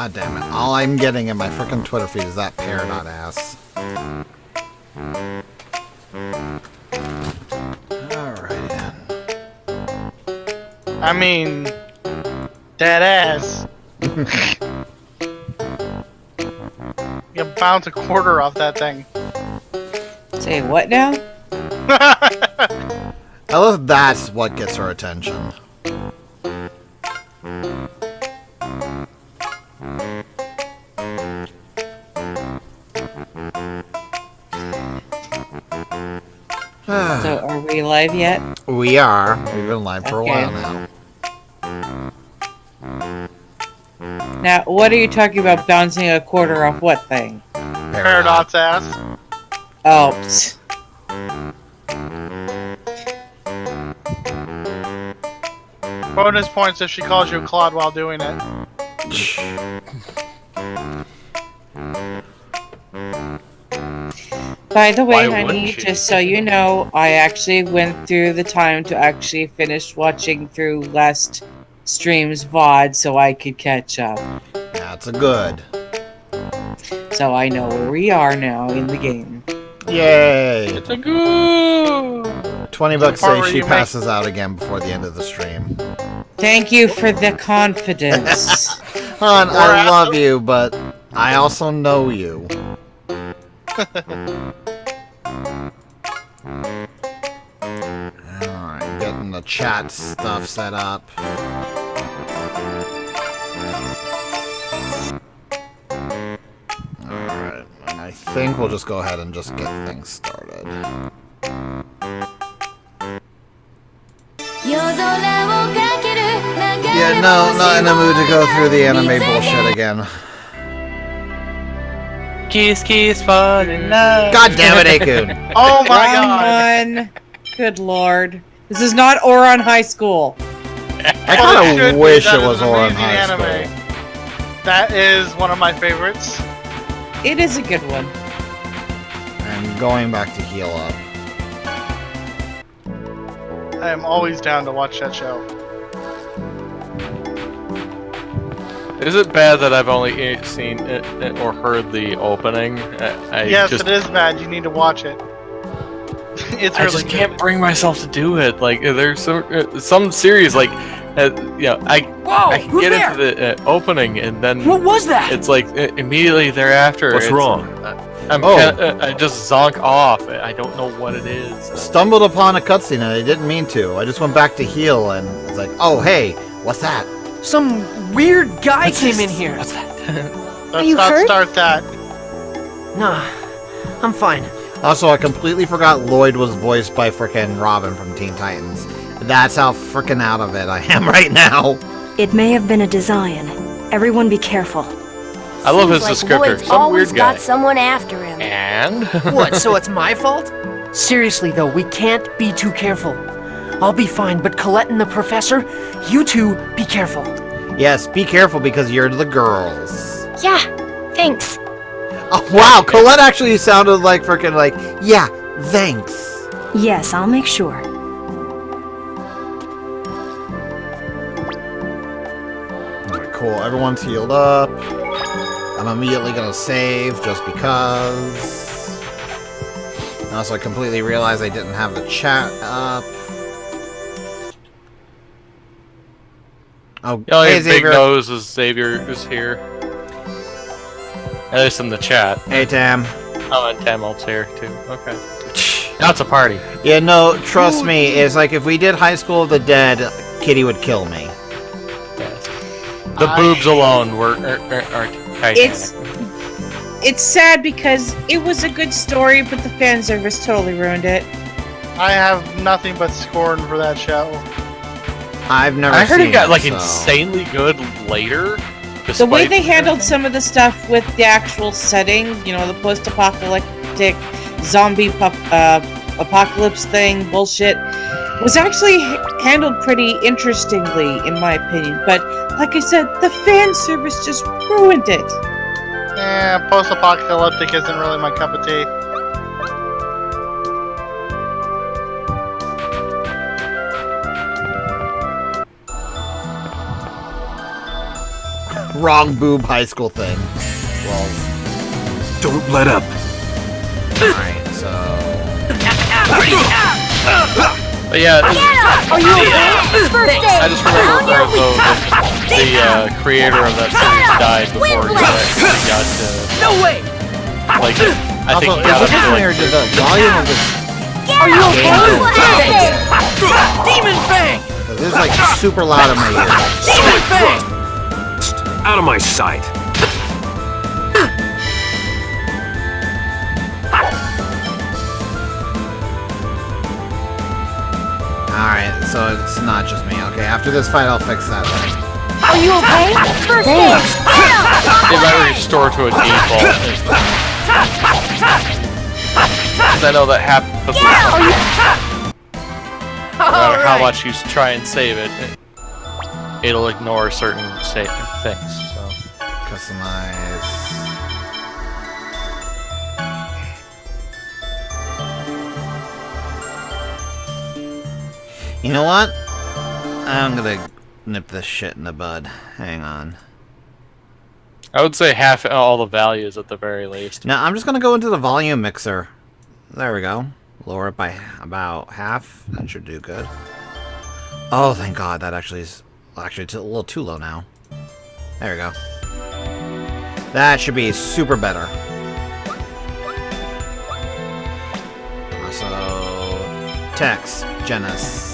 God damn it. All I'm getting in my frickin' Twitter feed is that Pear.ass. Alright then. I mean, dead ass. You bounce a quarter off that thing. Say what now? I love that's what gets her attention. So, are we live yet? We are. We've been live for a while now. Now, what are you talking about bouncing a quarter off what thing? Paradox ass. Oh, psst. Bonus points if she calls you a clod while doing it. By the way, Why honey, wouldn't she? just so you know, I actually went through the time to actually finish watching through last stream's VOD so I could catch up. That's a good. So I know where we are now in the game. Yay! It's a good. $20 Part say where she you passes out again before the end of the stream. Thank you for the confidence. Hon, I love you, but I also know you. Alright, getting the chat stuff set up. Alright, and I think we'll just go ahead and just get things started. Yeah, no, not in the mood to go through the anime bullshit again. Kiss, kiss, fall in love. God damn it, A-kun! Oh my Wrong god! one. Good lord. This is not Oron High School. I Well, kind should of be. wish That it is was an Oran amazing High anime. School. That is one of my favorites. It is a good one. I'm going back to heal up. I am always down to watch that show. Is it bad that I've only seen it or heard the opening? Yes, it is bad. You need to watch it. It's I really just good. can't bring myself to do it. Like there's some series like you know I can who's get there? into the opening and then What was that? it's like immediately thereafter. What's wrong? I just zonk off. I don't know what it is. Stumbled upon a cutscene and I didn't mean to. I just went back to heal and it's like, oh hey, what's that? Some weird guy What's came this? in here. What's that? Let's you not hurt? start that. Nah, I'm fine. Also, I completely forgot Lloyd was voiced by frickin' Robin from Teen Titans. That's how frickin' out of it I am right now. It may have been a design. Everyone be careful. I love his Seems like descriptor. Lloyd's Some always weird guy. got someone after him. And What, so it's my fault? Seriously though, we can't be too careful. I'll be fine, but Colette and the professor, you two, be careful. Yes, be careful because you're the girls. Yeah, thanks. Oh wow, Colette actually sounded like frickin' like, yeah, thanks. Yes, I'll make sure. Alright, cool. Everyone's healed up. I'm immediately gonna save just because. And also, I completely realized I didn't have the chat up. Oh, oh, hey your big Xavier. nose is Xavier is here. At least in the chat. Hey Tam. Oh, and Tamel's here too. Okay. Now it's a party. Yeah, no, trust me. It's like if we did High School of the Dead, Kitty would kill me. Yes. The boobs alone are Titanic. It's sad because it was a good story, but the fan service totally ruined it. I have nothing but scorn for that show. I've never I heard seen it got like so. insanely good later. The way despite they handled everything. some of the stuff with the actual setting, you know, the post-apocalyptic zombie apocalypse thing, bullshit, was actually handled pretty interestingly, in my opinion. But like I said, the fan service just ruined it. Yeah, post-apocalyptic isn't really my cup of tea. Wrong boob high school thing. Well, Don't let up. alright, so... But yeah, Are you okay? First aid. I just remember though the creator of that series died before he actually got to No way! like I think Also, he got is up it to weird like to the volume of this? Are you okay? Demon Fang! This is like super loud in my ears. Demon Fang! Out of my sight. Alright, so it's not just me. Okay, after this fight, I'll fix that then. Are you okay? First aid. it might restore to a default. Because I know that happens. No matter how much you try and save it, it'll ignore certain things. So Customize. You know what? I'm gonna nip this shit in the bud. Hang on. I would say half all the values at the very least. Now, I'm just gonna go into the volume mixer. There we go. Lower it by about half. That should do good. Oh, thank God. That actually is... Actually, it's a little too low now. There we go. That should be super better. Also... Text. Genis.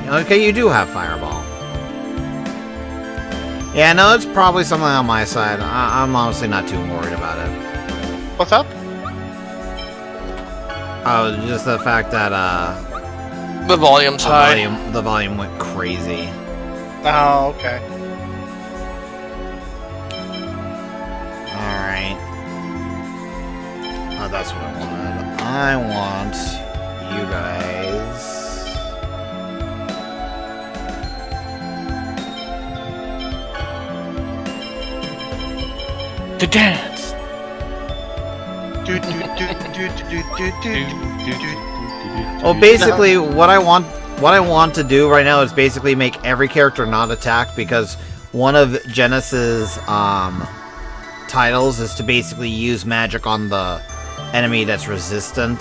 Okay, you do have Fireball. Yeah, no, it's probably something on my side. I'm honestly not too worried about it. What's up? Oh, just the fact that, The volume's high. the volume went crazy. Oh, okay. Alright. Oh, that's what I wanted. I want you guys... To dance. Well, basically, what I want to do right now is basically make every character not attack, because one of Genis's titles is to basically use magic on the enemy that's resistant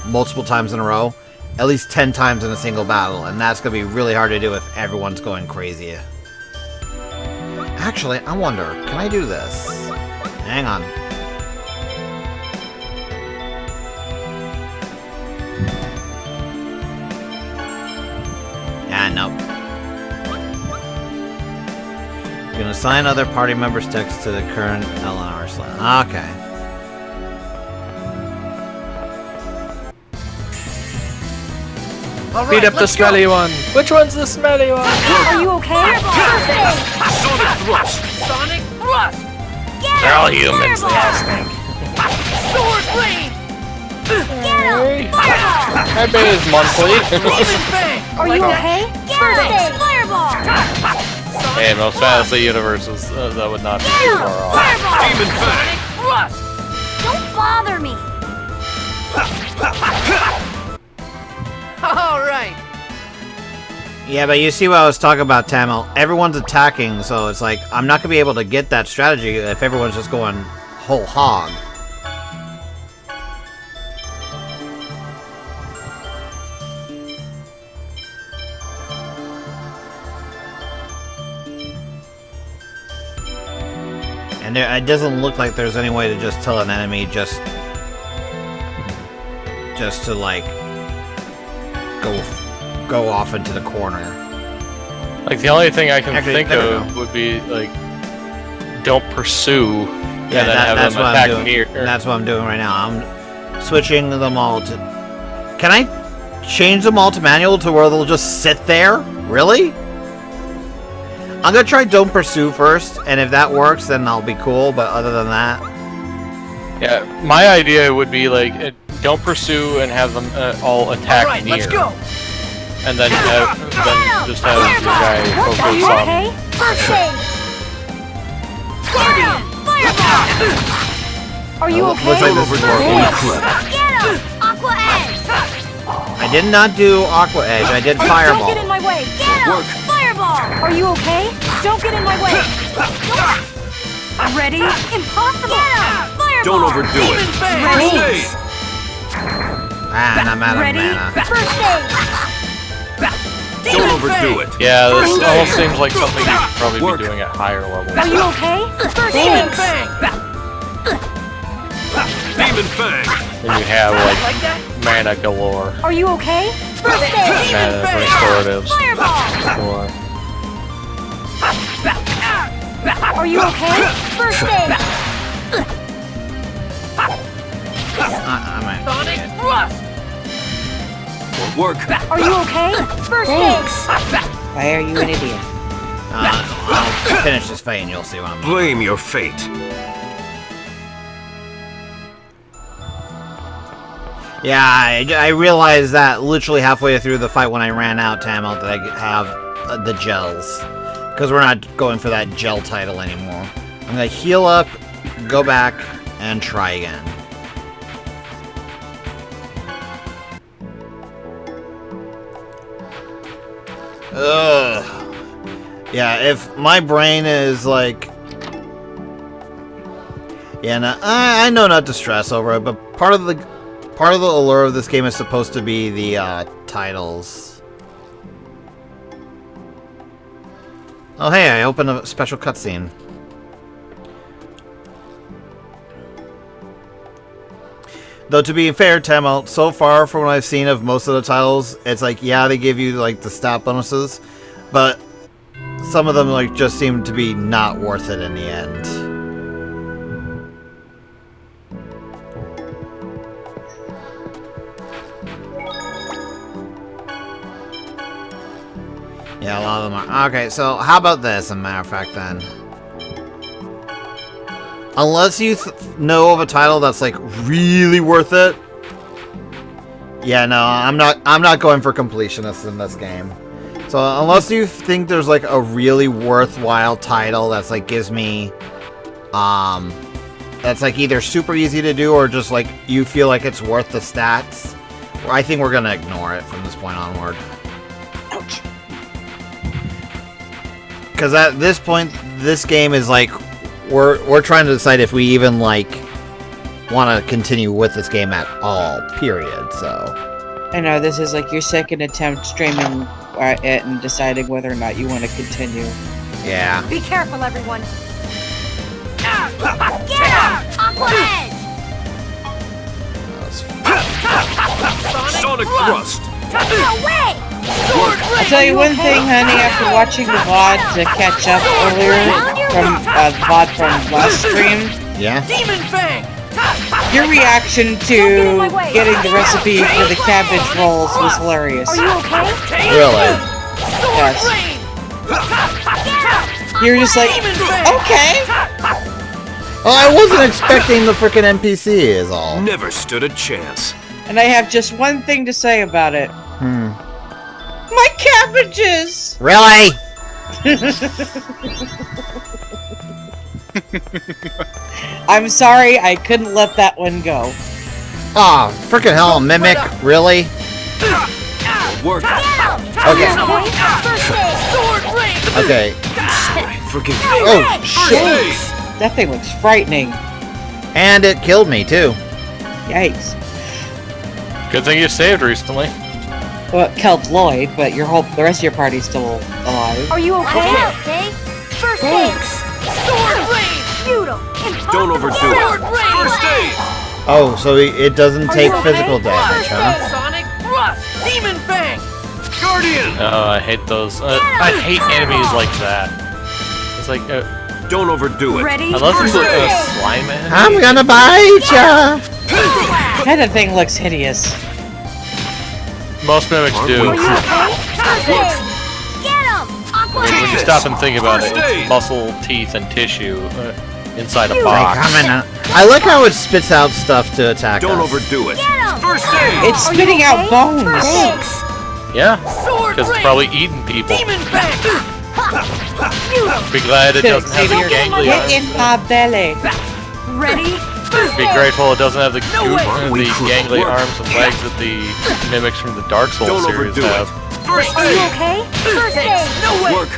multiple times in a row, at least 10 times in a single battle, and that's going to be really hard to do if everyone's going crazy. Actually, I wonder, can I do this? Hang on. Ah, nope. You can assign other party members' text to the current LNR slot. Okay. All right, Beat up the let's go. smelly one. Which one's the smelly one? Are you okay? First aid. Sonic thrust. Sonic Thrust! They're all humans, they all stink. Sword Blade! I bet it's monthly. Demon Fang! Are you okay? First aid. Fireball. Hey, most fantasy universes, that would not be too far off. Demon Fang. Thrust! Don't bother me. All right. Yeah, but you see what I was talking about, Tamil. Everyone's attacking, so it's like, I'm not going to be able to get that strategy if everyone's just going whole hog. And it doesn't look like there's any way to just tell an enemy just to, like, go off into the corner. Like, the only thing I can Actually, think there we of would be, like, don't pursue, Yeah, and then have that's them what attack I'm doing. near. That's what I'm doing right now. I'm switching them all to... Can I change them all to manual to where they'll just sit there? Really? I'm gonna try don't pursue first, and if that works, then I'll be cool, but other than that... Yeah, my idea would be, like, don't pursue and have them all attack All right, near. let's go. And then just have your guy Are focus you on... okay? First aid. Guardian. Fireball. Are you okay? Looks like this is working. Get him. Aqua Edge. I did not do Aqua Edge, I did Don't Fireball. get in my way. Get him. Fireball. Are you okay? Don't get in my way! Ready? Impossible! Fireball! Don't overdo it. Ready? First aid. And I'm out of Ready? mana. First aid! Don't overdo it. Yeah, this almost seems like something you should probably be doing at higher levels. Are you okay? First aid! Demon Fang. When you have like mana galore, Are you okay? First aid! mana restoratives. Fireball! Or Are you okay? First aid! I'm out. Sonic Thrust. Won't work. Are you okay? First aid! Why are you an idiot? I'll finish this fight and you'll see what I'm. Blame your fate. Yeah, I realized that literally halfway through the fight when I ran out to ammo that I have the gels. Because we're not going for that gel title anymore. I'm gonna heal up, go back, and try again. Ugh. Yeah, if my brain is like... Yeah, no, I know not to stress over it, but part of the allure of this game is supposed to be the titles. Oh hey, I opened a special cutscene. Though to be fair, Tamil, so far from what I've seen of most of the titles, it's like, yeah, they give you like the stat bonuses, but some of them like just seem to be not worth it in the end. Yeah, a lot of them are. Okay, so how about this, as a matter of fact, then? Unless you know of a title that's like really worth it. Yeah, no, I'm not going for completionists in this game. So unless you think there's like a really worthwhile title that's like gives me that's like either super easy to do or just like you feel like it's worth the stats, I think we're gonna ignore it from this point onward. Ouch. Because at this point, this game is like, we're trying to decide if we even like want to continue with this game at all. Period. So. I know this is like your second attempt streaming it and deciding whether or not you want to continue. Yeah. Be careful, everyone! Get him! Aqua Edge! Sonic Thrust. Away! I'll tell you one thing, honey, after watching the VOD to catch up earlier from the VOD from last stream, Yeah. Demon Fang! your reaction to getting the recipe for the cabbage rolls was hilarious. Are you okay? Really? Yes. You're just like, okay. Oh, I wasn't expecting the frickin' NPC is all. Never stood a chance. And I have just one thing to say about it. My cabbages! Really? I'm sorry, I couldn't let that one go. Oh, frickin' hell, Mimic? Really? Won't work. Okay. Okay. Forgive me. Oh, shit. That thing looks frightening. And it killed me, too. Yikes. good thing you saved recently. Well, it killed Lloyd, but the rest of your party's still alive. Are you okay? Okay. First aid. Sword Rain! Feudal! Don't overdo it. First aid. Oh, so it doesn't take you okay? physical damage, huh? Sonic Thrust! Demon Fang! Guardian. Oh, I hate those. I hate enemies like that. It's like, Don't overdo it. Ready? unless it's First a aid. slime enemy. I'm gonna bite ya! That thing looks hideous. Most mimics do. Are you okay? First aid! Get him! Aqua When you Edge! stop and think about it, First aid. it's muscle, teeth, and tissue inside a Like, box. I like how it spits out stuff to attack Don't us. overdo it. Get him! First aid. It's spitting out bones. First aid! Yeah, Sword because it's Rain! probably eating people. Demon Fang! Feudal! Be glad it doesn't have the gangly Get in arms. my belly. Ready? First Be aid! grateful it doesn't have the We the could gangly work. arms and legs that the mimics from the Dark Souls Don't series overdo have. it. First Are you aid. okay? First aid! Work.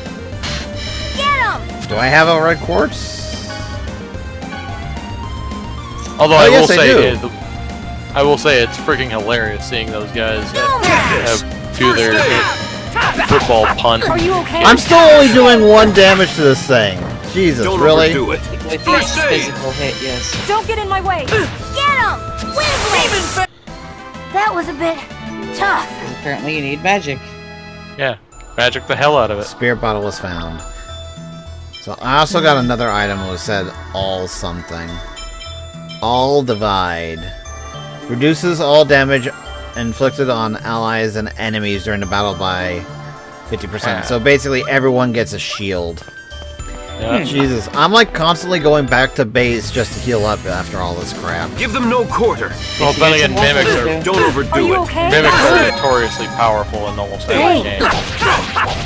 Get Do I have a red quartz? Although Oh, I yes, will I say, do. I will say it's freaking hilarious seeing those guys do their football punt. Are you okay? I'm still only doing 1 damage to this thing. Jesus, Don't really? overdo it. With each physical hit, yes. Don't get in my way. Get him! Win! That was a bit tough. Apparently you need magic. Yeah, magic the hell out of it. Spirit bottle was found. So I also got another item that said all something. All divide. Reduces all damage inflicted on allies and enemies during the battle by 50%. So basically everyone gets a shield. Yeah. Jesus, I'm like constantly going back to base just to heal up after all this crap. Give them no quarter. Well, then again, mimics are Don't overdo Are you it. okay? mimics are notoriously powerful in almost every game.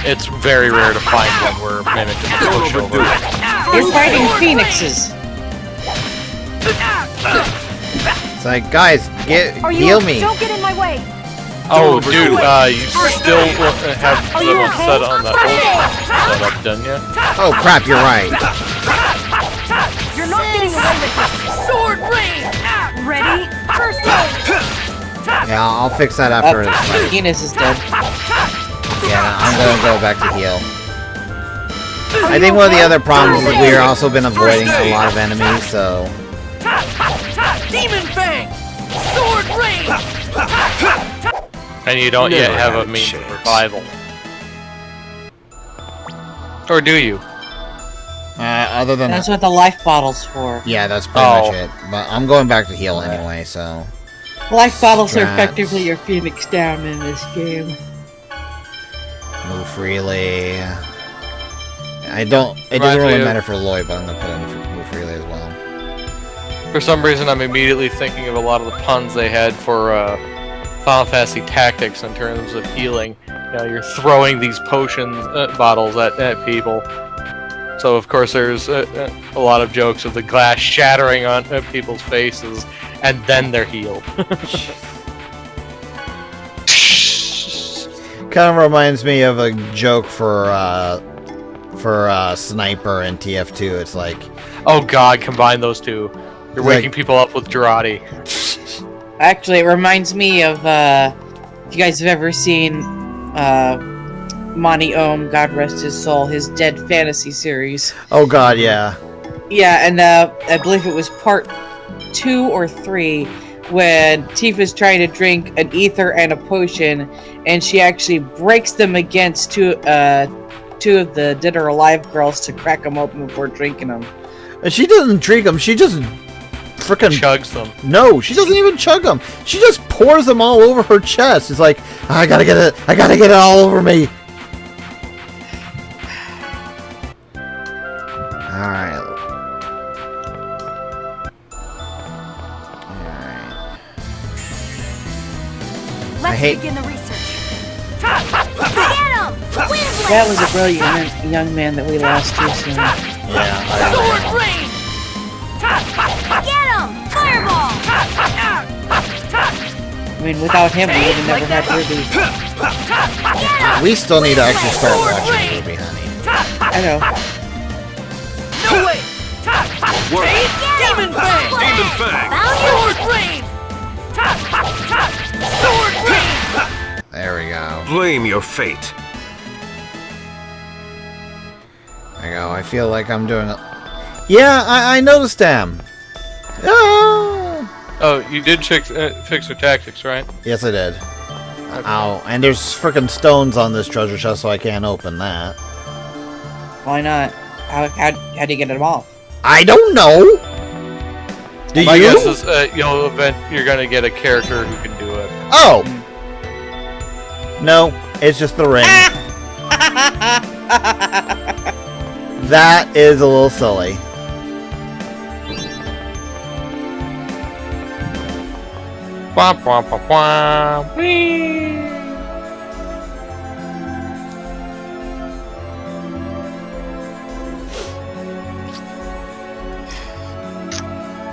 It's very rare to find one where mimic is a Don't overdo pushover. it. You're fighting phoenixes. It's like, guys, heal me. Don't get in my way. Oh, dude, you still have Are you them okay? set on that setup, done yet? Oh crap, you're right. You're not getting away with this. Sword rain. Ready? First aid. Yeah, I'll fix that after it's fight. Penis is dead. Yeah, I'm gonna go back to heal. I think one of the other problems is we've also been avoiding a lot of enemies, so... Demon Fang. Sword rain. And you don't yet Never have had a a means of chance. revival. Or do you? other than... That's what the life bottle's for. Yeah, that's pretty much it. But I'm going back to heal anyway, so... Life bottles are Strats. effectively your phoenix down in this game. Move freely. It doesn't Reminds me really of- matter for Lloyd, but I'm gonna put in move freely as well. For some reason, I'm immediately thinking of a lot of the puns they had for Final Fantasy Tactics in terms of healing. You know, you're throwing these potions bottles at people. So of course there's a lot of jokes of the glass shattering on people's faces, and then they're healed. Kind of reminds me of a joke for Sniper and TF2. It's like, Oh god, combine those two. You're It's waking like- people up with Girardi. Actually, it reminds me of, if you guys have ever seen, Monty Ohm, God rest his soul, his Dead Fantasy series. oh god, yeah. Yeah, and, I believe it was part 2 or 3, when Tifa's trying to drink an ether and a potion, and she actually breaks them against two of the Dead or Alive girls to crack them open before drinking them. And she doesn't drink them. She just frickin' Chugs them. No, she doesn't even chug them. She just pours them all over her chest. It's like, I gotta get it. I gotta get it all over me. All right. Let's hate- begin the research. Get him! Wind That was a brilliant young man that we lost too soon. Yeah. Sword rain! Get him! Fireball! I mean, without him, we would have never had Ruby. We still need to actually start watching Ruby, honey. I know. No way! Work. Demon Fang! Demon Fang. Sword rain! Sword rain! There we go. Blame your fate. There we go. I feel like I'm doing a... Yeah, I noticed them. Ah! Oh, you did fix their tactics, right? Yes, I did. Ow. And there's frickin' stones on this treasure chest, so I can't open that. Why not? How do you get them off? I don't know! Do My you? guess is you're gonna get a character who can do it. Oh! No, it's just the ring. That is a little silly. Wah, wah, wah, wah. Whee!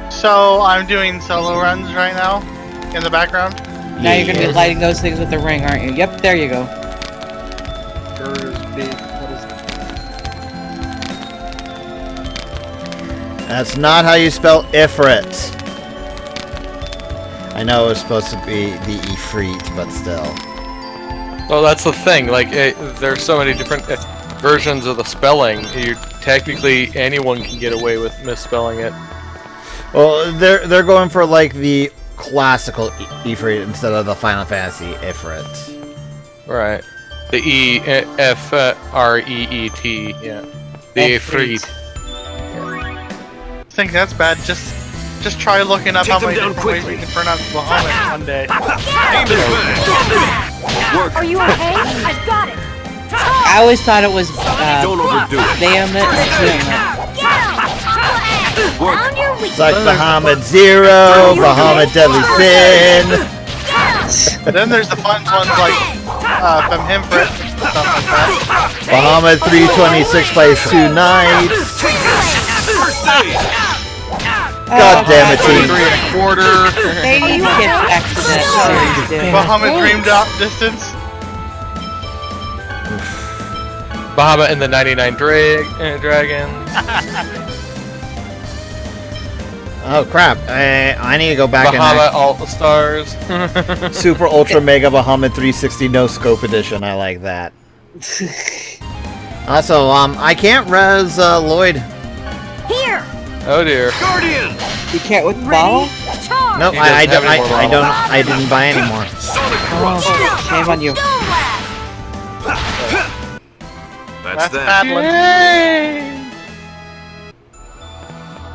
So I'm doing solo runs right now in the background. Now you're gonna be lighting those things with the ring, aren't you? Yep, there you go. That's not how you spell Ifrit. I know it was supposed to be the Ifrit, but still. Well, that's the thing. Like, there's so many different versions of the spelling. Technically, anyone can get away with misspelling it. Well, they're going for like the classical Ifrit instead of the Final Fantasy Ifrit. Right. The E-F-R-E-E-T, yeah. The Ifrit. I think that's bad. Just try looking up how many different ways you can pronounce Bahamut one day. Are you okay? I've got it. I always thought it was Don't overdo it. Bahamut or Found your weak. It's like Bahamut Zero, Bahamut Deadly Sin. Then there's the fun ones like Femhimfrit, stuff like that. Bahamut 326 plays 2 nights. God damn it, team. 3 1/4. They need to get back to that series, dude. Bahamut Dream Drop Distance. Bahamut and the 99 Dragons. Oh crap, I need to go back Bahamut All-Stars. and Super Ultra Mega Bahamut 360 No Scope Edition. I like that. Also, I can't res Lloyd. Here. Oh dear. Guardian! You can't with the bottle? Charge. Nope, He doesn't I have any more models. I didn't buy any more. Oh, shame on you. That's that. Badlands.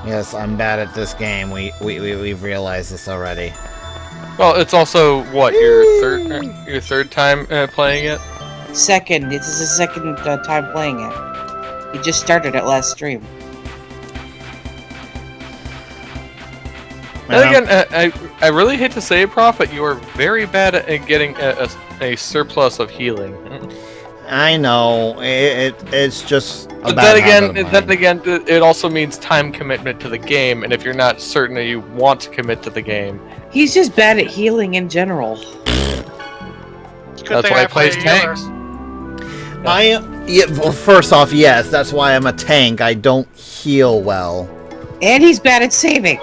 Yes, I'm bad at this game. We've realized this already. Well, it's also what your third time playing it. Second. This is the second time playing it. You just started it last stream. Then again, I really hate to say it, Prof, but you are very bad at getting a surplus of healing. I know it's just. A But bad then habit of again, mine. it also means time commitment to the game, and if you're not certain that you want to commit to the game, He's just bad at healing in general. that's why he plays tanks. Well, first off, yes, that's why I'm a tank. I don't heal well. And he's bad at saving.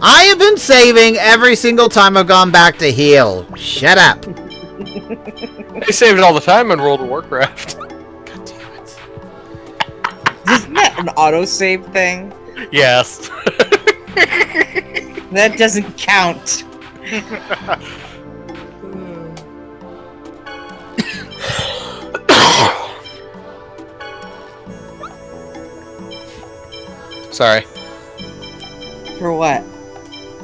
I have been saving every single time I've gone back to heal. Shut up. They saved it all the time in World of Warcraft. God damn it. Isn't that an autosave thing? Yes. That doesn't count. Sorry. For what?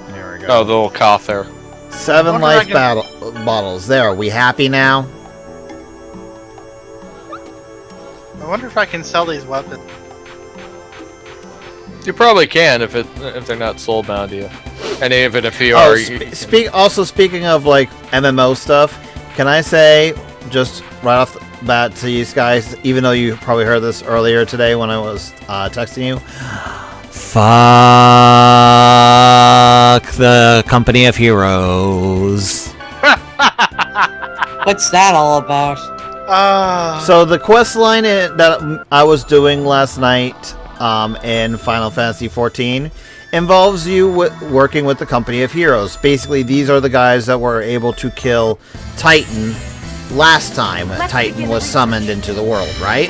There we go. Oh, the little cough there. 7 Wonder if life bottles. There, are we happy now? I wonder if I can sell these weapons. You probably can if they're not soul bound to you. And even if you are. Speaking of like MMO stuff, can I say just right off the bat to you guys, even though you probably heard this earlier today when I was texting you, fuck the Company of Heroes. What's that all about? So the quest line that I was doing last night in Final Fantasy XIV involves you working with the Company of Heroes. Basically, these are the guys that were able to kill Titan last time Titan was summoned into the world, right?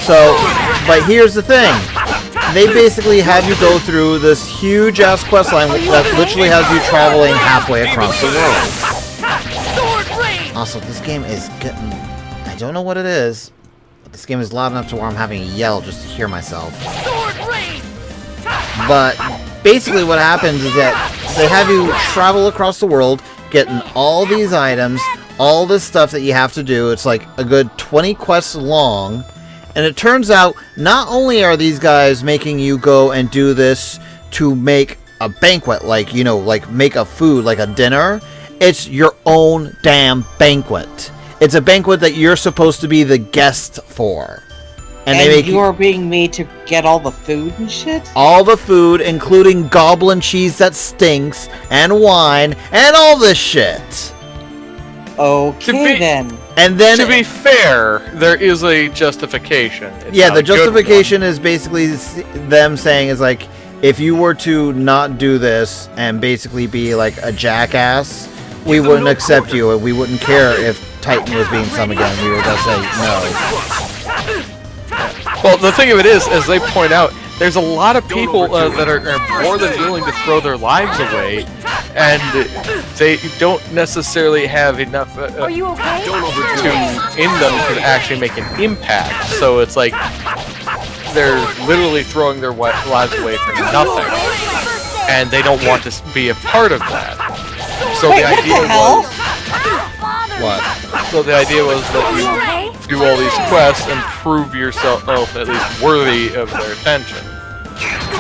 So, but here's the thing. They basically have you go through this huge-ass quest line that literally has you traveling halfway across the world. Also, this game is getting... I don't know what it is, but this game is loud enough to where I'm having to yell just to hear myself. But basically what happens is that they have you travel across the world, getting all these items, all this stuff that you have to do. It's like a good 20 quests long. And it turns out, not only are these guys making you go and do this to make a banquet, like, you know, like make a food, like a dinner, it's your own damn banquet. It's a banquet that you're supposed to be the guest for. And they make you're being made to get all the food and shit? all the food, including goblin cheese that stinks, and wine, and all this shit. Okay, then. And then To be fair, there is a justification. It's yeah, not the a good justification is basically them saying is like, if you were to not do this and basically be like a jackass, we wouldn't accept you, and we wouldn't care if Titan was being some again. We would just say no. Well, the thing of it is, as they point out, there's a lot of people that are more than willing to throw their lives away, and they don't necessarily have enough Are you okay? in them to actually make an impact. So it's like they're literally throwing their lives away for nothing, and they don't want to be a part of that. So Wait, the what idea the hell? What? So the idea was that you do all these quests and prove yourself at least worthy of their attention.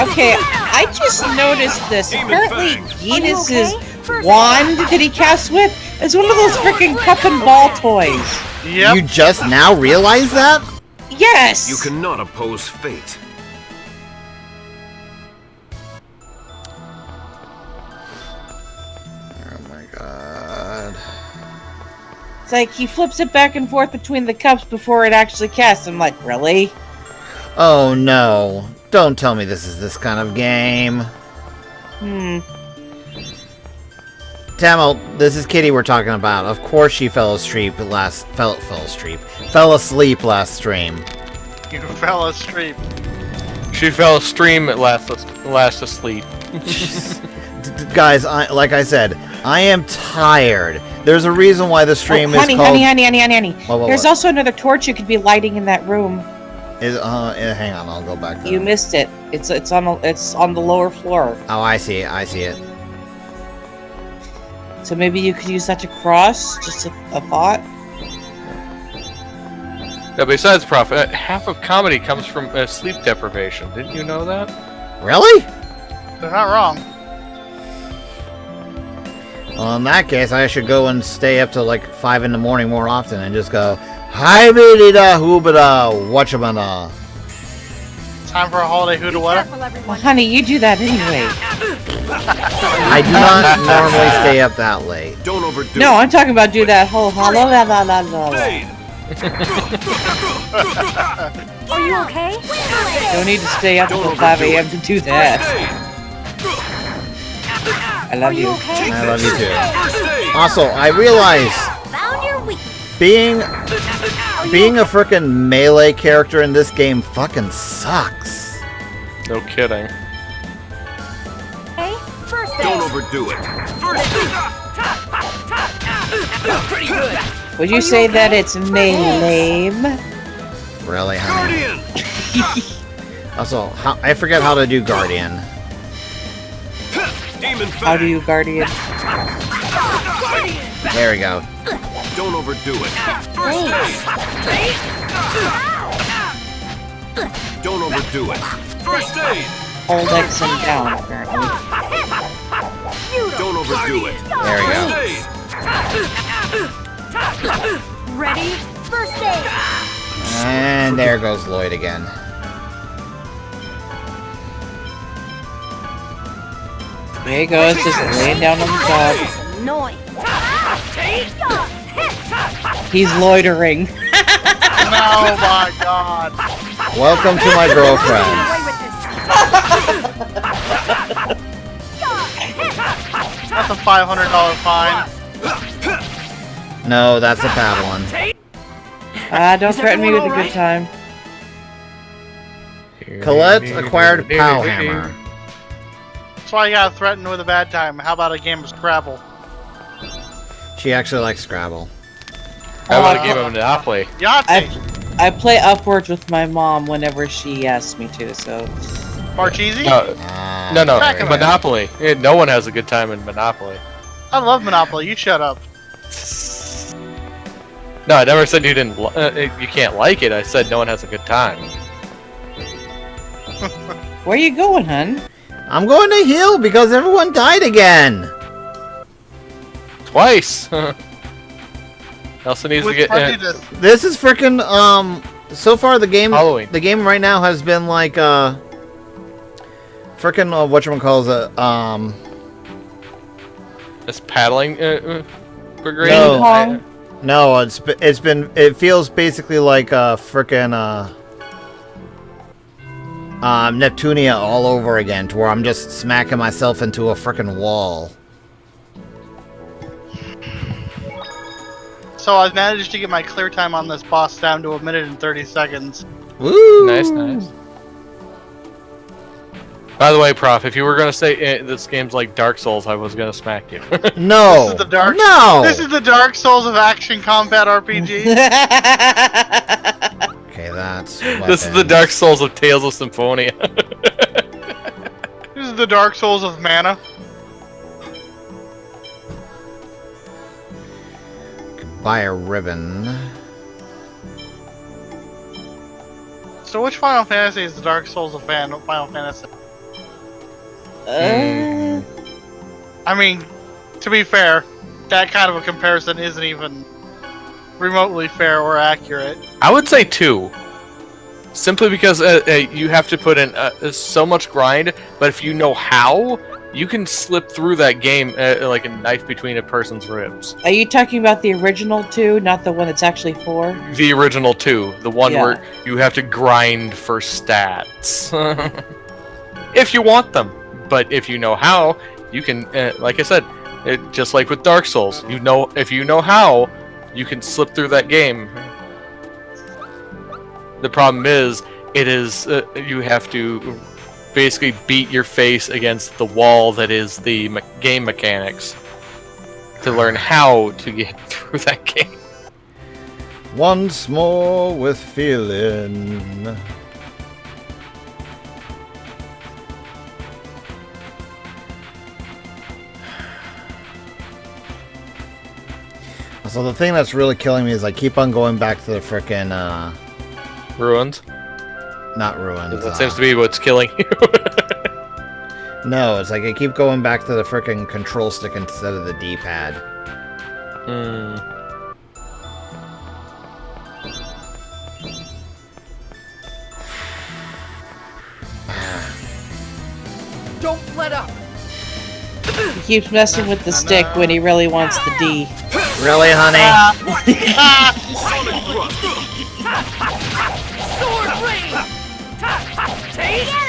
Okay, I just noticed this. Apparently, Genis's okay? wand that he casts with is one of those freaking cup and ball toys. Yep. You just now realize that? Yes! You cannot oppose fate. Oh my god. It's like he flips it back and forth between the cups before it actually casts. I'm like, really? Oh no. Don't tell me this is this kind of game. Tamil, this is Kitty we're talking about. Of course she fell asleep last stream. You fell asleep. She fell asleep at last asleep. Guys, like I said, I am tired. There's a reason why the stream honey, is called... honey. What? There's also another torch you could be lighting in that room. hang on, I'll go back there. You missed it. It's on the lower floor. Oh, I see it. So maybe you could use that to cross. Just a thought. Now, besides, Prof, half of comedy comes from sleep deprivation. Didn't you know that? Really? They're not wrong. Well, in that case, I should go and stay up till like 5 in the morning more often and just go, hi biddy da hoobada, whatchamana. Time for a holiday hoodawada. Well, honey, you do that anyway. I do not normally stay up that late. Don't overdo No, it. I'm talking about do that whole la la la la la. Fade. Are you okay? Don't need to stay up until 5 a.m. to do that. I love you. Okay? I love you too. First aid. Also, I realize Found your weak. being a frickin' melee character in this game fucking sucks. No kidding. Okay? First aid. Don't overdo it. First aid. Pretty good. Would you say that it's melee? Really, honey? Guardian. Also, I forget how to do Guardian. Demon How do fang. you guardian? There we go. Don't overdo it. First aid. Don't overdo it. First aid. Hold X and down, apparently. Don't overdo it. There we go. First aid. Ready? First aid. And there goes Lloyd again. There he goes, just laying down on the top. Annoying. He's loitering. Oh my god. Welcome to my girlfriend. That's a $500 fine. No, that's a Padawan. Don't threaten me with a good time. Colette acquired Pow Hammer. That's why you gotta threaten with a bad time. How about a game of Scrabble? She actually likes Scrabble. How about a game of Monopoly? Yahtzee! I play Upwards with my mom whenever she asks me to, so... Marcheesi? No, Pac-Man. Monopoly. No one has a good time in Monopoly. I love Monopoly. You shut up. No, I never said you didn't. You can't like it. I said no one has a good time. Where you going, hun? I'm going to heal because everyone died again. Twice. Elsa needs to With get. prejudice. This is freaking so far the game Halloween. the game right now has been like freaking whatchamacallit This paddling brigade. No. Ping pong? No, it feels basically like frickin' Neptunia all over again, to where I'm just smacking myself into a frickin' wall. So I've managed to get my clear time on this boss down to 1 minute and 30 seconds. Woo! Nice. By the way, Prof, if you were gonna say this game's like Dark Souls, I was gonna smack you. No! This is the Dark. No! This is the Dark Souls of action combat RPG. Okay, that's. This is the Dark Souls of Tales of Symphonia. This is the Dark Souls of mana. Buy a ribbon. So which Final Fantasy is the Dark Souls of Final Fantasy? I mean, to be fair, that kind of a comparison isn't even remotely fair or accurate. I would say 2. Simply because you have to put in so much grind, but if you know how, you can slip through that game like a knife between a person's ribs. Are you talking about the original 2, not the one that's actually 4? The original 2, the one Yeah. where you have to grind for stats. If you want them. But if you know how, you can, like I said, just like with Dark Souls, if you know how, you can slip through that game. The problem is, you have to basically beat your face against the wall that is the game mechanics to learn how to get through that game. Once more with feeling. So the thing that's really killing me is I keep on going back to the frickin' Ruins? not ruins. That seems to be what's killing you. No, it's like I keep going back to the frickin' control stick instead of the D-pad. Don't let up! He keeps messing with the stick when he really wants the D. Really, honey? Sonic thrust. Sword rain! Take him!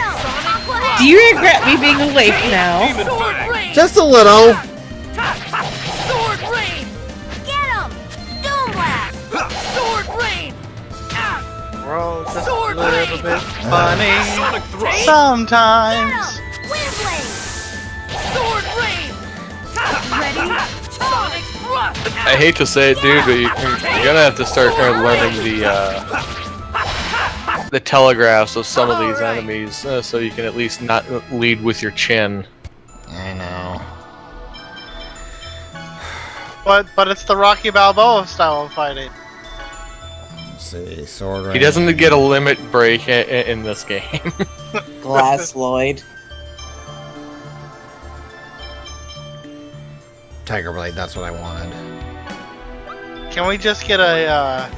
Do you regret me being awake now? Demon Sword fang. rain! Just a little. Sword rain! Get him! Stone blast! Sword rain! Bro, just Sword a little rain! bit funny Sonic thrust. sometimes. Wind blade! Sword rain! Ready? Sonic thrust! I hate to say it, dude, but you're gonna have to start learning the telegraphs of some of these enemies, so you can at least not lead with your chin. I know. But it's the Rocky Balboa style of fighting. Let's see, sword rain. He doesn't get a limit break in this game. Glass Lloyd. Tiger Blade, that's what I wanted. Can we just get a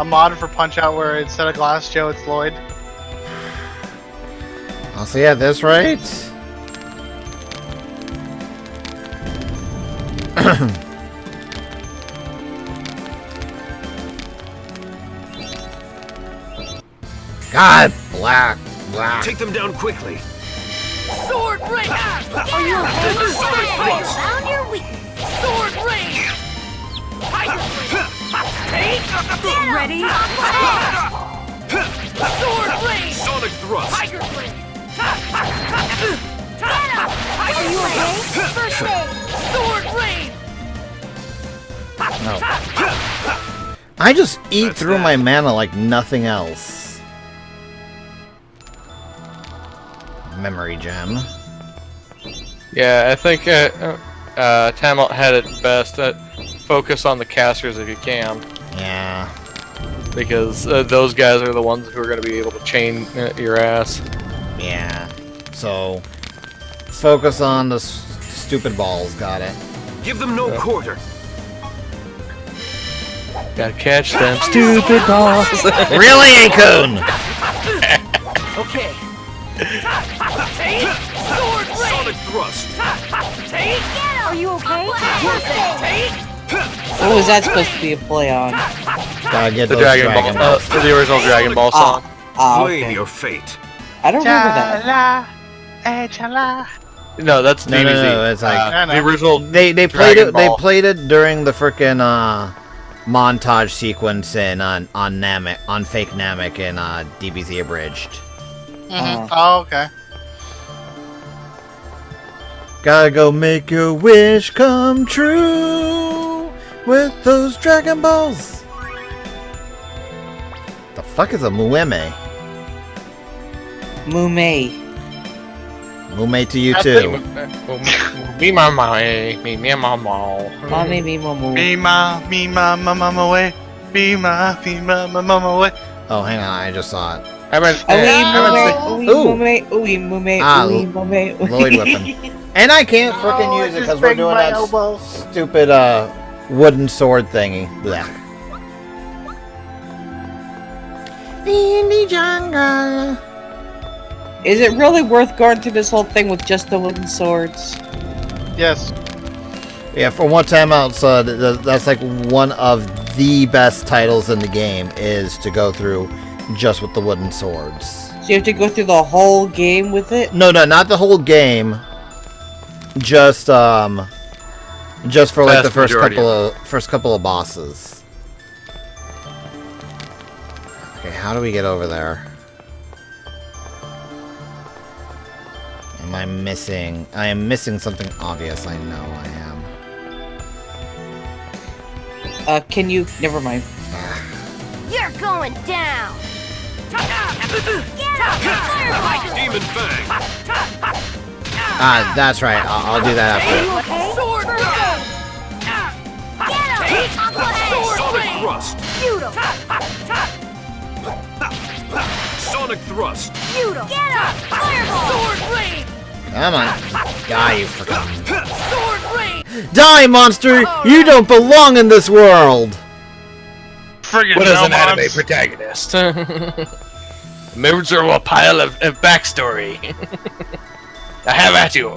mod for Punch-Out where instead of Glass Joe, it's Lloyd? I'll see at this rate. God, black. Take them down quickly. Sword rain! Are you okay? Found your weakness! Sword rain! Tiger rain! Take! Ready? Sword rain! Sonic thrust. Tiger rain! Are you okay? First aid! Sword rain! No. I just eat That's through bad. my mana like nothing else. Memory gem. Yeah, I think Tamil had it best. Focus on the casters if you can, Yeah. because those guys are the ones who are going to be able to chain your ass. Yeah. So, focus on the stupid balls. Got it. Give them no quarter. Gotta catch them stupid balls. Really, A-kun? Okay, Sword rain! Sonic thrust. Are you okay? What was that supposed to be a play on? Gotta get The those Dragon Ball, the original Dragon Ball song. Claim Okay. your fate. I don't remember that. Chala. No, that's No, DBZ. no, it's like I know. the original. they played Dragon it. They Ball. played it during the frickin' montage sequence in on Namek, on fake Namek in DBZ Abridged. Oh, okay. Gotta go make your wish come true with those Dragon Balls. The fuck is a Mueme? Mume. Mume to you I too. Me mama, me mama. Mommy, me, momo. Me ma, mama way. Me ma, mama way. Oh, hang on, I just saw it. I meant, Ooh. Mume. Ah, Mume. Lloyd Whippin. And I can't frickin' use it because we're doing that stupid wooden sword thingy. Blech. In the jungle. Is it really worth going through this whole thing with just the wooden swords? Yes. Yeah, for one time outside, that's like one of the best titles in the game is to go through just with the wooden swords. So you have to go through the whole game with it? No, not the whole game. Just for like the Vast majority. first couple of bosses. Okay, how do we get over there? Am I missing? I am missing something obvious. I know I am. Can you... Never mind. You're going down. Demon Fang. Ah, that's right. I'll do that after. Okay. Sword Sonic Thrust. Get up! Fireball! Sword rain! Come on. Die, you fucking... Sword rain! Die, monster! You don't belong in this world! Friggin' What is an Belmonts. anime protagonist? Miserable a pile of backstory. I have at you.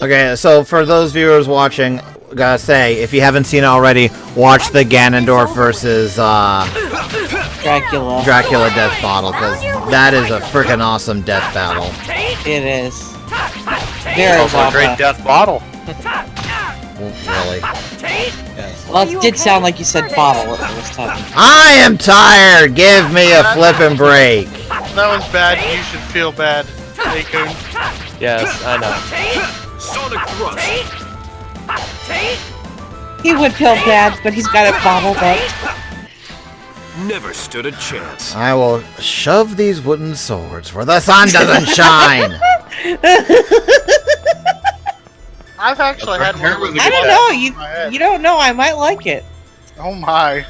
Okay, so for those viewers watching, gotta say, if you haven't seen it already, watch the Ganondorf versus Dracula. Dracula death battle, because that is a freaking awesome death battle. It is. It's Very also a great death bottle. Really. Well, it did sound like you said bottle at this time. I am tired! Give me a flippin' break! That was bad. You should feel bad, A-kun. Yes, I know. Sonic Thrust. He would feel bad, but he's got it bottled up. Never stood a chance. I will shove these wooden swords where the sun doesn't shine! I've actually had one. of those I don't in know. my head. You don't know. I might like it. Oh my.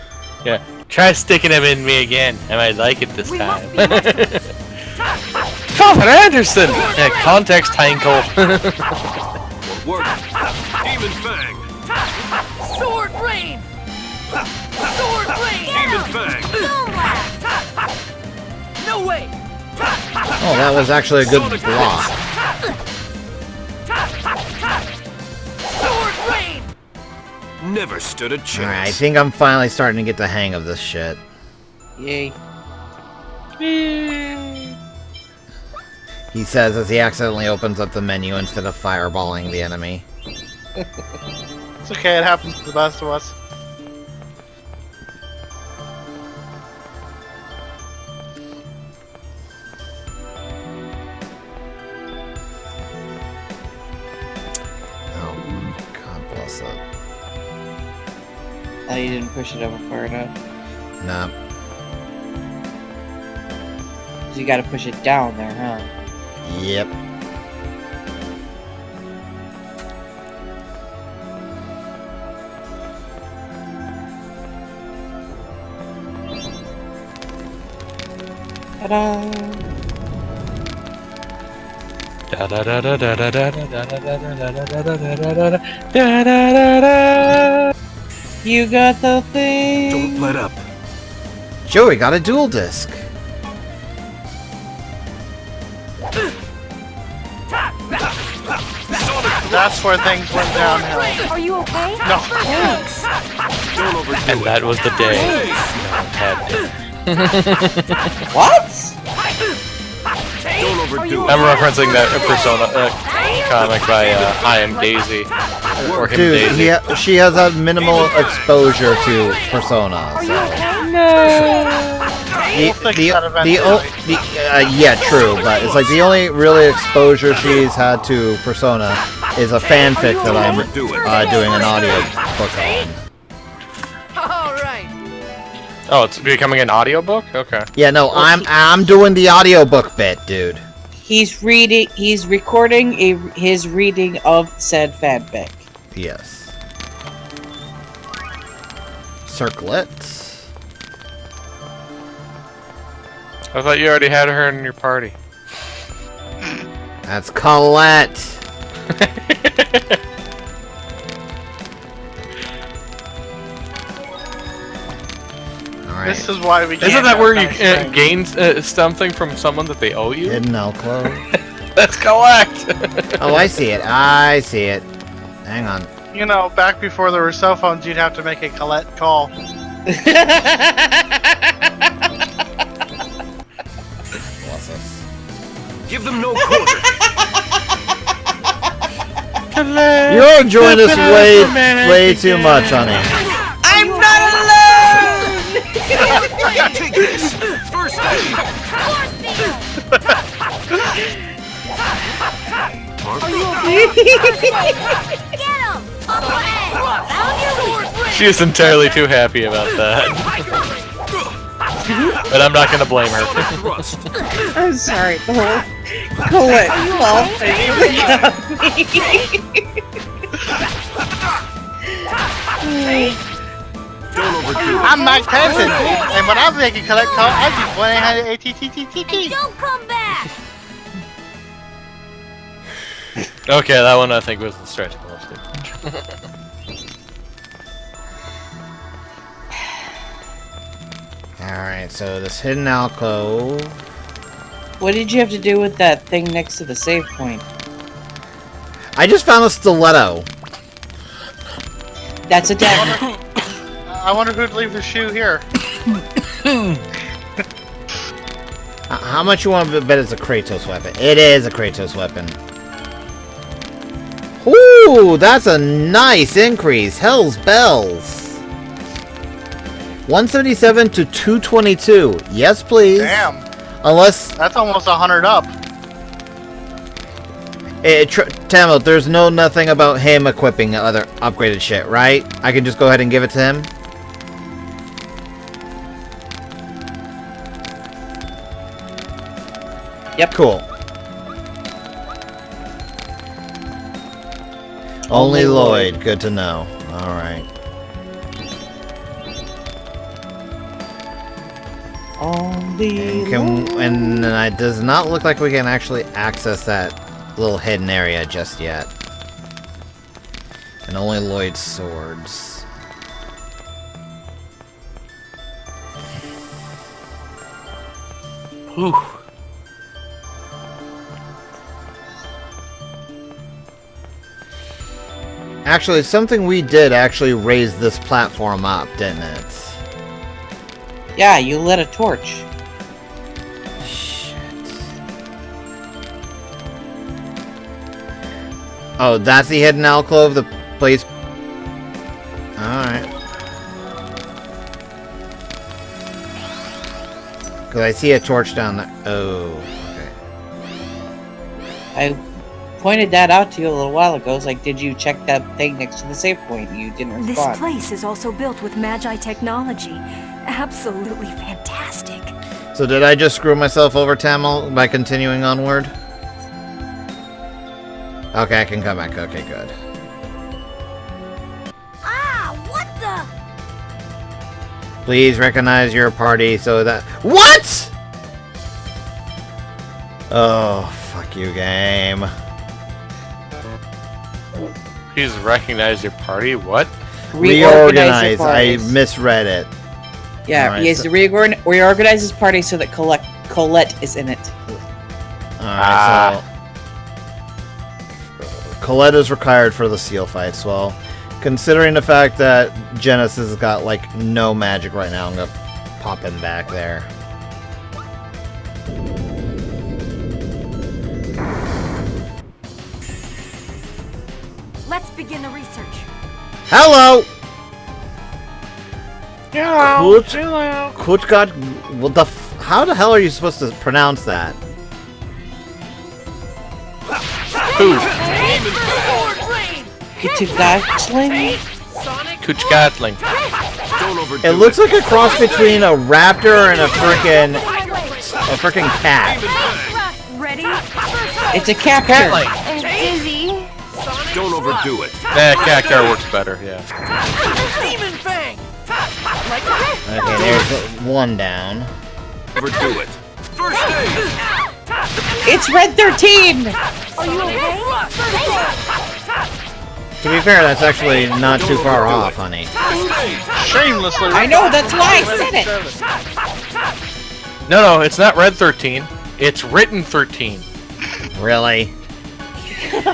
Yeah. Try sticking them in me again. I might like it this time. Father Anderson! Yeah, context Tinkle. Work. Demon Fang. Sword rain! Sword rain! Demon Fang. No way! Oh, that was actually a good block. Sword rain! Never stood a chance. Alright, I think I'm finally starting to get the hang of this shit. Yay. He says as he accidentally opens up the menu instead of fireballing the enemy. It's okay. It happens to the best of us. Oh, God bless it. Oh, you didn't push it over far enough. Nah. So you gotta push it down there, huh? Yep. Ta-da! You got the thing! Don't let up. Joey got a dual disc. Sonic That's where things went downhill. Are you okay? No. Thanks. Don't overdo And it. that was the day. What? Don't overdo I'm it. referencing that Persona comic by I Am Daisy. Or him Dude, Daisy. she has a minimal exposure to Persona. So. We'll fix that eventually. Yeah, true, but it's like the only really exposure she's had to Persona is a fanfic that I'm doing an audio book on. Oh, it's becoming an audiobook? Okay. Yeah, no, I'm doing the audiobook bit, dude. He's recording his reading of said fanfic. Yes. Circlets. I thought you already had her in your party. That's Colette. Alright. This is why we can't Isn't that have where you nice things. gain something from someone that they owe you? Hidden alcove. That's collect! Oh, I see it. I see it. Hang on. You know, back before there were cell phones, you'd have to make a Colette call. Bless us. Give them no quarter. You're enjoying this way too much, honey. I'm not alone! Take this. First aid. She is entirely too happy about that. But I'm not gonna blame her. Thrust. I'm sorry, the whole Colette love thing got me. Don't overdo it. I'm Mike Tyson, and when I'm making Colette call, I do 1-800-ATTTT. Don't come back. Okay, that one I think was the stretch mostly. Alright, so this hidden alcove. What did you have to do with that thing next to the save point? I just found a stiletto. That's a dagger. I wonder who'd leave the shoe here. How much you want to bet it's a Kratos weapon? It is a Kratos weapon. Ooh, that's a nice increase. Hell's bells. 177 to 222. Yes, please. Damn, Unless, that's almost 100 up. Tamil, there's nothing about him equipping other upgraded shit, right? I can just go ahead and give it to him? Yep. Cool. Only Lloyd. Good to know. Alright. Only And it does not look like we can actually access that little hidden area just yet. And only Lloyd's swords. Whew. Actually, something we did actually raise this platform up, didn't it? Yeah, you lit a torch. Shit. Oh, that's the hidden alcove, the place. Alright. Because I see a torch down there. Oh, okay. I pointed that out to you a little while ago. It's like, did you check that thing next to the save point? You didn't This respond. place is also built with Magi technology. Absolutely fantastic. So did I just screw myself over, Tamil, by continuing onward? Okay, I can come back. Okay, good. Ah, what the? Please recognize your party so that... What?! Oh, fuck you, game. Please recognize your party? What? Reorganize. your I parties. misread it. Yeah, Alright, he has so- to reorganize his party so that Colette is in it. Alright, so... Colette is required for the seal fights. Well, considering the fact that Genesis has got, like, no magic right now, I'm gonna pop him back there. Let's begin the research. Hello! Hello. Kuchgat, what the how the hell are you supposed to pronounce that? Who? Kuchgatling? Kuchgatling. Don't overdo It looks like a cross between a raptor and a frickin' cat. Ready? It's a capture. Catling. And dizzy. Don't overdo it. Cactar works better, yeah. Okay, there's one down. Overdo it. First aid. It's Red 13! Are you okay? To be fair, that's actually not too far off, honey. Shamelessly. I know, that's why I said it! No, it's not Red 13. It's Written 13. Really? Don't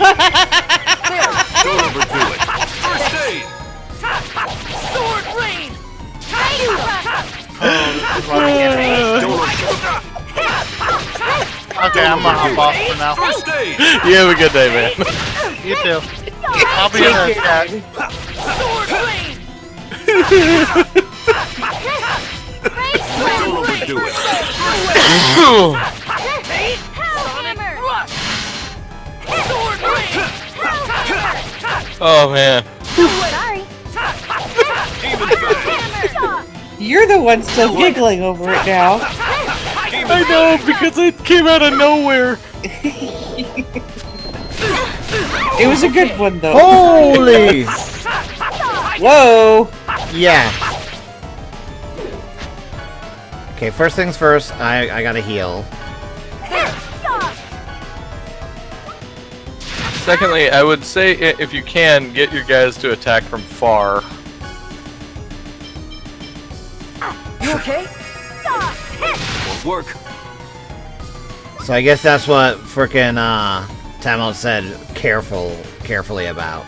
overdo it. First aid. Sword rain! Don't overdo it. Okay, I'm gonna hop off for now. First aid. You have a good day, man. You too. I'll be in there, cat. Sword rain! Don't overdo it. Hammer! Sword rain! Oh, man. Sorry. You're the one still giggling over it now. I know, because it came out of nowhere. It was a good one, though. Holy! Whoa! Yeah. Okay, first things first, I gotta heal. Secondly, I would say if you can, get your guys to attack from far. You okay? Won't work. So I guess that's what frickin' Tamil said carefully about.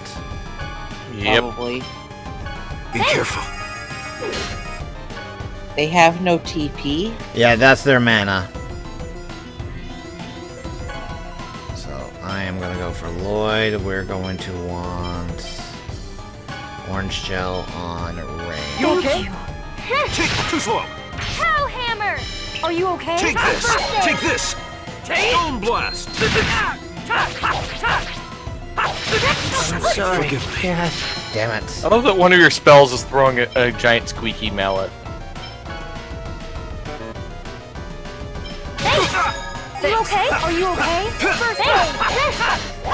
Yep. Probably. Be careful. They have no TP. Yeah, that's their mana. So I am gonna go for Lloyd. We're going to want orange gel on Ray. You okay? Take too slow. Hell hammer! Are you okay? Take this. Take this. Stone blast. I'm sorry. Forgive me. God. Damn it. I love that one of your spells is throwing a giant squeaky mallet. You okay? Are you okay? First aid!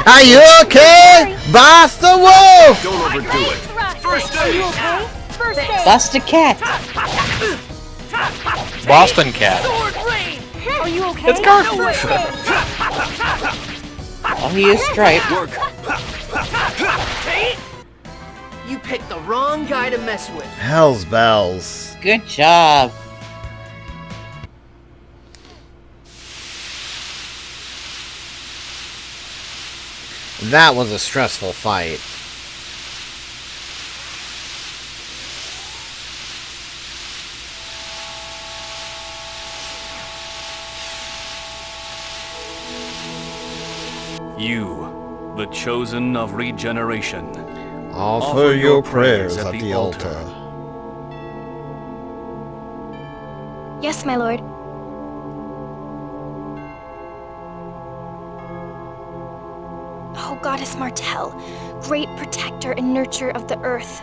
Are you okay? Basta Wolf! Don't overdo it. First Are you aid. okay? First aid! Bust a cat. Boston Cat. Sword rain! Are you okay? It's Garfield. First aid! Oh, he is striped. Work. You picked the wrong guy to mess with. Hell's bells. Good job. That was a stressful fight. You, the chosen of regeneration. Offer your prayers at the altar. Yes, my lord. Oh, Goddess Martel, great protector and nurturer of the earth,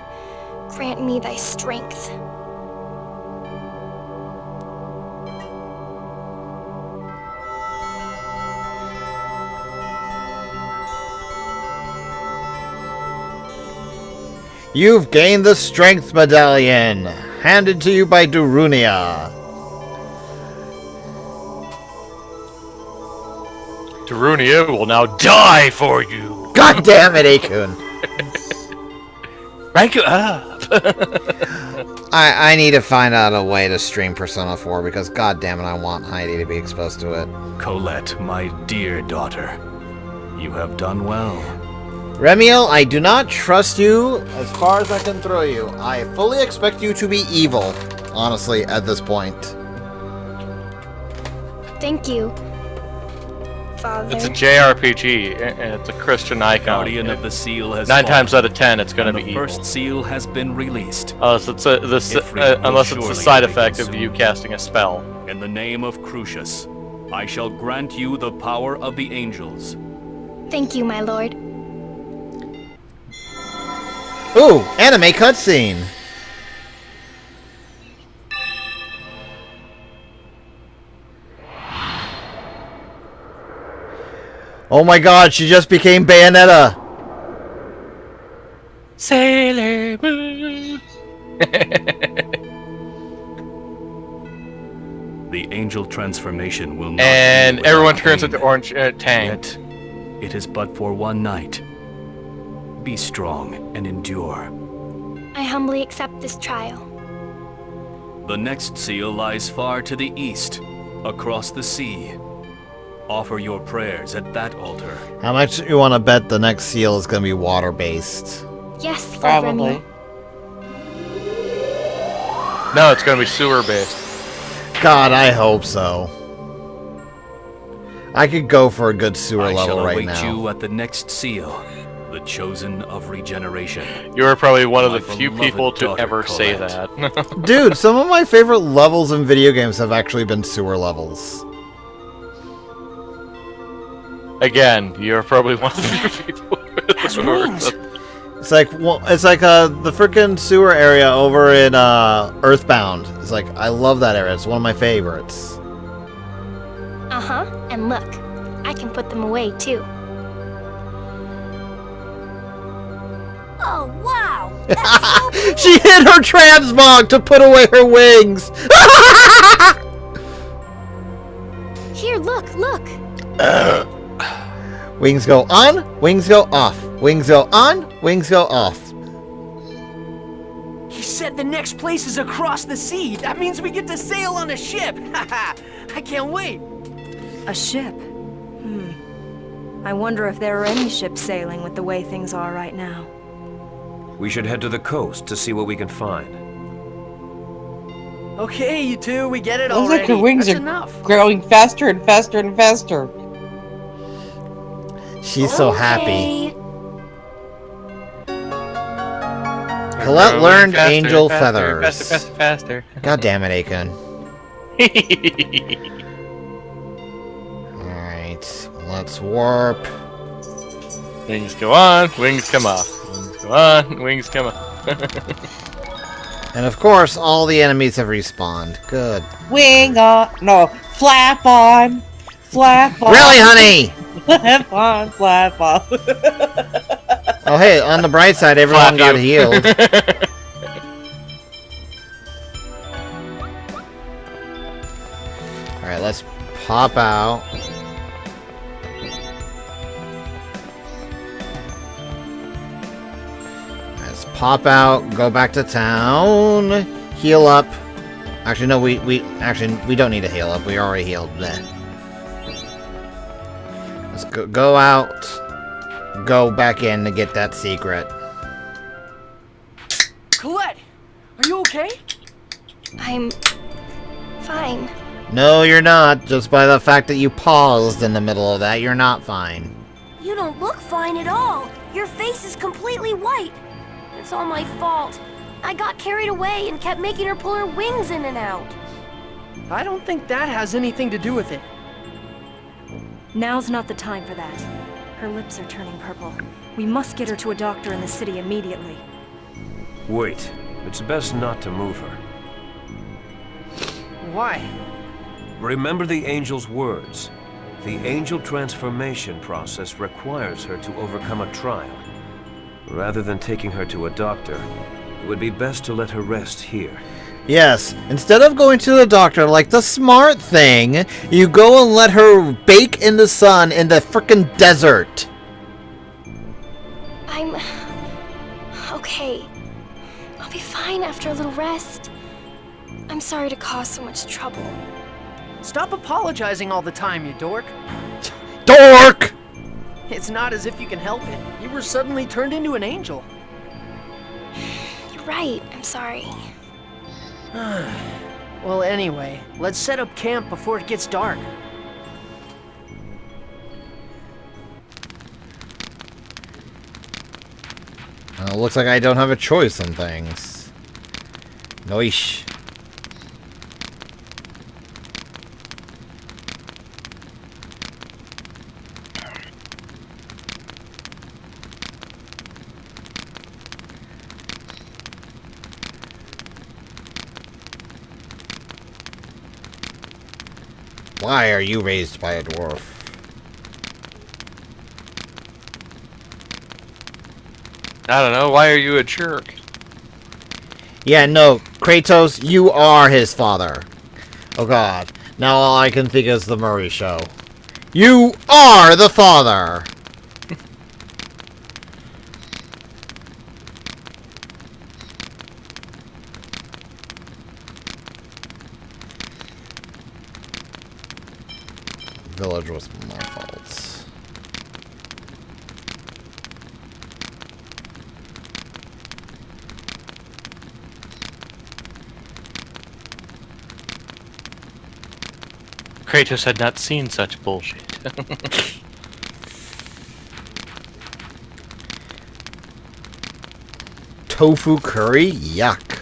grant me thy strength. You've gained the Strength Medallion, handed to you by Darunia. Darunia will now die for you. God damn it, A-kun. Rank you up. I need to find out a way to stream Persona 4 because god damn it, I want Heidi to be exposed to it. Colette, my dear daughter, you have done well. Remiel, I do not trust you as far as I can throw you. I fully expect you to be evil, honestly, at this point. Thank you, Father. It's a JRPG, and it's a Christian icon. Guardian of the seal has 9 fallen, times out of 10, it's going to and be the evil. first seal has been released. So it's unless it's a side effect of you casting a spell. In the name of Crucius, I shall grant you the power of the angels. Thank you, my lord. Ooh, anime cutscene. Oh my god, she just became Bayonetta. Sailor Moon. The angel transformation will not And be everyone without turns pain. into orange tang. Yet, it is but for one night. Be strong and endure. I humbly accept this trial. The next seal lies far to the east, across the sea. Offer your prayers at that altar. How much do you want to bet the next seal is going to be water-based? Yes, Lord Probably. Remy. No, it's going to be sewer based. God, I hope so. I could go for a good sewer I level shall right await now. you at the next seal, the chosen of regeneration. You are probably one of My the few beloved people to daughter, ever say Colette. that. Dude, some of my favorite levels in video games have actually been sewer levels. Again, you're probably one of the few people. Has wings. It's like the freaking sewer area over in Earthbound. It's like I love that area. It's one of my favorites. Uh-huh, and look, I can put them away too. Oh, wow! That's so cool! She hit her transmog to put away her wings. Here, look, look! Wings go on, wings go off. Wings go on, wings go off. He said the next place is across the sea. That means we get to sail on a ship. Haha! I can't wait. A ship? I wonder if there are any ships sailing with the way things are right now. We should head to the coast to see what we can find. Okay, you two, we get it Looks already. like her wings That's are enough. growing faster and faster and faster. She's so happy. Okay. Colette learned Faster, angel faster, feathers. Faster. God damn it, A-kun. Alright, let's warp. Wings go on, wings come off. Wings go on, wings come off. And of course, all the enemies have respawned. Good. Wing on. No, flap on. Flap on. Really, honey? Flap on, flap on. Oh, hey, on the bright side, everyone Flap got you. healed. Alright, let's pop out. Let's pop out, go back to town, heal up. Actually, no, we don't need to heal up. We already healed. Bleh. Let's go out, go back in to get that secret. Colette, are you okay? I'm fine. No, you're not. Just by the fact that you paused in the middle of that, you're not fine. You don't look fine at all. Your face is completely white. It's all my fault. I got carried away and kept making her pull her wings in and out. I don't think that has anything to do with it. Now's not the time for that. Her lips are turning purple. We must get her to a doctor in the city immediately. Wait, it's best not to move her. Why? Remember the angel's words. The angel transformation process requires her to overcome a trial. Rather than taking her to a doctor, it would be best to let her rest here. Yes, instead of going to the doctor like the smart thing, you go and let her bake in the sun in the frickin' desert. I'm... okay. I'll be fine after a little rest. I'm sorry to cause so much trouble. Stop apologizing all the time, you dork. Dork! It's not as if you can help it. You were suddenly turned into an angel. You're right. I'm sorry. Well, anyway, let's set up camp before it gets dark. Looks like I don't have a choice on things. Noish. Why are you raised by a dwarf? I don't know. Why are you a jerk? Yeah, no, Kratos, you are his father. Oh god. Now all I can think is the Murray Show. You are the father! Village was my fault. Kratos had not seen such bullshit. Tofu curry? Yuck.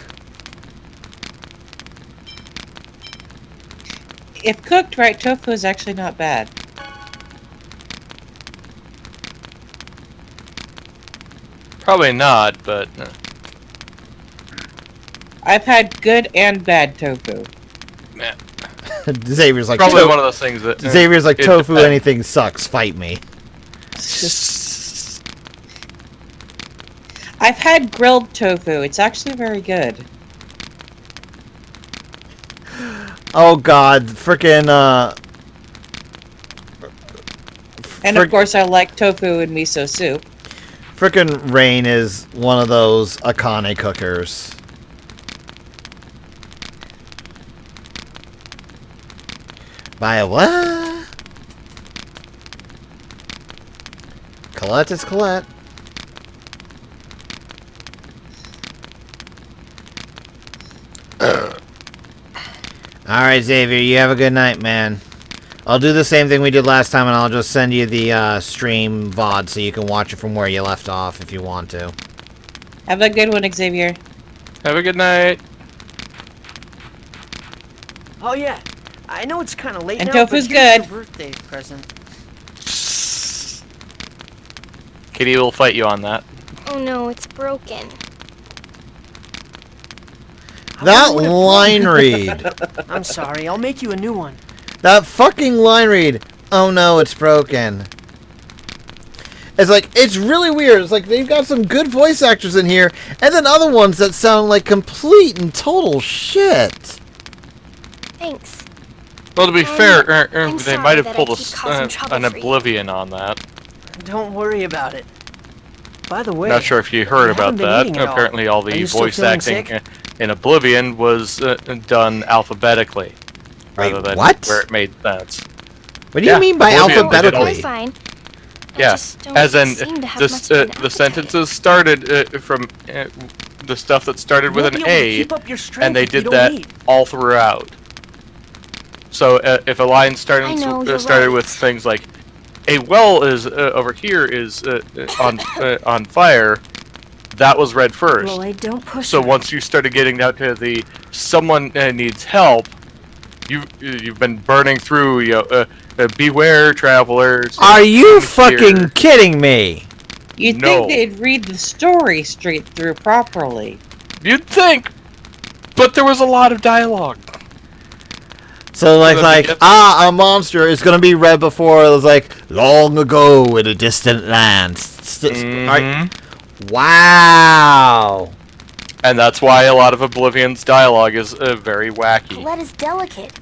If cooked right, tofu is actually not bad. Probably not, but... I've had good and bad tofu. Man. Xavier's like Probably one of those things that... Xavier's like, tofu, anything sucks, fight me. I've had grilled tofu. It's actually very good. Oh god, frickin' And of course I like tofu and miso soup. frickin' Rain is one of those A-kun cookers. By a what? Colette is Colette. Alright, Xavier, you have a good night, man. I'll do the same thing we did last time, and I'll just send you the stream VOD so you can watch it from where you left off if you want to. Have a good one, Xavier. Have a good night. Oh yeah, I know it's kind of late And now, tofu's but here's good. your birthday present. Kitty will fight you on that. Oh no, it's broken. That line read. I'm sorry, I'll make you a new one. That fucking line read. Oh no, it's broken. It's like, it's really weird. It's like they've got some good voice actors in here, and then other ones that sound like complete and total shit. Thanks. Well, to be fair, I'm they sorry might have that I pulled keep causing trouble an for you. Oblivion on that. Don't worry about it. By the way, Not sure if you heard I about haven't been that. eating at all. Apparently, all Are the you still voice feeling acting sick? in Oblivion was done alphabetically, Wait, rather than what? where it made sense. What do you mean by Oblivion, alphabetically? It's fine. I Yeah, just don't as in seem to have much of an the appetite. sentences started from the stuff that started with You'll an be able to A, keep up your strength and they if you did don't that eat. all throughout. So if a line I started know, you're started right. with things like, "A well is over here is on fire," that was read first. Well, I don't push So her. once you started getting down to the "someone needs help," you've been burning through. Beware, travelers. Are you Here. fucking kidding me? You'd No. think they'd read the story straight through properly. You'd think, but there was a lot of dialogue. So like, Well, then we get- a monster is gonna be read before it was like, long ago in a distant land. Mhm. Wow. And that's why a lot of Oblivion's dialogue is very wacky. Colette is delicate,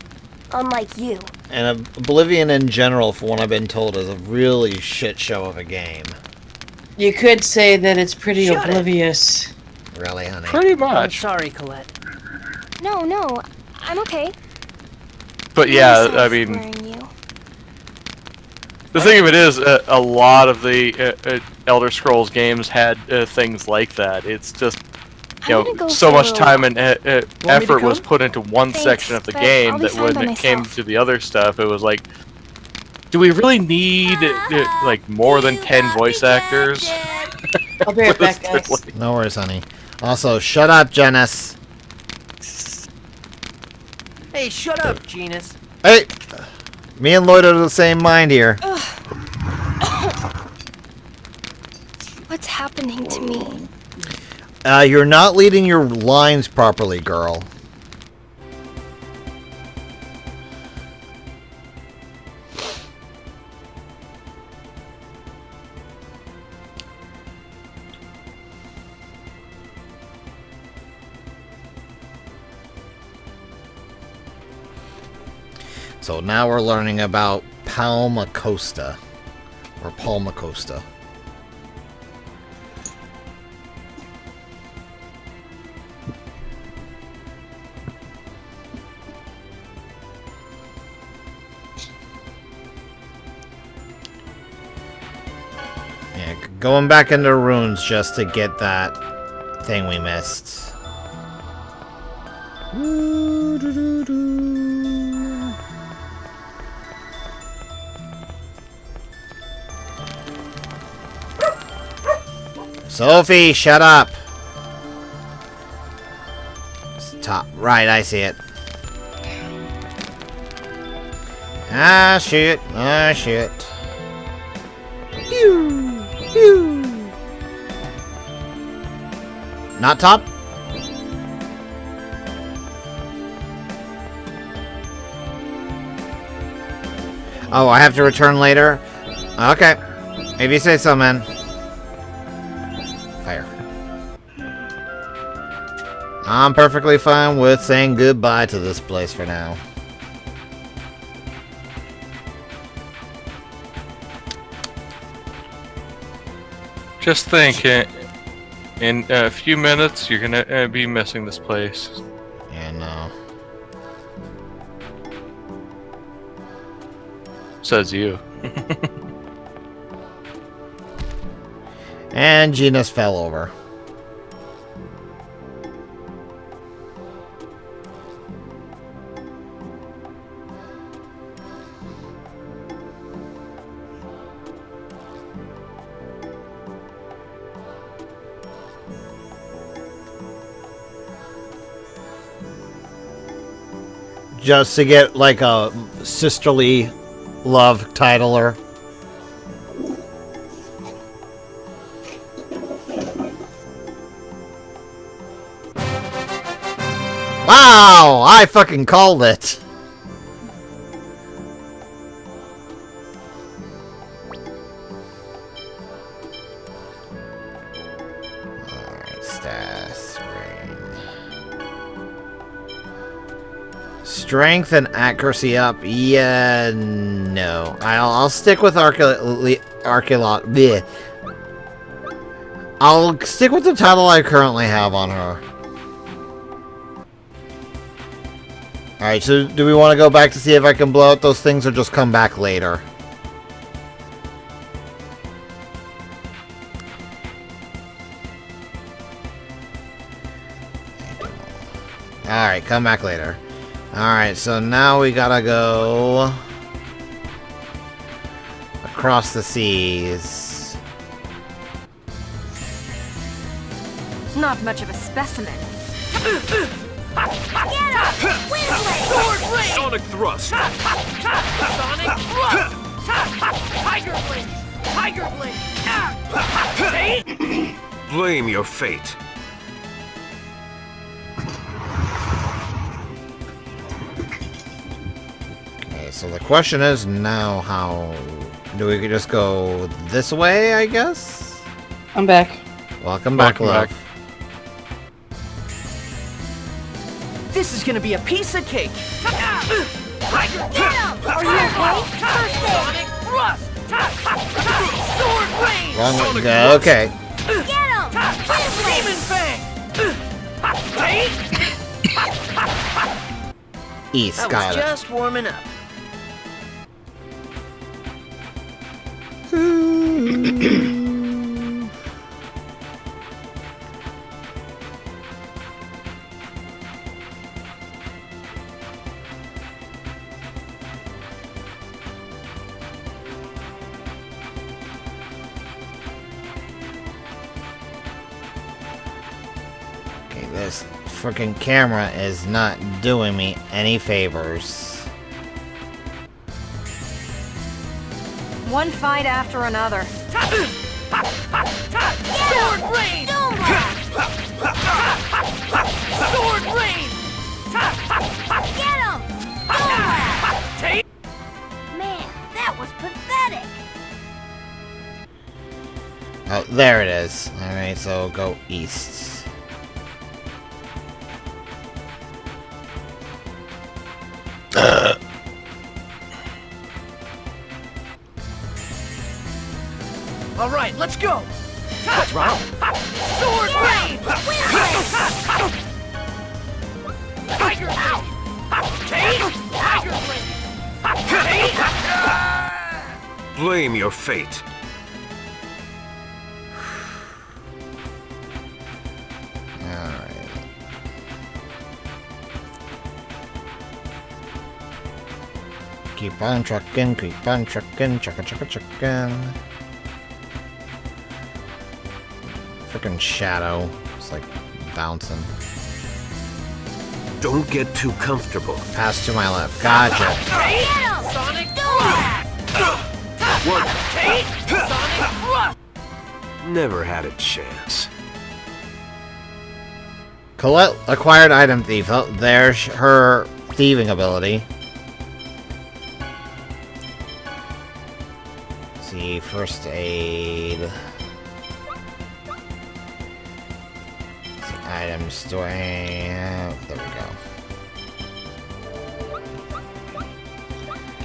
unlike you. And Oblivion in general, from what I've been told, is a really shit show of a game. You could say that it's pretty Shut it. oblivious. Really, honey? Pretty I'm much. sorry, Colette. No, I'm okay. But I'm yeah, sorry I for mean, worrying you. The thing of it is, a lot of the Elder Scrolls games had things like that. It's just, so much time and effort was put into one section of the game that when it came to the other stuff, it was like, do we really need like more than 10 voice actors? I'll be right back, guys. No worries, honey. Also, shut up, Janice. Hey, shut up, Genus. Hey! Me and Lloyd are of the same mind here. What's happening to me? You're not leading your lines properly, girl. So now we're learning about Palmacosta. Or Palmacosta. Yeah, going back into runes just to get that thing we missed. Sophie, shut up! Stop. Right, I see it. Ah, shit. Ah, shit. Pew! Pew! Not top? Oh, I have to return later? Okay. If you say so, man. Fire. I'm perfectly fine with saying goodbye to this place for now. Just think, in a few minutes, you're gonna be missing this place. Yeah, no. Says you. And Genus fell over. Just to get like a sisterly love titler. Wow! I fucking called it! Alright, stats, strength and accuracy up. Yeah, no. I'll stick with I'll stick with the title I currently have on her. Alright, so do we want to go back to see if I can blow out those things or just come back later? Alright, come back later. Alright, so now we gotta go across the seas. Not much of a specimen. Get up! Sword blade! Sonic thrust! Sonic thrust! Tiger blade! Tiger blade! Blame your fate. Okay, so the question is now how... Do we just go this way, I guess? I'm back. Welcome back, love. This is gonna be a piece of cake. Tiger, get him! Are you okay? Sonic thrust! Sword blade! Wrong way. Go. Okay. Get him! Demon fang! East, I got was it. just warming up. Okay, this freaking camera is not doing me any favors. One fight after another. Sword rain! Sword rain! Get him! Man, that was pathetic. Oh, there it is. Alright, so go east. All right, let's go. What's wrong? Sword rain! Wind rain! Tiger Rain! Tiger Rain! Blame your fate. Alright. Keep on trucking, chugga chugga chucking. Frickin' Shadow. It's like bouncing. Don't get too comfortable. Pass to my left. Gotcha. Get him! Sonic Never had a chance. Colette acquired item thief. Oh, there's her thieving ability. Let's see, first aid. Items, do I have... There we go.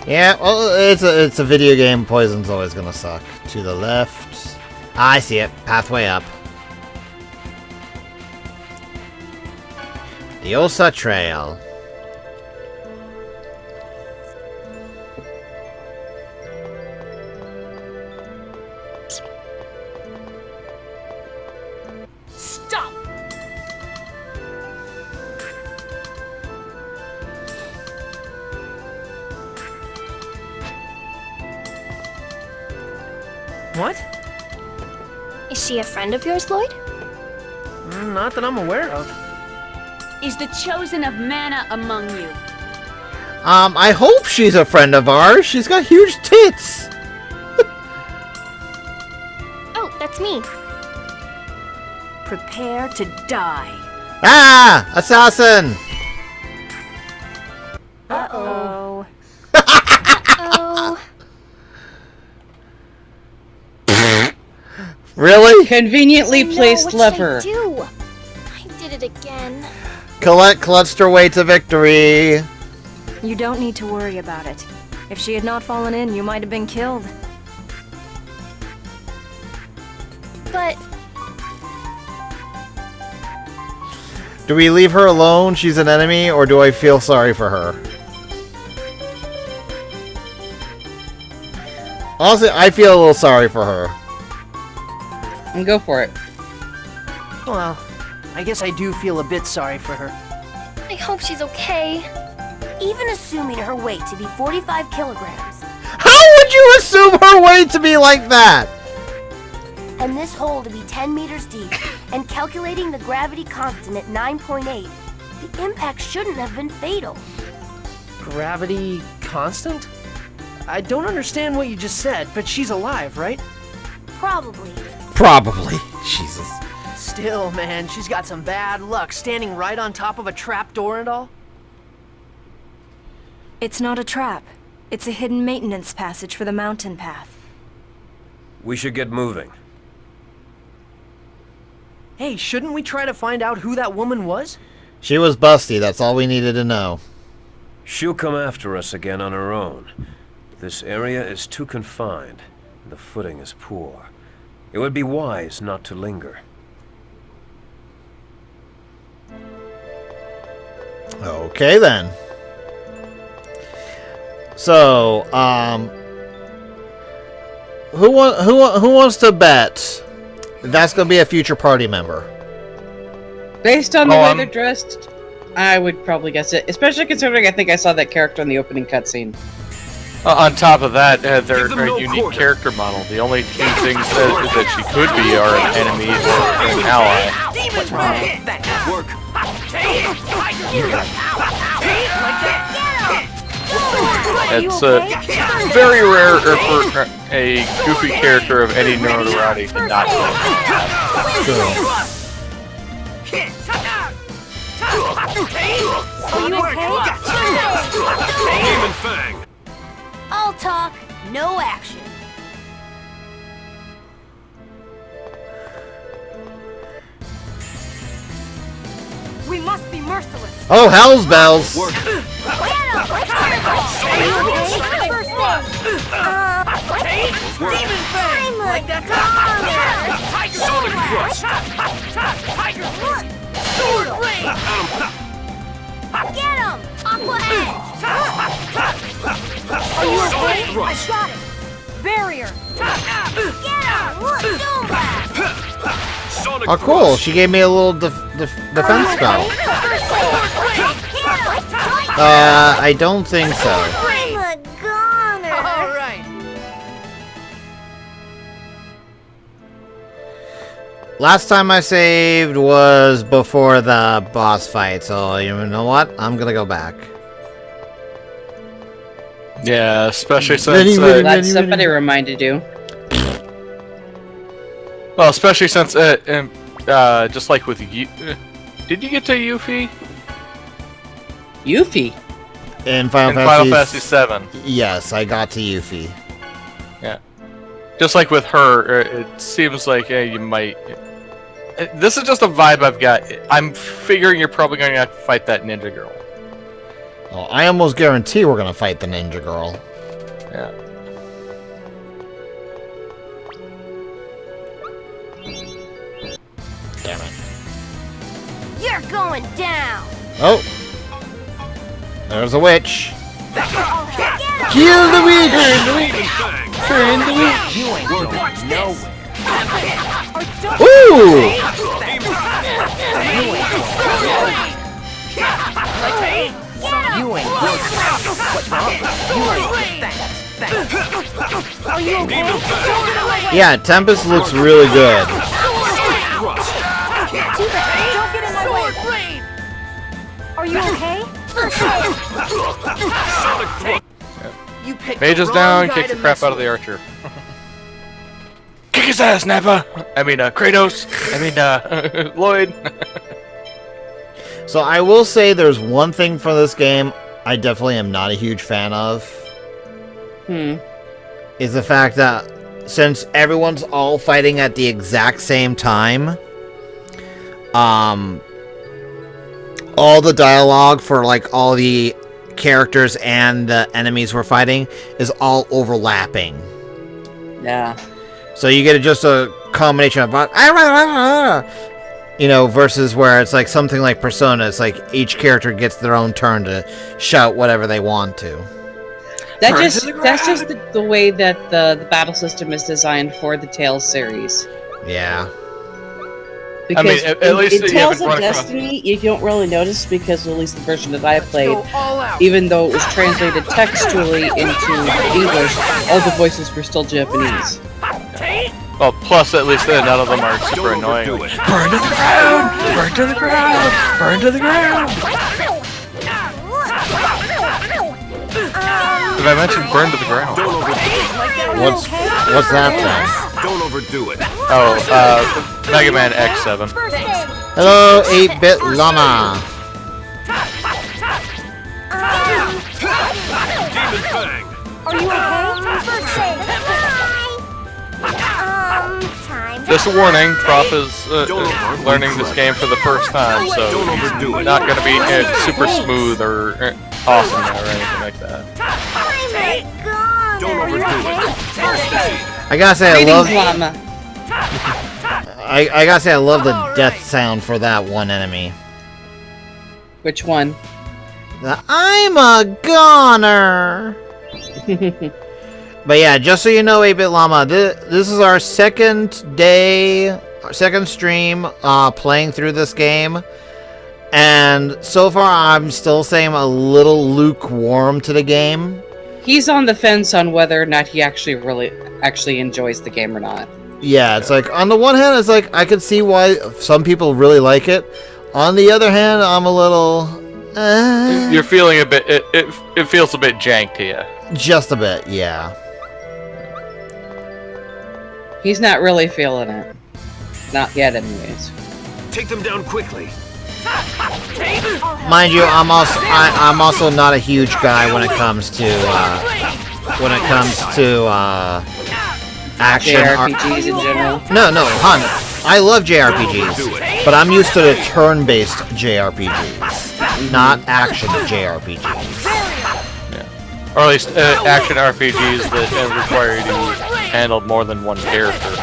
Yeah, well, it's a video game. Poison's always gonna suck. To the left. Ah, I see it. Pathway up. The Osa Trail. Stop! What? Is she a friend of yours, Lloyd? Not that I'm aware of. Is the chosen of mana among you? I hope she's a friend of ours. She's got huge tits. Oh, that's me. Prepare to die. Ah! Assassin! Uh-oh. Uh-oh. Really? Conveniently Oh, no, placed what should lever. I do? I did it again. Colette clutched her way to victory. You don't need to worry about it. If she had not fallen in, you might have been killed. But Do we leave her alone? She's an enemy, or do I feel sorry for her? Honestly, I feel a little sorry for her. And go for it. Well, I guess I do feel a bit sorry for her. I hope she's okay. Even assuming her weight to be 45 kilograms, How would you assume her weight to be like that? and this hole to be 10 meters deep, and calculating the gravity constant at 9.8, the impact shouldn't have been fatal. Gravity constant? I don't understand what you just said, but she's alive, right? Probably. Probably. Jesus. Still, man, she's got some bad luck standing right on top of a trapdoor and all. It's not a trap. It's a hidden maintenance passage for the mountain path. We should get moving. Hey, shouldn't we try to find out who that woman was? She was busty, that's all we needed to know. She'll come after us again on her own. This area is too confined, and the footing is poor. It would be wise not to linger. Okay then. So, Who wants to bet that's gonna be a future party member? Based on the way they're dressed, I would probably guess it. Especially considering I think I saw that character in the opening cutscene. On top of that, they're a unique character model. The only two things that she could be are an enemy or an ally. It's very rare for a goofy character of any notoriety to not be. All talk, no action. We must be merciless. Oh, hell's bells! Get him! Aqua Edge! Are you okay? I shot it! Barrier! Get him! Doom Blast! Oh, cool. She gave me a little defense spell. I don't think so. I'm a goner! Alright! Last time I saved was before the boss fight, so you know what? I'm gonna go back. Yeah, especially since... Glad somebody reminded you. Well, especially since, just like with you... did you get to Yuffie? Yuffie? In Final Fantasy VII. Yes, I got to Yuffie. Yeah. Just like with her, it seems like you might... This is just a vibe I've got. I'm figuring you're probably going to have to fight that ninja girl. Oh, I almost guarantee we're going to fight the ninja girl. Yeah. Damn it. You're going down! Oh! There's a witch! Kill the witch! Turn the witch! You ain't going nowhere. Ooh! You ain't good. What's wrong? You ain't Are you okay? Yeah, Tempest looks really good. Don't get in my way! Are you okay? You picked Mage is the down, wrong guy kick the to crap mess out of the with. archer. Kick his ass, Nappa! Kratos! Lloyd! So I will say there's one thing for this game I definitely am not a huge fan of. Is the fact that since everyone's all fighting at the exact same time, all the dialogue for like all the characters and the enemies we're fighting is all overlapping. Yeah. So you get just a combination of, you know, versus where it's like something like Persona. It's like each character gets their own turn to shout whatever they want to. That's just the way that the battle system is designed for the Tales series. Yeah. Because at least in you Tales haven't of run across- Destiny, you don't really notice because at least the version that I played, Go all out. even though it was translated textually into English, all the voices were still Japanese. Well, plus at least none of them are super annoying. Burn to the ground! Burn to the ground! Burn to the ground! Did I mention burn to the ground? What's that then? Don't overdo it. Oh, Mega Man X7. Hello, 8-bit llama. Demon Fang. Are you okay? First aid. Time. Just a warning, Prof is learning this game for the first time, so he's not going to be super smooth or awesome or anything like that. Don't overdo it. I gotta say, I love. Llama. I gotta say, I love the death sound for that one enemy. Which one? The I'm a goner. But yeah, just so you know, 8-Bit Llama, this is our second stream playing through this game. And so far, I'm still saying I'm a little lukewarm to the game. He's on the fence on whether or not he actually enjoys the game or not. Yeah, it's like, on the one hand, it's like, I could see why some people really like it. On the other hand, I'm a little... You're feeling a bit... It feels a bit jank to you. Just a bit, yeah. He's not really feeling it. Not yet, anyways. Take them down quickly. Mind you, I'm also not a huge guy when it comes to action JRPGs in general. No, hon. I love JRPGs, but I'm used to the turn-based JRPGs, not action JRPGs. Yeah. Or at least action RPGs that require you to handle more than one character.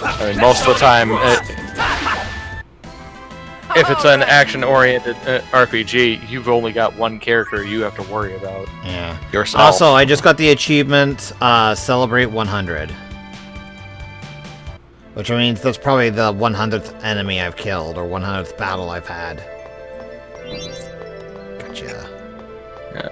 I mean, most of the time, if it's an action-oriented RPG, you've only got one character you have to worry about. Yeah. Yourself. Also, I just got the achievement, Celebrate 100. Which means that's probably the 100th enemy I've killed, or 100th battle I've had. Gotcha. Yeah.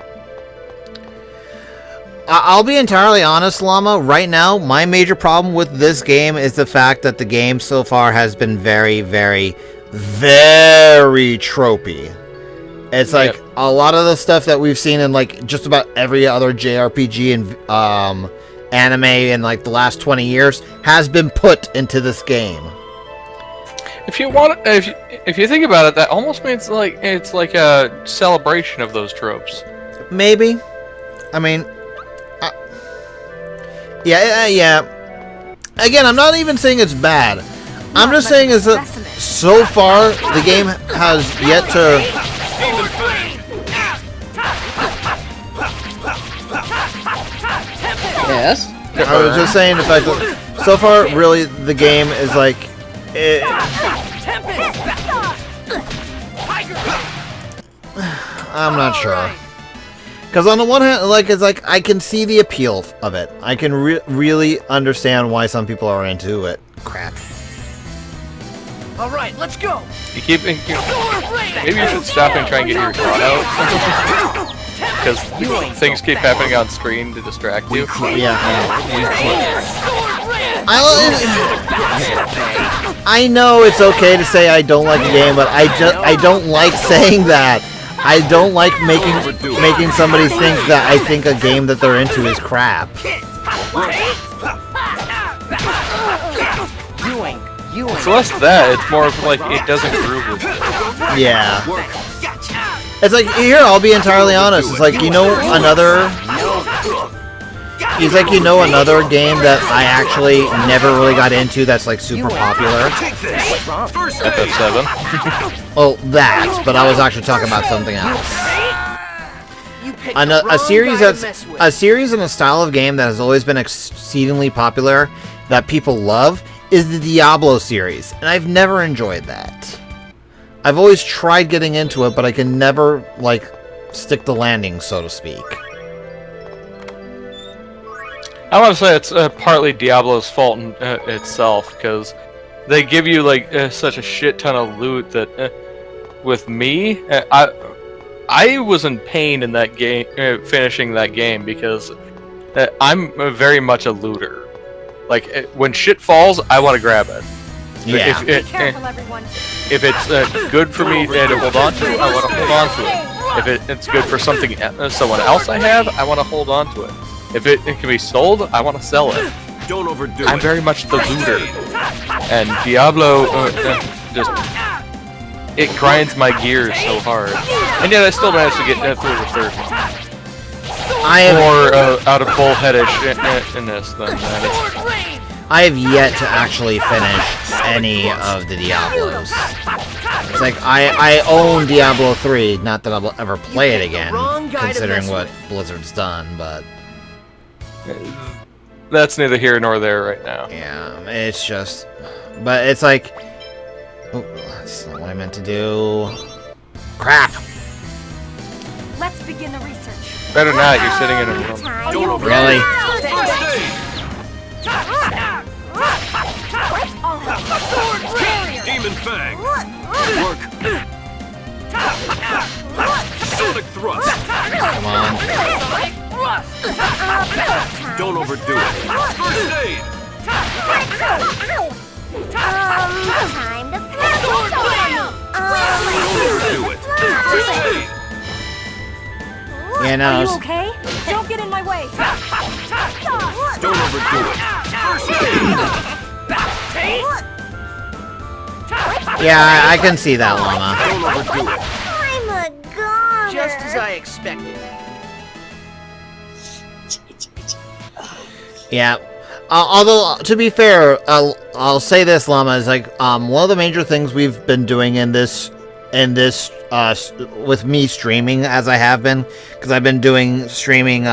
I'll be entirely honest, Llama. Right now, my major problem with this game is the fact that the game so far has been very, very, very tropey. It's like a lot of the stuff that we've seen in like just about every other JRPG and anime in like the last 20 years has been put into this game. If you think about it, that almost means like it's like a celebration of those tropes. Maybe. I mean, yeah. Again, I'm not even saying it's bad. I'm just saying is that so far the game has yet to. Yes. I was just saying the fact that so far, really, the game is like. I'm not sure. Because on the one hand, like it's like I can see the appeal of it. I can really understand why some people are into it. Crap. All right, let's go. You keep. Maybe you should stop and try and get your thought out. Because things keep happening on screen to distract you. Yeah. I know it's okay to say I don't like the game, but I don't like saying that. I don't like making somebody think that I think a game that they're into is crap. It's less that, it's more of like it doesn't groove with you. Yeah. It's like, here, I'll be entirely honest. It's like, another game that I actually never really got into that's like super popular. FF7. Oh, that, but I was actually talking about something else. A series and a style of game that has always been exceedingly popular that people love is the Diablo series, and I've never enjoyed that. I've always tried getting into it, but I can never, like, stick the landing, so to speak. I want to say it's partly Diablo's fault in itself, because they give you, like, such a shit ton of loot that, with me, I was in pain in that game, finishing that game, because I'm very much a looter. Like, when shit falls, I want to grab it. Yeah. Be careful, everyone. If it's good for me to hold on to, I want to hold on to it. If it's good for someone else I have, I want to hold on to it. If it can be sold, I want to sell it. Don't overdo I'm very much the looter. And Diablo it grinds my gears so hard. And yet I still managed to get through the third one. More out of bullheadishness than that. I have yet to actually finish any of the Diablos. It's like, I own Diablo 3, not that I'll ever play it again, considering what Blizzard's done, but... That's neither here nor there right now. Yeah, it's just... But it's like... Oh, that's not what I meant to do. Crap! Let's begin the research. Better not, you're sitting in a room. Really? Demon Fang! Work! Sonic Thrust! Come on. Don't overdo it. First aid! Time to pass. Don't overdo it. First aid! Yeah, no. Are you okay? Don't get in my way. Don't overdo it. First aid! Yeah, I can see that, Llama. Don't overdo it. I'm a goner. Just as I expected. Yeah. Although, to be fair, I'll say this, Llama, is like one of the major things we've been doing in this with me streaming, as I have been, because I've been doing streaming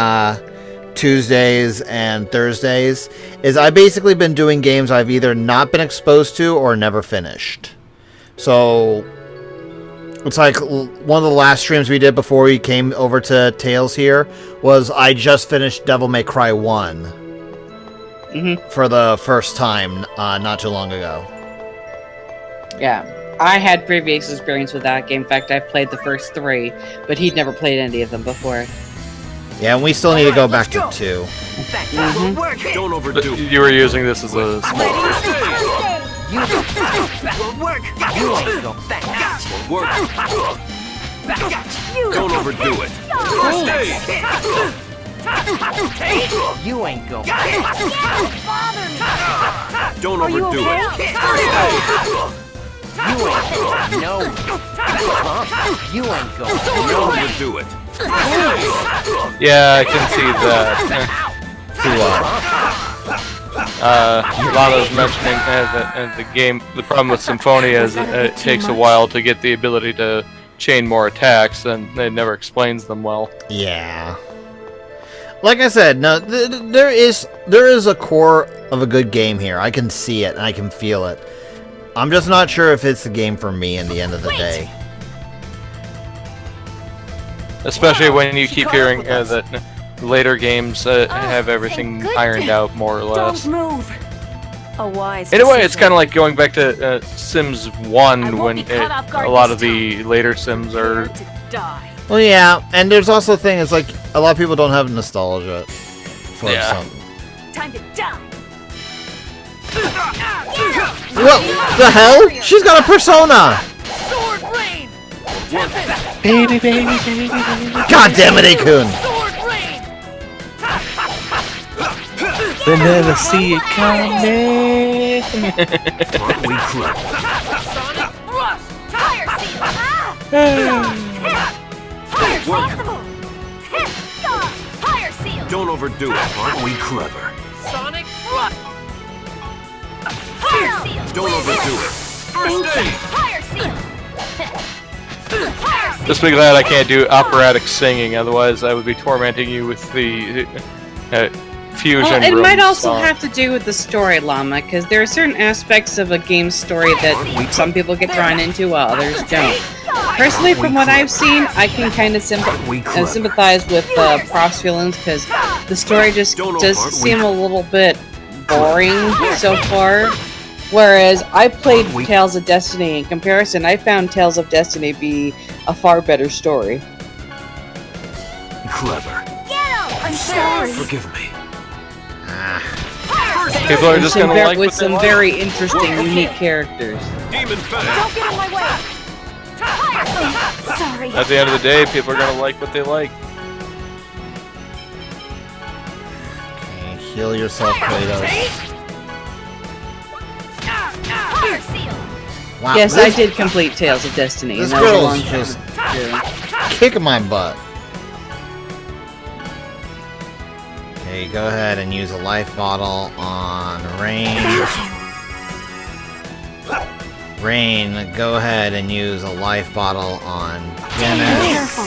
Tuesdays and Thursdays, is I've basically been doing games I've either not been exposed to or never finished. So it's like one of the last streams we did before we came over to Tales here was I just finished Devil May Cry 1 for the first time not too long ago. Yeah. I had previous experience with that game. In fact, I've played the first 3, but he'd never played any of them before. Yeah, and we still need to go back to 2. Don't overdo it. You were using this as a small. Work! Don't overdo it. First aid! You ain't going. Don't overdo it. You ain't going. No. You ain't going. Don't overdo it. Yeah, I can see that. Lana's mentioning that the game. The problem with Symphonia is it takes a while to get the ability to chain more attacks, and it never explains them well. Yeah. Like I said, no, there is a core of a good game here. I can see it and I can feel it. I'm just not sure if it's the game for me in the end of the day. Especially when you keep hearing that later games have everything ironed out more or less. Don't move. A wise In a way, it's decision. kind of like going back to Sims 1 when a lot of the later Sims are. To die. Well, yeah, and there's also the thing, it's like, a lot of people don't have nostalgia for something. Time to die. What the hell? She's got a persona! Sword rain. Baby, baby, baby, baby. God damn it, A-kun! Sword rain. They never see it coming. Aren't we clever? Sonic Thrust. Fire seal. Fire seal. Fire seal. Don't overdo it. Aren't we clever? Sonic Thrust. Fire seal. Don't overdo it. First aid! Fire seal. Fire seal. Just because I can't do operatic singing, otherwise I would be tormenting you with the fusion. Well, it room might also song. have to do with the story, Llama, because there are certain aspects of a game's story that some people get drawn into while others don't. Personally, from what I've seen, I can kind of sympathize with Prof's feelings, because the story just does seem a little bit boring so far. Whereas I played Tales of Destiny. In comparison, I found Tales of Destiny be a far better story. Clever. I'm sorry. Forgive me. People are just Some gonna like with what they some like. very interesting, unique characters. Demon Fang! Don't get in my way. Sorry. At the end of the day, people are gonna like what they like. Okay, heal yourself, Kratos. Fire seal. Wow, Yes, this, I did complete Tales of Destiny. This and that was a girl long is time just ago. kicking my butt. Okay, go ahead and use a life bottle on Rain. Rain, go ahead and use a life bottle on Dennis.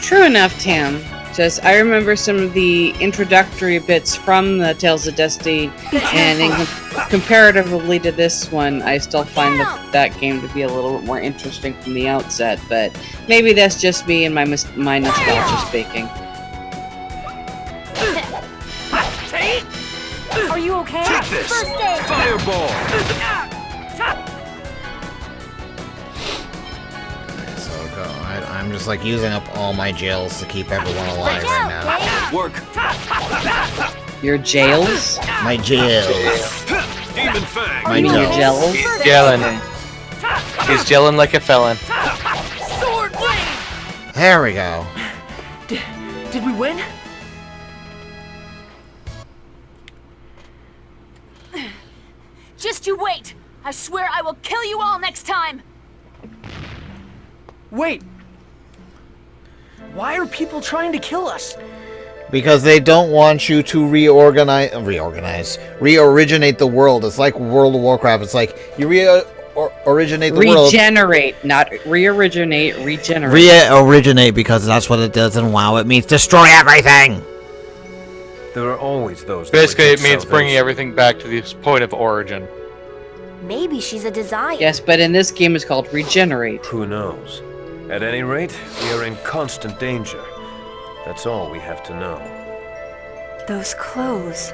True enough, Tam. Just, I remember some of the introductory bits from the Tales of Destiny, and comparatively to this one, I still find that game to be a little bit more interesting from the outset, but maybe that's just me and my nostalgia speaking. Are you okay? Take this! First aid! Fireball! So go. I'm just like using up all my jails to keep everyone alive right now. Work! Your jails? My jails. Demon Fang! My You mean your jails. gels? He's gelling. He's gelling like a felon. Sword blade! There we go. Did we win? Just you wait! I swear I will kill you all next time! Wait. Why are people trying to kill us? Because they don't want you to reoriginate the world. It's like World of Warcraft. It's like you originate the world. Regenerate, not re-originate, regenerate. Re-originate because that's what it does in WoW. It means destroy everything. There are always those. Basically, it means bringing everything back to this point of origin. Maybe she's a desire. Yes, but in this game it's called regenerate. Who knows? At any rate, we are in constant danger. That's all we have to know. Those clothes.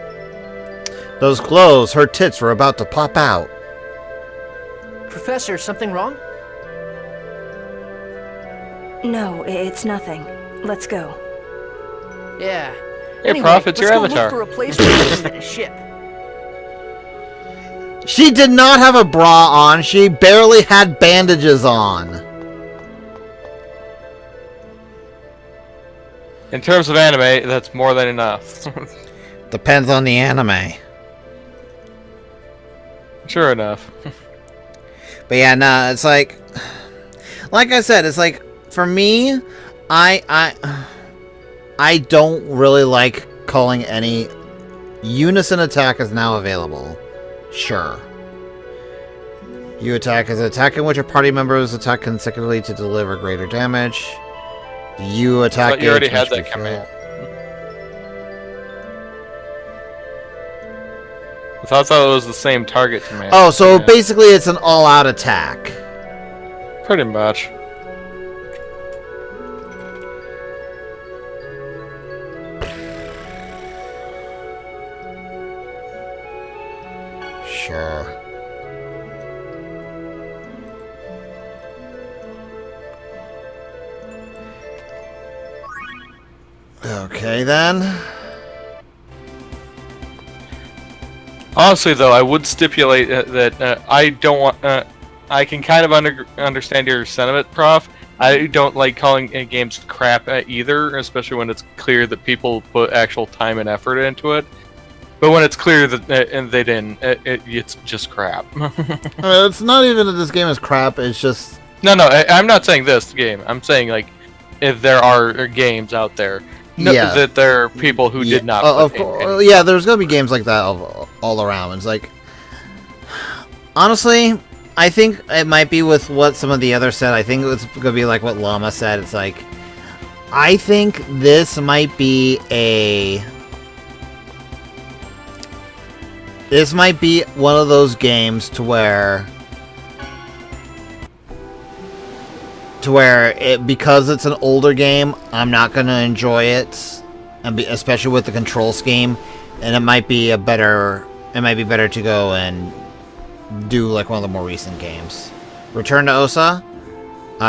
Those clothes, her tits were about to pop out. Professor, something wrong? No, it's nothing. Let's go. Yeah. Hey, Anyway, Prof, it's your let's go avatar. Look for a place where we can ship. She did not have a bra on. She barely had bandages on. In terms of anime, that's more than enough. Depends on the anime. Sure enough. But yeah, no, it's like I said, it's like for me, I don't really like calling any unison attack is now available. Sure. You attack as an attack in which a party members attack consecutively to deliver greater damage. You attack. But you already had must be that command. I thought it was the same target command. Oh, so Yeah. basically it's an all-out attack. Pretty much. Sure. Okay then. Honestly, though, I would stipulate that I don't want. I can kind of understand your sentiment, Prof. I don't like calling games crap either, especially when it's clear that people put actual time and effort into it. But when it's clear that and they didn't, it's just crap. It's not even that this game is crap. It's just No, I'm not saying this game. I'm saying like if there are games out there. Yeah. That there are people who did not. Of course, yeah. There's gonna be games like that all around. It's like, honestly, I think it might be with what some of the others said. I think it's gonna be like what Llama said. It's like, I think this might be one of those games to where because it's an older game, I'm not gonna enjoy it, and especially with the control scheme, and it might be better to go and do like one of the more recent games. Return to Osa.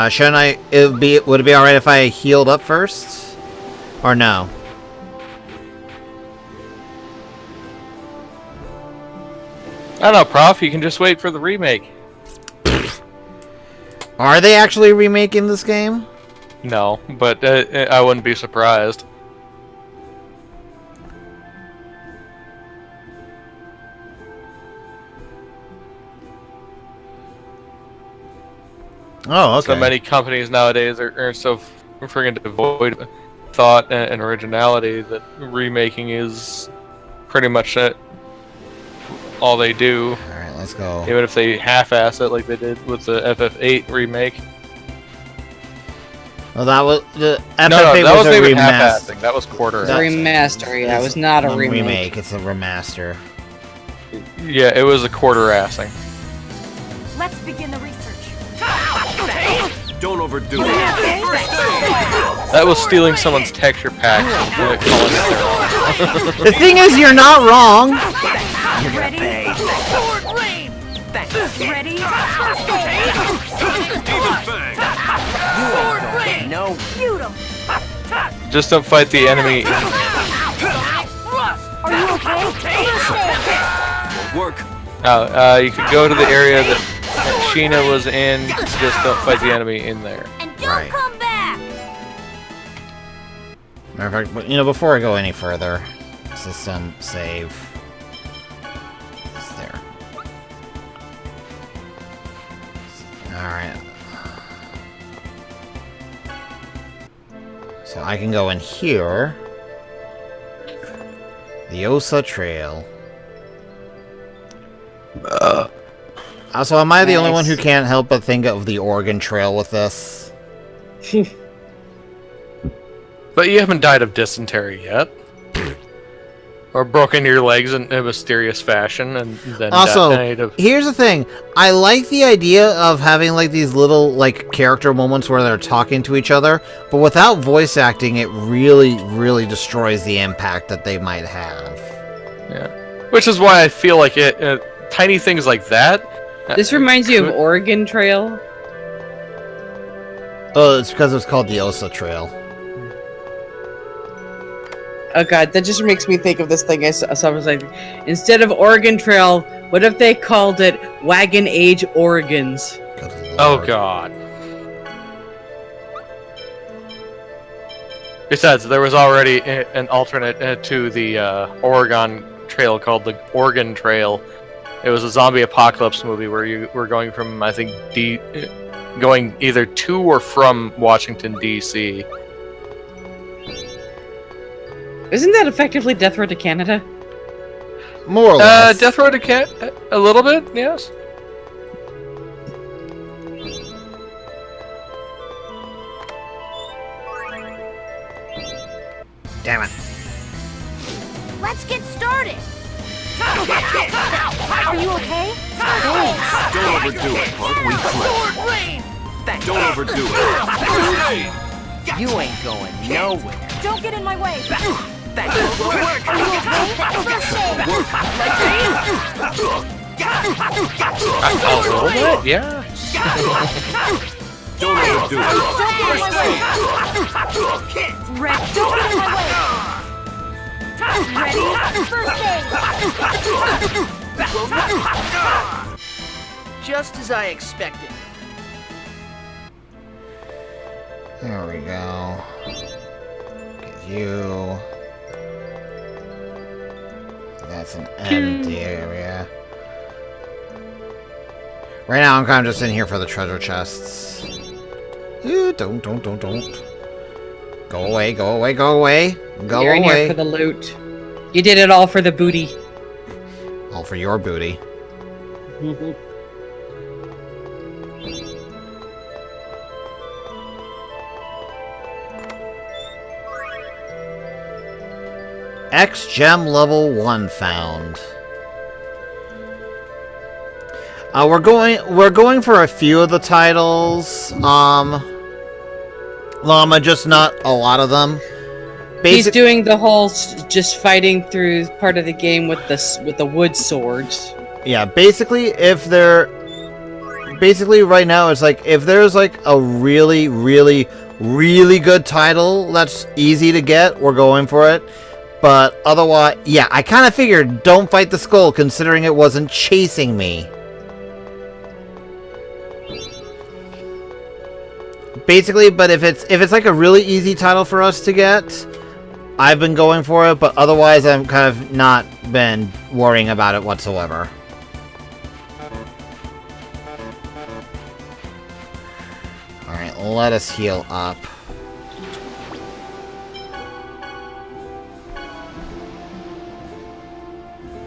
Shouldn't I? Would it be all right if I healed up first, or no? I don't know, Prof. You can just wait for the remake. Are they actually remaking this game? No, but I wouldn't be surprised. Oh, okay. So many companies nowadays are so friggin' devoid of thought and originality that remaking is pretty much all they do. Alright, let's go. Even if they half-ass it like they did with the FF8 remake. Well, that was the FFA No, that was wasn't a even remaster. half-assing. That was quarter. It's a remaster, yeah. It was not a remake. It's a remaster. Yeah, it was a quarter-assing. Let's begin the research. Don't overdo it. That was stealing someone's texture packs and calling it their own. The thing is, you're not wrong. Ready? Sword rain! Ready? Sword rain! No. Shoot him! Just don't fight the enemy. Are you okay? Work. You could go to the area that Sheena was in. Just don't fight the enemy in there. And don't come back! Matter of fact, before I go any further, system save. It's there. Alright. So I can go in here. The Osa Trail. Also, am I the only one who can't help but think of the Oregon Trail with this? But you haven't died of dysentery yet. Or broken your legs in a mysterious fashion and then died of... Here's the thing. I like the idea of having these little character moments where they're talking to each other, but without voice acting, it really, really destroys the impact that they might have. Yeah. Which is why I feel like tiny things like that... This reminds you of Oregon Trail? Oh, it's because it's called the Osa Trail. Oh god, that just makes me think of this thing I saw. Was like, instead of Oregon Trail, what if they called it Wagon Age Oregons? Oh god. Besides, there was already an alternate to the Oregon Trail called the Oregon Trail. It was a zombie apocalypse movie where you were going from, I think, going either to or from Washington, D.C. Isn't that effectively Death Road to Canada? More or less. Death Road to Canada, a little bit, yes. Damn it. Let's get started! Are you okay? Don't overdo it, Park. We quit. Don't overdo it. You ain't going nowhere. Don't get in my way! Are you okay? A little bit, yeah. Don't overdo it. Don't get in my way! Red, don't get in my way! Ready? First aid! Just as I expected. There we go. Get you. That's an empty area. Right now, I'm kind of just in here for the treasure chests. Ew, don't. Go away, go away, go away. Go You're away. in here for the loot. You did it all for the booty. All for your booty. X Gem level 1 found. We're going for a few of the titles. Llama, just not a lot of them. He's doing the whole just fighting through part of the game with the wood swords. Yeah, basically right now it's like if there's like a really, really, really good title that's easy to get, we're going for it. But otherwise, yeah, I kind of figured don't fight the skull considering it wasn't chasing me. Basically, but if it's like a really easy title for us to get, I've been going for it, but otherwise I'm kind of not been worrying about it whatsoever. Alright, let us heal up.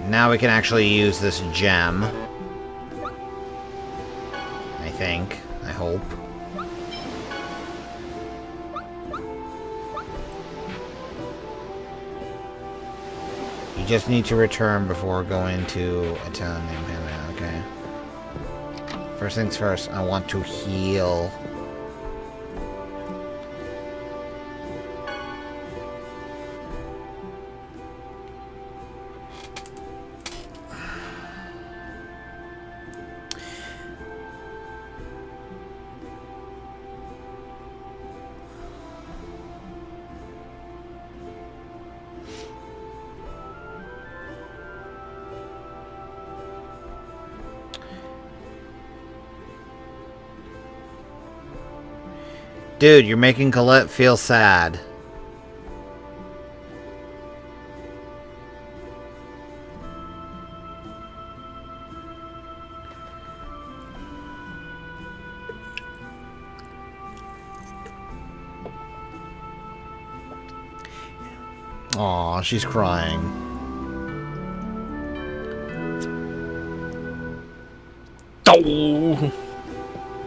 Now we can actually use this gem. I think. I hope. You just need to return before going to a town named Hannah. Okay. First things first, I want to heal. Dude, you're making Colette feel sad. Aw, she's crying. Oh.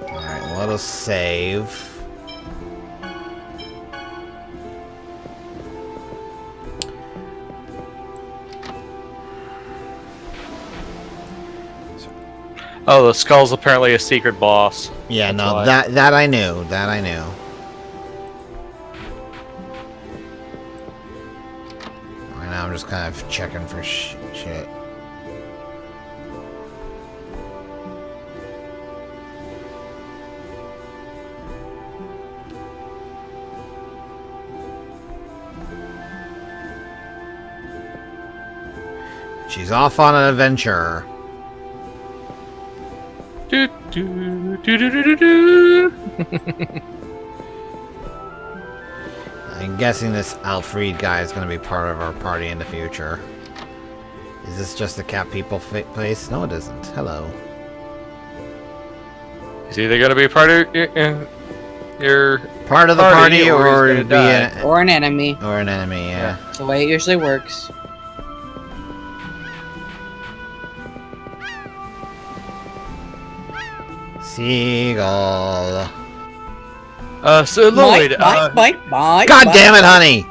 Alright, let us save. Oh, the skull's apparently a secret boss. Yeah, That's no, why. that I knew. That I knew. Right now I'm just kind of checking for shit. She's off on an adventure. Do, do, do, do, do, do, do. I'm guessing this Alfred guy is going to be part of our party in the future. Is this just the cat people place? No, it isn't. Hello. He's either gonna be a part of your Part of the party, or he's be gonna Or an enemy. or an enemy. Yeah. That's the way it usually works. Seagull. Sir Lloyd. God damn it, honey!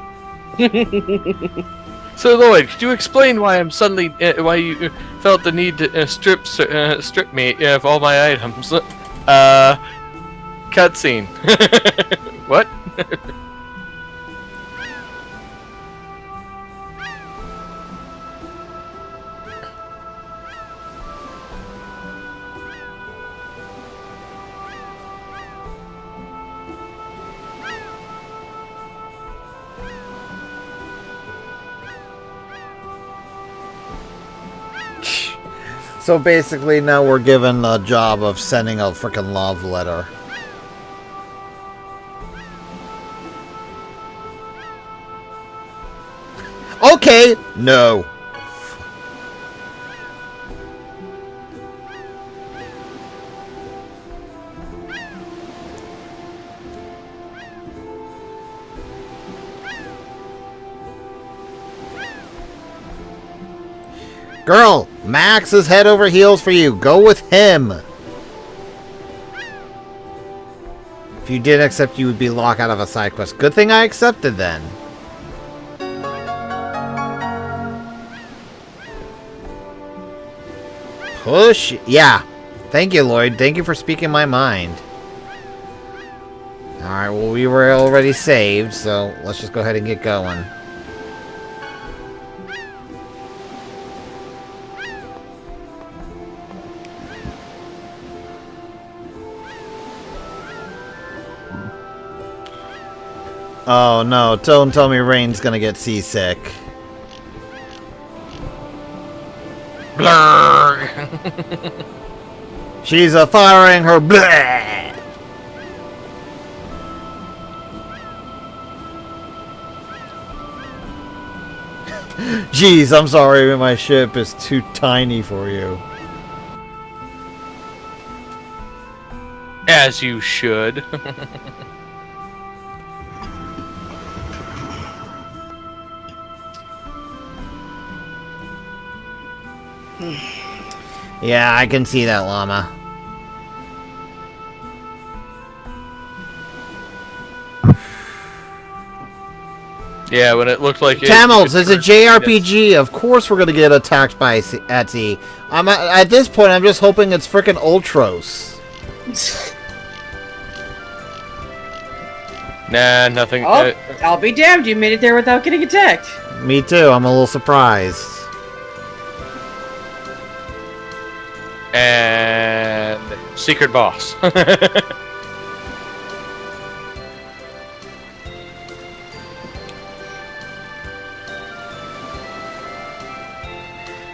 Sir Lloyd, could you explain why I'm suddenly why you felt the need to strip me of all my items? Cutscene. What? So basically, now we're given the job of sending a freaking love letter. Okay, no. Girl, Max is head over heels for you. Go with him. If you did accept, you would be locked out of a side quest. Good thing I accepted then. Push. Yeah. Thank you, Lloyd. Thank you for speaking my mind. Alright, well, we were already saved, so let's just go ahead and get going. Oh no, don't tell me Rain's gonna get seasick. Blur. She's firing her bleh. Jeez, I'm sorry, my ship is too tiny for you. As you should. Yeah, I can see that, llama. Yeah, when it looked like Tamils, it's a JRPG. Of course we're gonna get attacked by Etsy. At this point, I'm just hoping it's frickin' Ultros. Nah, nothing. Oh, I'll be damned, you made it there without getting attacked. Me too, I'm a little surprised. And secret boss.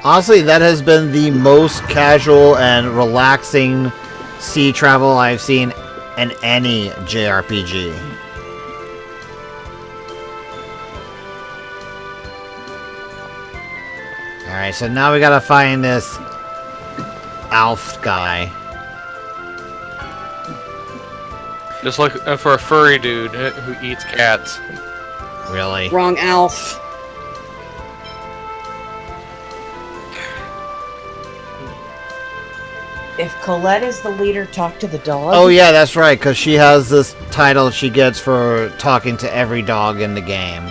Honestly, that has been the most casual and relaxing sea travel I've seen in any JRPG. Alright, so now we gotta find this Alf guy. Just look for a furry dude who eats cats. Really? Wrong Alf. If Colette is the leader, talk to the dog. Oh yeah, that's right, because she has this title she gets for talking to every dog in the game.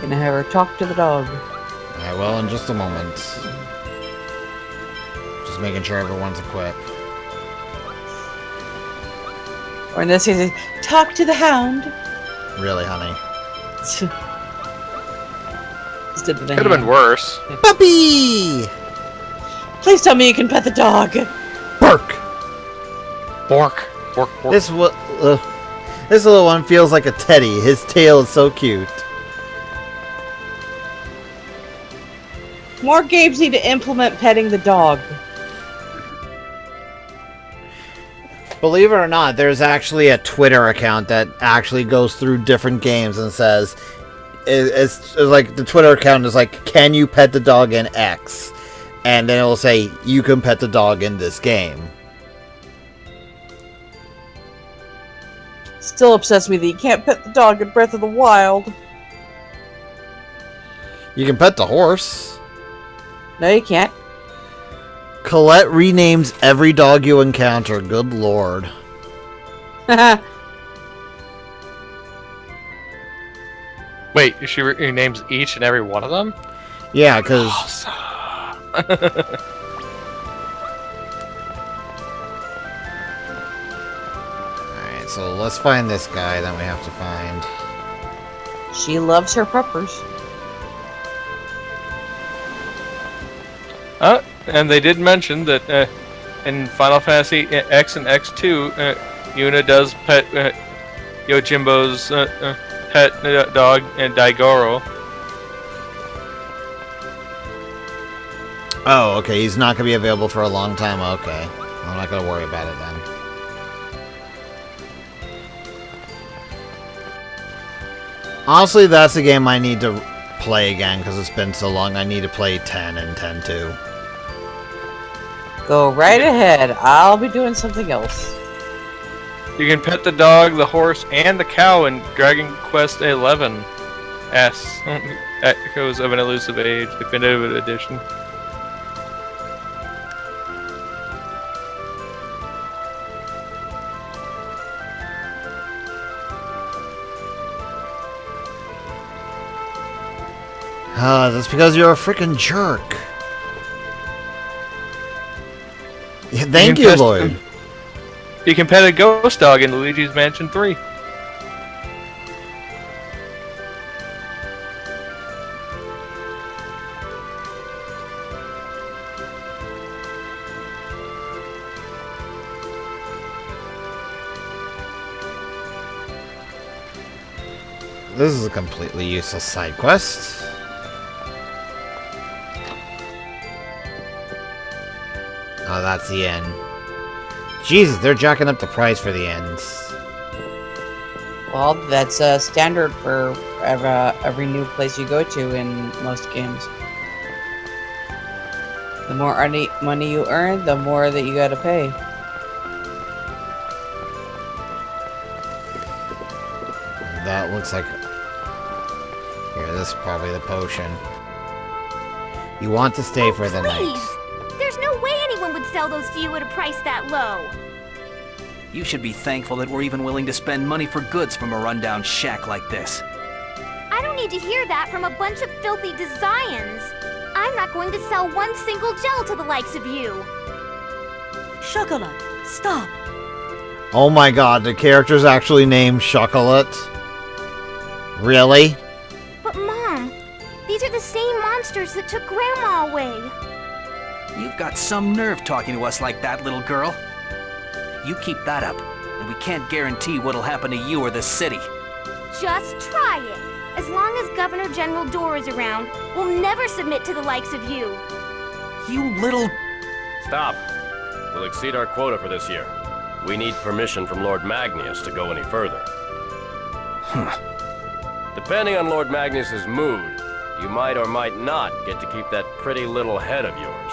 Gonna have her talk to the dog. I will in just a moment. Just making sure everyone's equipped. Or in this case, talk to the hound. Really, honey? Instead of the Could have been worse. Puppy! Please tell me you can pet the dog. Bark! Bork. Bork, bork. This little one feels like a teddy. His tail is so cute. More games need to implement petting the dog. Believe it or not, there's actually a Twitter account that actually goes through different games and says, it's like the Twitter account is like, can you pet the dog in X? And then it'll say, you can pet the dog in this game. Still upsets me that you can't pet the dog in Breath of the Wild. You can pet the horse. No, you can't. Colette renames every dog you encounter. Good lord. Wait, she renames each and every one of them? Yeah, because... Alright, so let's find this guy that we have to find. She loves her preppers. And they did mention that in Final Fantasy X and X2, Yuna does pet Yojimbo's pet dog, Daigoro. Oh, okay, he's not going to be available for a long time. Okay, I'm not going to worry about it then. Honestly, that's a game I need to play again because it's been so long. I need to play 10 and 10-2. Go right ahead. I'll be doing something else. You can pet the dog, the horse, and the cow in Dragon Quest XI S. Echoes of an Elusive Age, Definitive Edition. That's because you're a freaking jerk. Yeah, thank you, Lloyd. You can pet a ghost dog in Luigi's Mansion 3. This is a completely useless side quest. Oh, that's the end. Jesus, they're jacking up the price for the ends. Well, that's standard for every new place you go to in most games. The more money you earn, the more that you gotta pay. That looks like... Here, this is probably the potion. You want to stay for the night. Please! There's no way anyone would sell those to you at a price that low. You should be thankful that we're even willing to spend money for goods from a rundown shack like this. I don't need to hear that from a bunch of filthy designs. I'm not going to sell one single gel to the likes of you. Chocolat, stop. Oh my god, the character's actually named Chocolate? Really? But Mom, these are the same monsters that took Grandma away. You've got some nerve talking to us like that, little girl. You keep that up, and we can't guarantee what'll happen to you or this city. Just try it. As long as Governor General Dorr is around, we'll never submit to the likes of you. You little... Stop. We'll exceed our quota for this year. We need permission from Lord Magnus to go any further. Depending on Lord Magnus's mood, you might or might not get to keep that pretty little head of yours.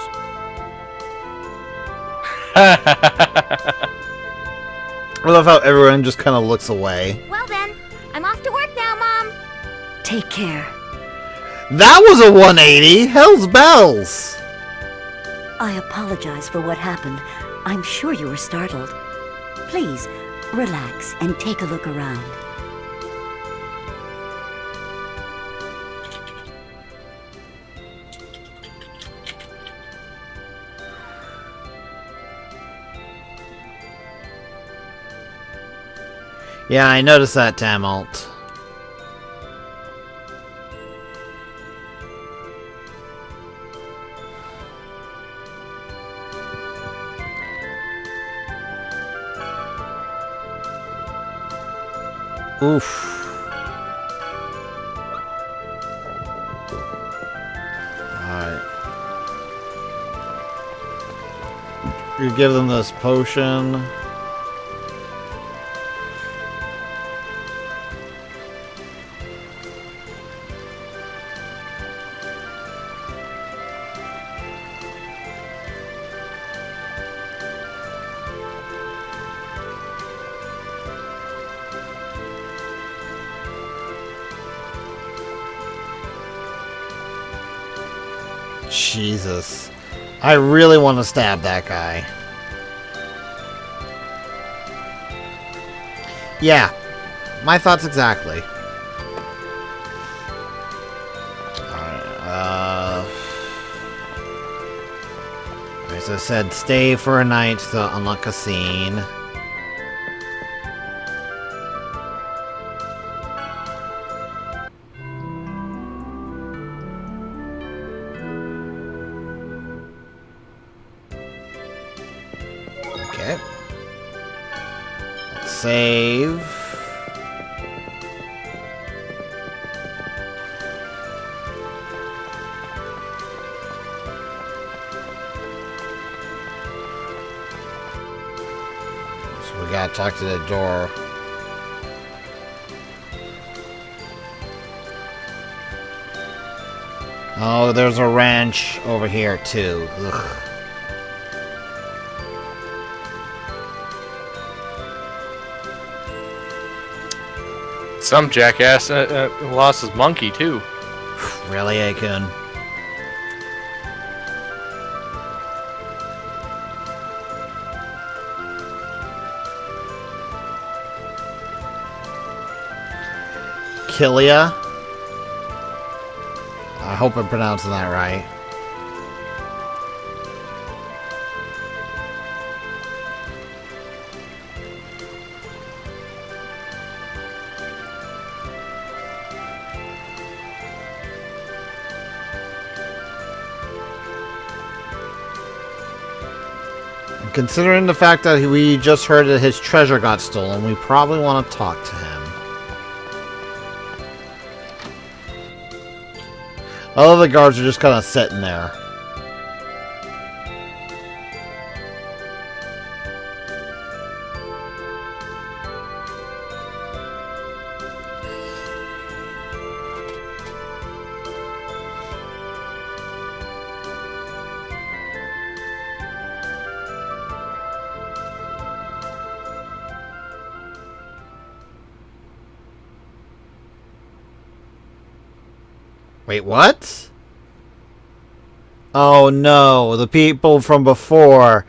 I love how everyone just kind of looks away. Well then, I'm off to work now, Mom. Take care. That was a 180! Hell's bells! I apologize for what happened. I'm sure you were startled. Please, relax and take a look around. Yeah, I noticed that, Tamalt. Oof. Alright. You give them this potion. Jesus. I really want to stab that guy. Yeah. My thoughts exactly. Alright, as I said, stay for a night to unlock a scene. Okay. Let's save. So we gotta talk to the door. Oh, there's a ranch over here too. Ugh. Some jackass lost his monkey, too. Really, A-kun? Kilia? I hope I'm pronouncing that right. Considering the fact that we just heard that his treasure got stolen, we probably want to talk to him. All of the guards are just kind of sitting there. Wait, what? Oh no, the people from before,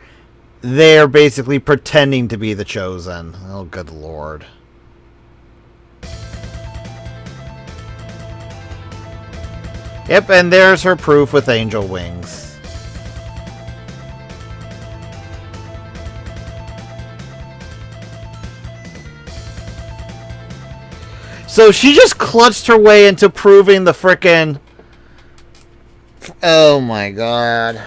they're basically pretending to be the Chosen. Oh, good lord. Yep, and there's her proof with angel wings. So she just clutched her way into proving the frickin'... Oh my god.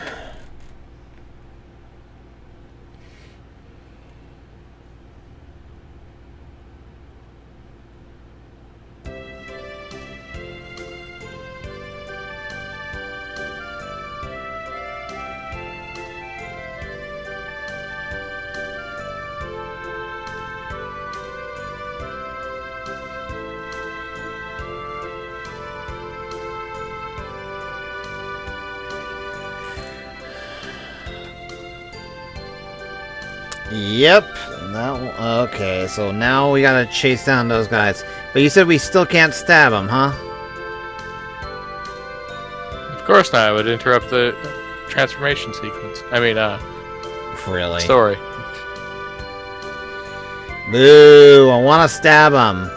Yep. Okay, so now we gotta chase down those guys. But you said we still can't stab them, huh? Of course not. I would interrupt the transformation sequence. I mean, really? Story. Boo! I want to stab him.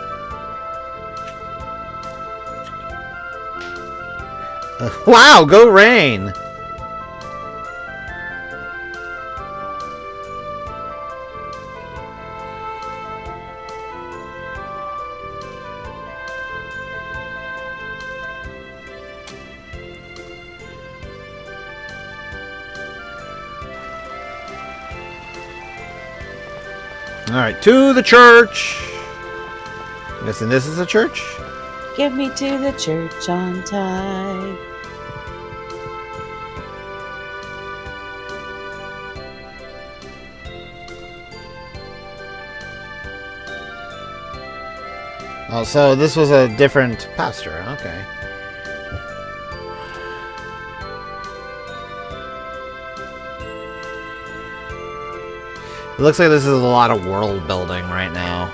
Wow! Go Rain! Alright, to the church! I'm guessing this is a church? Get me to the church on time. Oh, so this was a different pastor, okay. It looks like this is a lot of world building right now.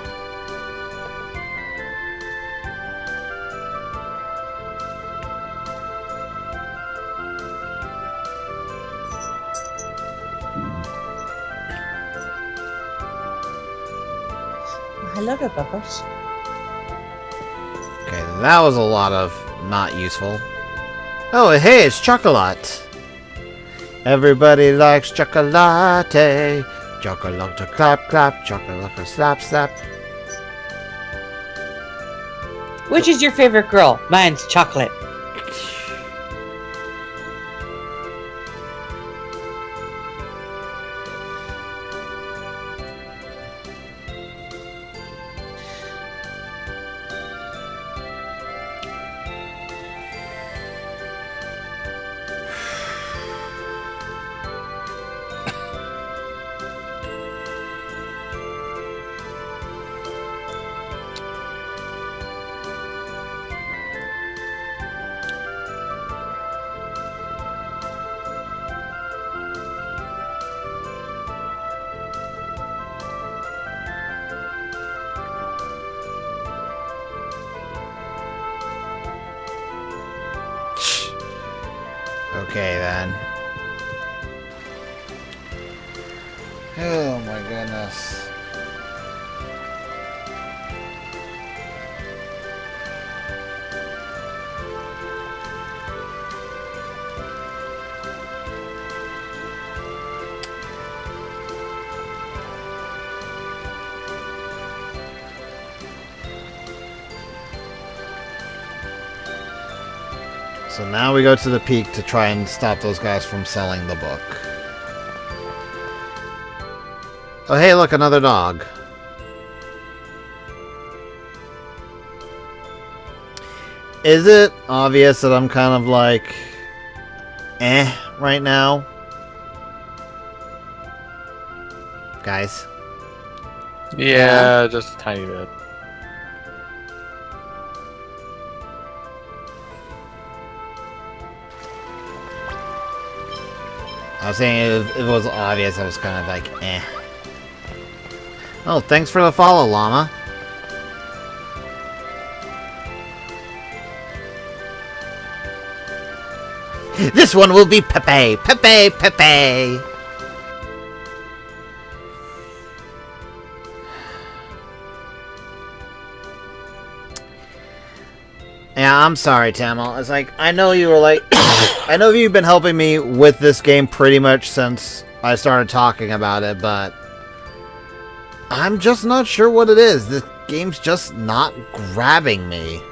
Hello there, Peppers. Okay, that was a lot of not useful. Oh, hey, it's chocolate. Everybody likes chocolate. Chocolate clap clap, chocolate slap slap. Which is your favorite girl? Mine's chocolate. Okay, then. Oh my goodness. So now we go to the peak to try and stop those guys from selling the book. Oh, hey, look, another dog. Is it obvious that I'm kind of like, right now? Guys? Yeah, just a tiny bit. I was saying if it was obvious, I was kind of like, Oh, thanks for the follow, llama. This one will be Pepe. Pepe, Pepe. Yeah, I'm sorry, Tamil. It's like, I know you were like... I know you've been helping me with this game pretty much since I started talking about it, but... I'm just not sure what it is. This game's just not grabbing me.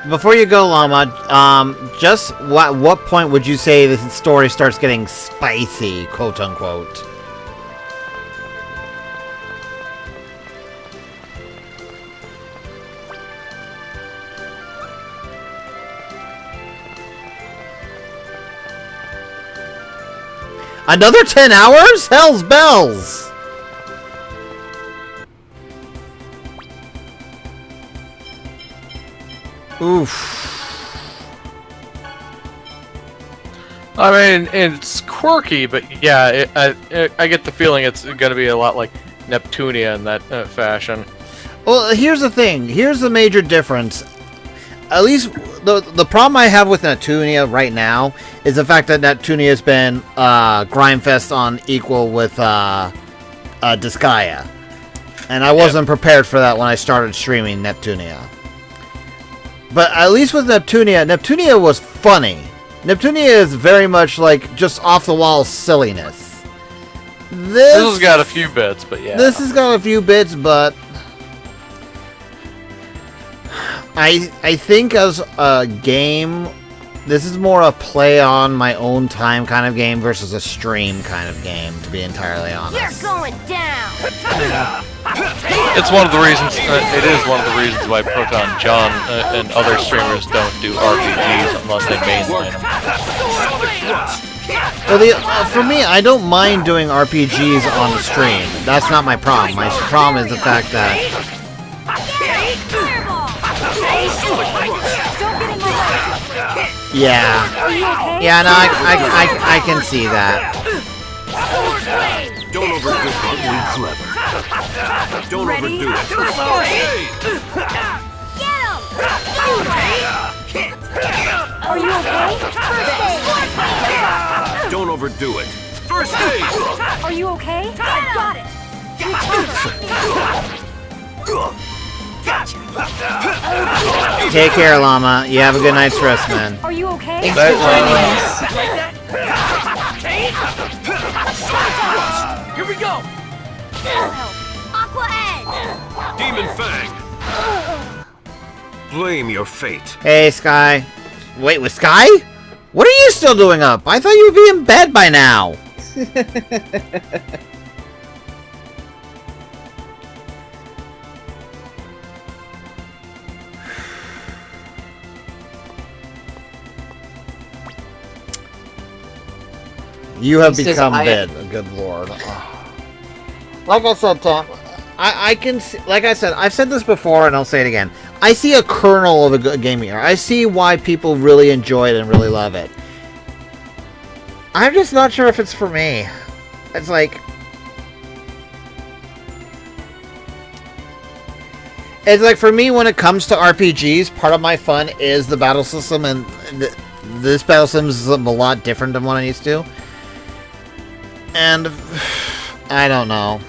Before you go, Llama, just what point would you say the story starts getting spicy, quote unquote? Another 10 hours? Hell's bells! Oof. I mean, it's quirky, but yeah, I get the feeling it's going to be a lot like Neptunia in that fashion. Well, here's the thing. Here's the major difference. At least the problem I have with Neptunia right now is the fact that Neptunia has been Grindfest on equal with Disgaea. And I wasn't prepared for that when I started streaming Neptunia. But at least with Neptunia was funny. Neptunia is very much like just off-the-wall silliness. This has got a few bits, but yeah. This has got a few bits, but... I think as a game, this is more a play on my own time kind of game versus a stream kind of game, to be entirely honest. You're going down! It's one of the reasons, it is one of the reasons why Proton John and other streamers don't do RPGs unless they mainline them. Well, for me, I don't mind doing RPGs on the stream. That's not my problem. My problem is the fact that... Yeah. Yeah, no, I can see that. Don't overdo it. Clever. Don't overdo it. Are you okay? Don't overdo it. First aid. Are you okay? I got it. Take care, Llama. You have a good night's rest, man. Are you okay? Thanks for joining us. Here we go. Aqua Edge. Demon Fang. Blame your fate. Hey, Sky. Wait, with Sky? What are you still doing up? I thought you would be in bed by now. You have become dead. Good lord. Like I said, Tom, I can see, like I said, I've said this before and I'll say it again. I see a kernel of a good game here. I see why people really enjoy it and really love it. I'm just not sure if it's for me. It's like... It's like, for me, when it comes to RPGs, part of my fun is the battle system, and this battle system is a lot different than what I'm used to. And... I don't know.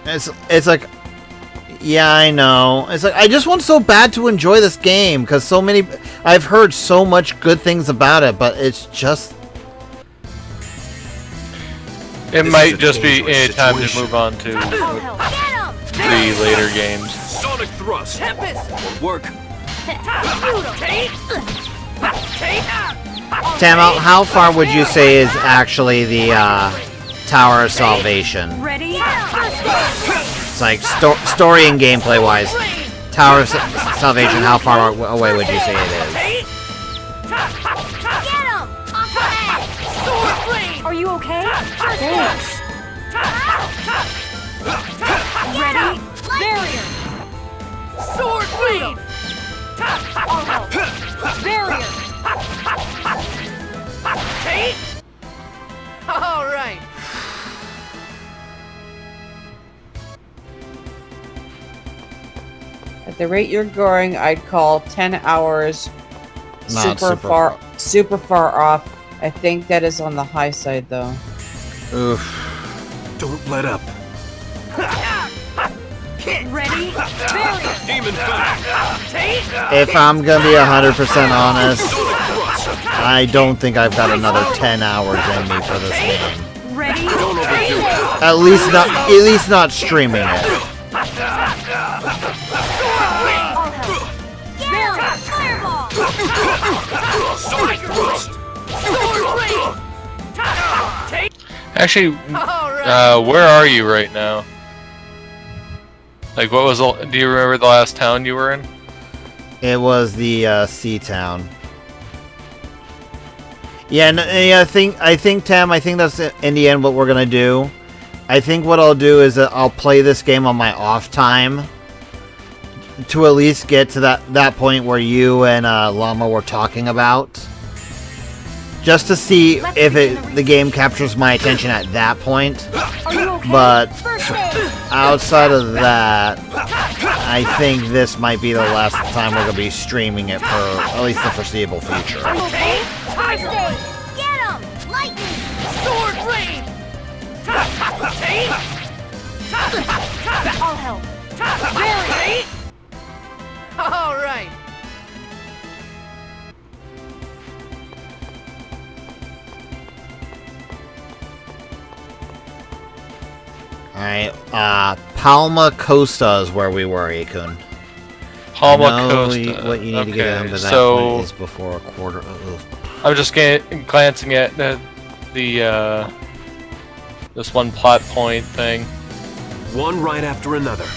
It's like... Yeah, I know. It's like, I just want so bad to enjoy this game, because so many... I've heard so much good things about it, but it's just... It might just be a time to move on to the later games. Sonic Thrust. Work. Tamil, how far would you say is actually the Tower of Salvation? Ready? It's like story and gameplay wise. Tower of Salvation, how far away would you say it is? Are you okay? Thanks. Ready? Barrier. Sword wave! Barrier! All right. At the rate you're going, I'd call 10 hours Not super far off. I think that is on the high side, though. Oof. Don't let up. Ready? Barrier! Demon back! If I'm gonna be 100% honest, I don't think I've got another 10 hours in me for this game. Ready? Don't overdo it. At least not streaming it. Barrier! Fireball! Sonic thrust! Actually, where are you right now? Like, what was? Do you remember the last town you were in? It was the sea town. Yeah, I think Tam, I think that's in the end what we're gonna do. I think what I'll do is that I'll play this game on my off time to at least get to that point where you and Llama were talking about, just to see if the game captures my attention at that point. But outside of that, I think this might be the last time we're gonna be streaming it for at least the foreseeable future. Okay? First aid! Get him! Lightning! Sword rain! I'll help. Barrier! All right. Alright, Palma Costa is where we were, A-kun. Palma Costa. What you need to get into that so point is before a quarter. I'm just glancing at the this one plot point thing. One right after another.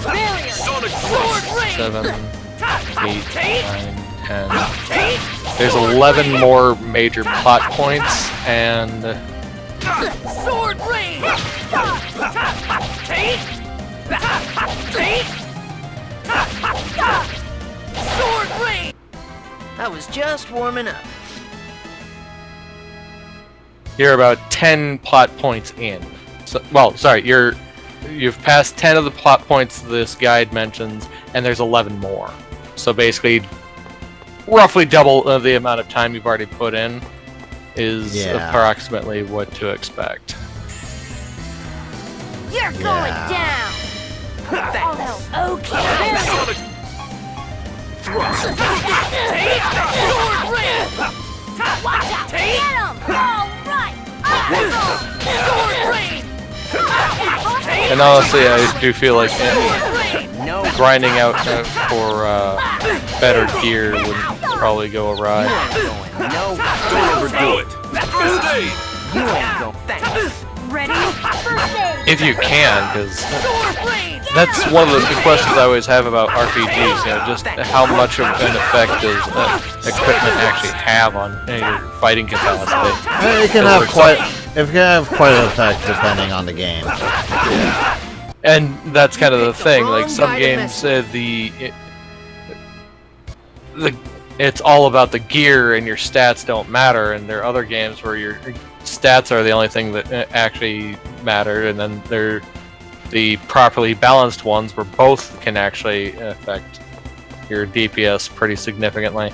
Barrier! Sonic thrust! 7, 8, 9, 10. There's 11 more major plot points, and Sword rain! Sword rain! I was just warming up. you're about 10 plot points in. So, well, sorry, you've passed 10 of the plot points this guide mentions, and there's 11 more. So basically, roughly double the amount of time you've already put in is approximately what to expect. You're going down! I'll help. Okay. Sonic thrust! Sword rain! Watch out! Get him! All right! Sword rain! And honestly, I do feel like grinding out for better gear would probably go awry. Don't overdo it! First aid! You ain't go. Thanks. Ready? First aid! If you can, because Sword rain! that's one of the questions I always have about RPGs. You know, just how much of an effect does equipment actually have on your fighting capacity? It can have quite an effect depending on the game. And that's kind of the thing. Like some games, it's all about the gear and your stats don't matter, and there are other games where your stats are the only thing that actually matter, and then there are the properly balanced ones where both can actually affect your DPS pretty significantly.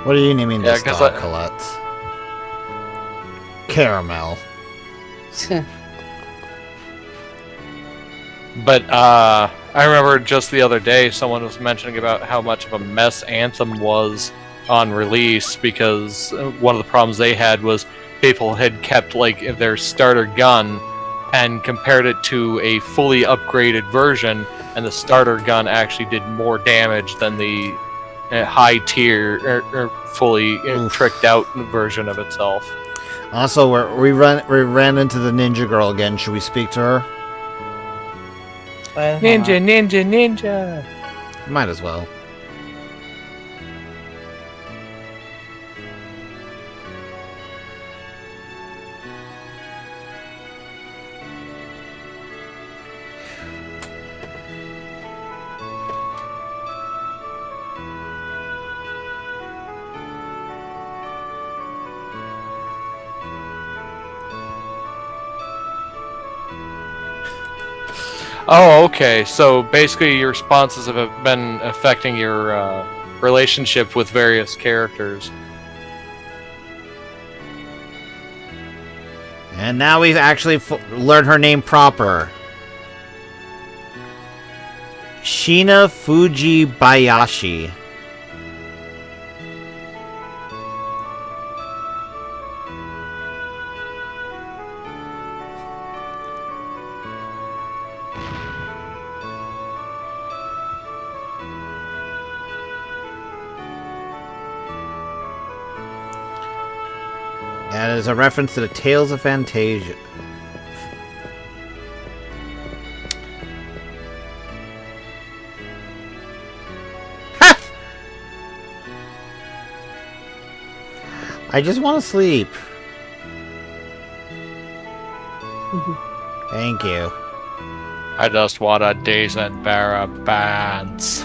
What do you naming this Yeah, 'cause dog, Colette? Caramel. But I remember just the other day someone was mentioning about how much of a mess Anthem was on release, because one of the problems they had was people had kept like their starter gun and compared it to a fully upgraded version, and the starter gun actually did more damage than the high tier or fully tricked out version of itself. Also, we ran into the ninja girl again. Should we speak to her? Ninja, ninja, ninja. Might as well. Oh, okay. So basically, your responses have been affecting your relationship with various characters. And now we've actually learned her name proper. Shina Fujibayashi. That is a reference to the Tales of Fantasia. Ha! I just want to sleep. Thank you. I just want a decent pair of pants.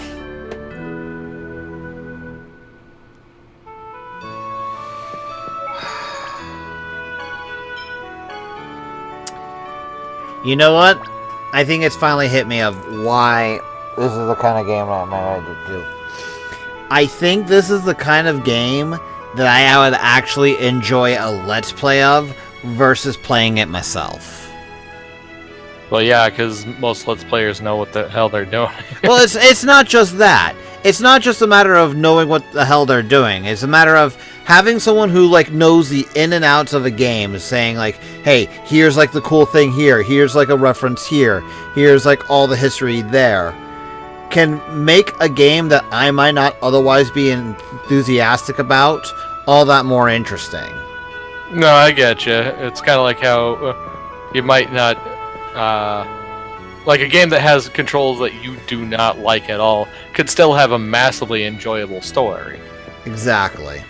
You know what? I think it's finally hit me of why this is the kind of game I'm ready to do. I think this is the kind of game that I would actually enjoy a Let's Play of versus playing it myself. Well, yeah, because most Let's Players know what the hell they're doing. Well, it's not just that. It's not just a matter of knowing what the hell they're doing. It's a matter of having someone who, like, knows the in and outs of a game, saying, like, hey, here's, like, the cool thing here. Here's, like, a reference here. Here's, like, all the history there. Can make a game that I might not otherwise be enthusiastic about all that more interesting. No, I get you. It's kind of like how you might not... like a game that has controls that you do not like at all could still have a massively enjoyable story. Exactly.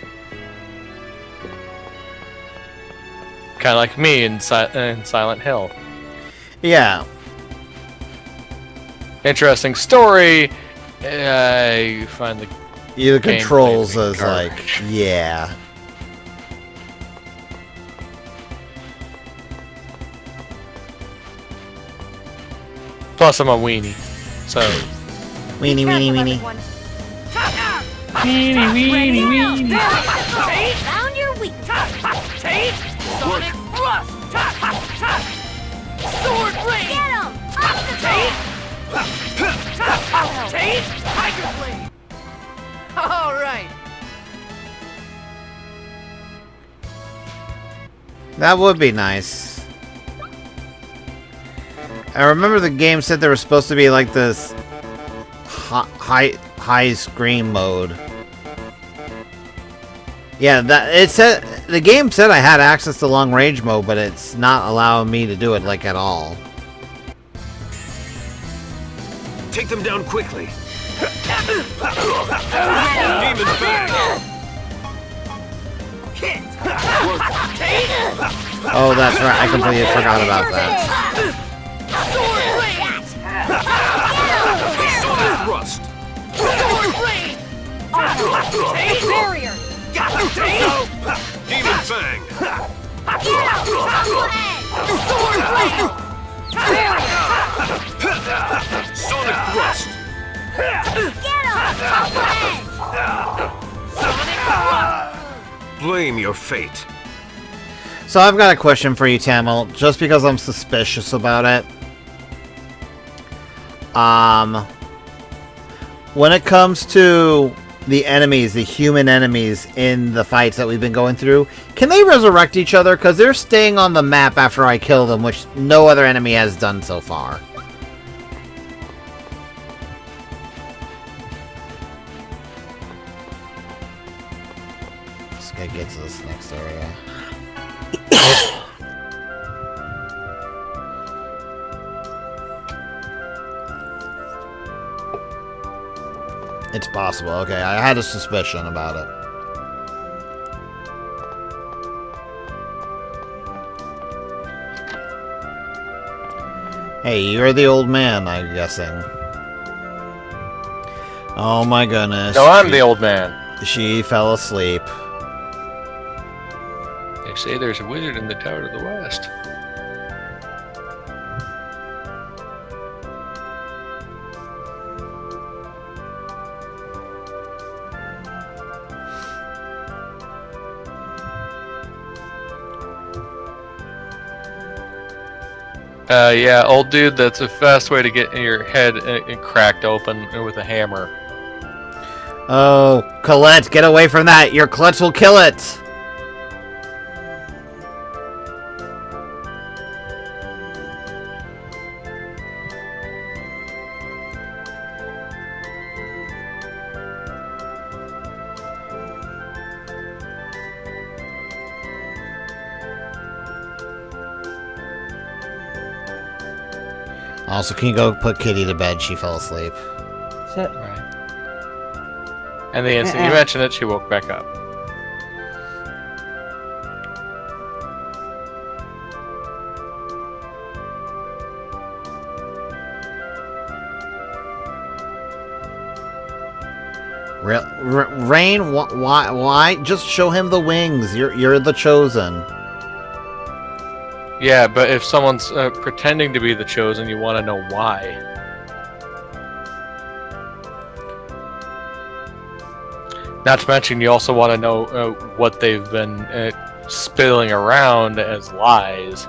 Kind of like me in Silent Hill. Yeah. Interesting story. You find the controls is like, yeah. Plus, I'm a weenie, so. Weenie, weenie, weenie. Weenie, weenie, weenie. Found your weakness. Sonic thrust. Sword blade. Get him. Tiger blade. All right. That would be nice. I remember the game said there was supposed to be like this high screen mode. Yeah, that it said the game said I had access to long range mode, but it's not allowing me to do it like at all. Take them down quickly. Oh, that's right. I completely forgot about that. Sonic thrust. Barrier. Demon fang. Sonic thrust. Blame your fate. So I've got a question for you, Tamil, just because I'm suspicious about it. When it comes to the enemies, the human enemies in the fights that we've been going through, can they resurrect each other? Because they're staying on the map after I kill them, which no other enemy has done so far. Just gotta get to this next area. It's possible. Okay, I had a suspicion about it. Hey, you're the old man, I'm guessing. Oh my goodness. No, I'm the old man. She fell asleep. They say there's a wizard in the tower to the west. Yeah, old dude, that's a fast way to get your head cracked open with a hammer. Oh, Colette, get away from that! Your klutz will kill it! Also, can you go put Kitty to bed? She fell asleep. Right. And the instant you mentioned it, she woke back up. Rain, why? Just show him the wings. You're the chosen. Yeah, but if someone's pretending to be the chosen, you want to know why. Not to mention, you also want to know what they've been spilling around as lies.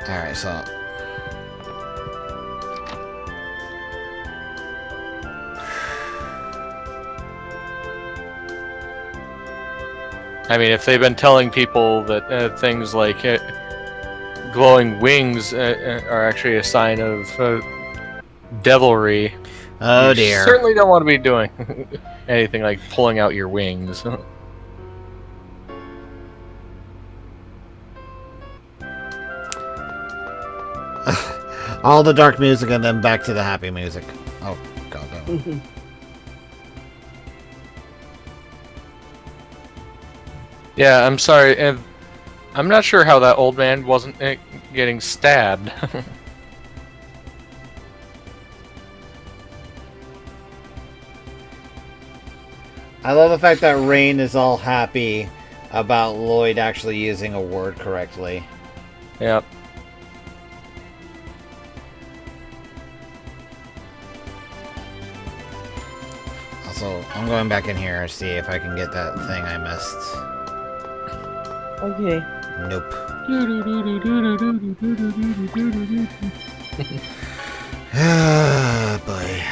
Alright, so... I mean, if they've been telling people that things like glowing wings are actually a sign of devilry, oh you dear. certainly don't want to be doing anything like pulling out your wings. All the dark music and then back to the happy music. Oh, god no. Yeah, I'm sorry. I'm not sure how that old man wasn't getting stabbed. I love the fact that Rain is all happy about Lloyd actually using a word correctly. Yep. Also, I'm going back in here to see if I can get that thing I missed. Okay. Nope. Ah, boy.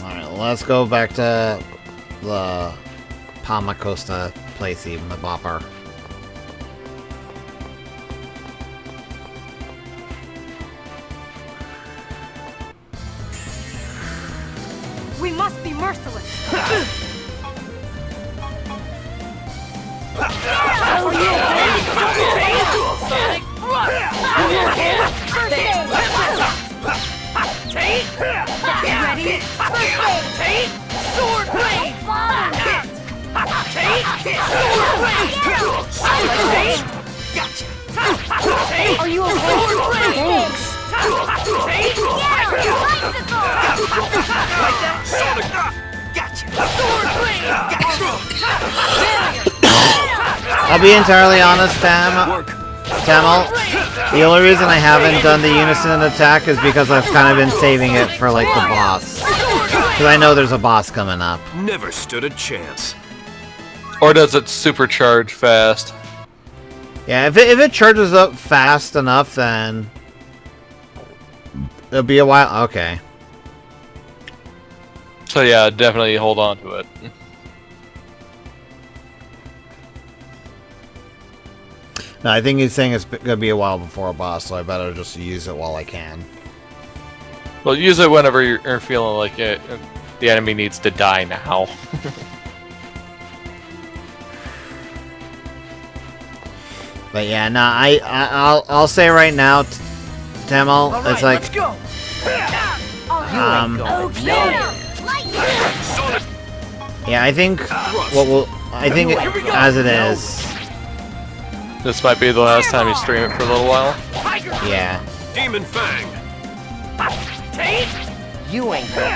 Alright, let's go back to the Palmacosta place, even the bopper. We must be merciless. Ready? Sword blade! Gotcha! Are you okay? Thanks! I'll be entirely honest, Tamil. The only reason I haven't done the unison attack is because I've kind of been saving it for like the boss. Because I know there's a boss coming up. Never stood a chance. Or does it supercharge fast? Yeah, if it charges up fast enough, then it'll be a while. Okay. So yeah, definitely hold on to it. No, I think he's saying it's gonna be a while before a boss, so I better just use it while I can. Well, use it whenever you're feeling like the enemy needs to die now. But yeah, no, I'll say right now, Tamil, All right, it's like, let's go. yeah, I think as it is, This might be the last time you stream it for a little while. yeah. Demon Fang! You ain't going.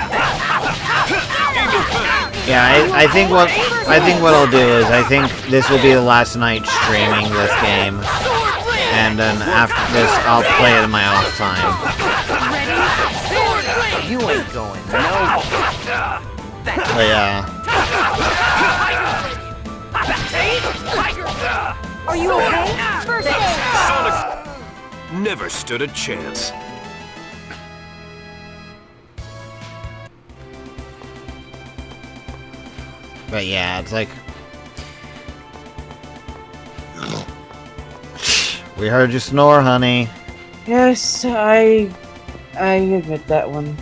Yeah, I think what I'll do is I think this will be the last night streaming this game, and then after this I'll play it in my off time. You ain't going. No. But yeah, Are you okay? First aid! Never stood a chance. but yeah, it's like we heard you snore, honey. Yes, I admit that one.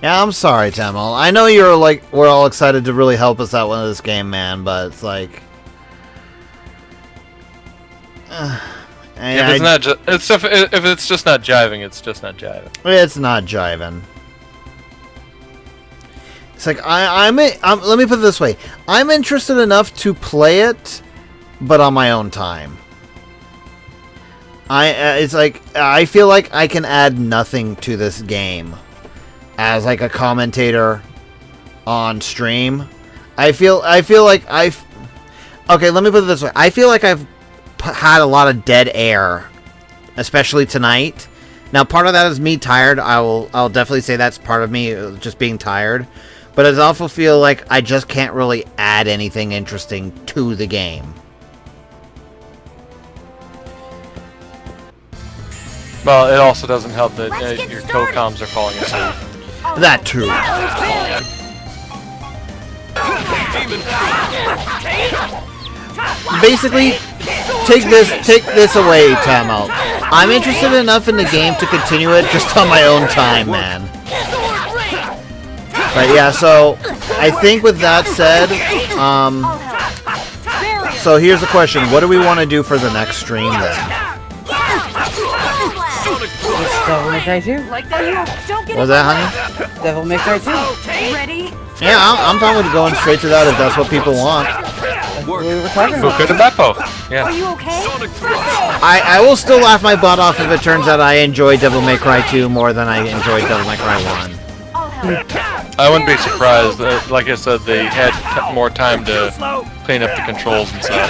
Yeah, I'm sorry, Tamil. I know we're all excited to really help us out with this game, man, but it's like, If it's just not jiving, it's just not jiving. It's not jiving. It's like I'm let me put it this way: I'm interested enough to play it, but on my own time. It's like I feel like I can add nothing to this game as like a commentator on stream. I feel like okay, let me put it this way. I feel like I've had a lot of dead air, especially tonight. Now, part of that is me tired. I'll definitely say that's part of me just being tired. But I also feel like I just can't really add anything interesting to the game. Well, it also doesn't help that your co-coms are falling asleep. That too. Basically, take this away, Tamil. I'm interested enough in the game to continue it just on my own time, man. But yeah, so I think with that said, so here's the question: what do we want to do for the next stream then? Devil May Cry 2. Was that, honey? Devil May Cry 2. Ready? Yeah, I'm fine with going straight to that if that's what people want. We were talking about. Fuku de Beppo. Yeah. Are you okay? I will still laugh my butt off if it turns out I enjoy Devil May Cry 2 more than I enjoyed Devil May Cry 1. I wouldn't be surprised. Like I said, they had more time to clean up the controls and stuff.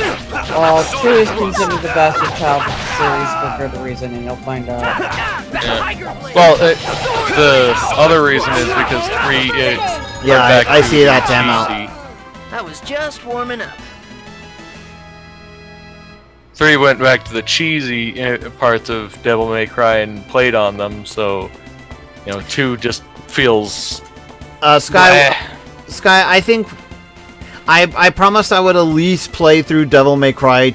Well, 2 is considered the bastard child of the series for good reason, and you'll find out. Yeah. Well, the other reason is because 3. Yeah, I see that, Tamil. I was just warming up. 3 went back to the cheesy parts of Devil May Cry and played on them, so 2 just feels. Sky, I think I promised I would at least play through Devil May Cry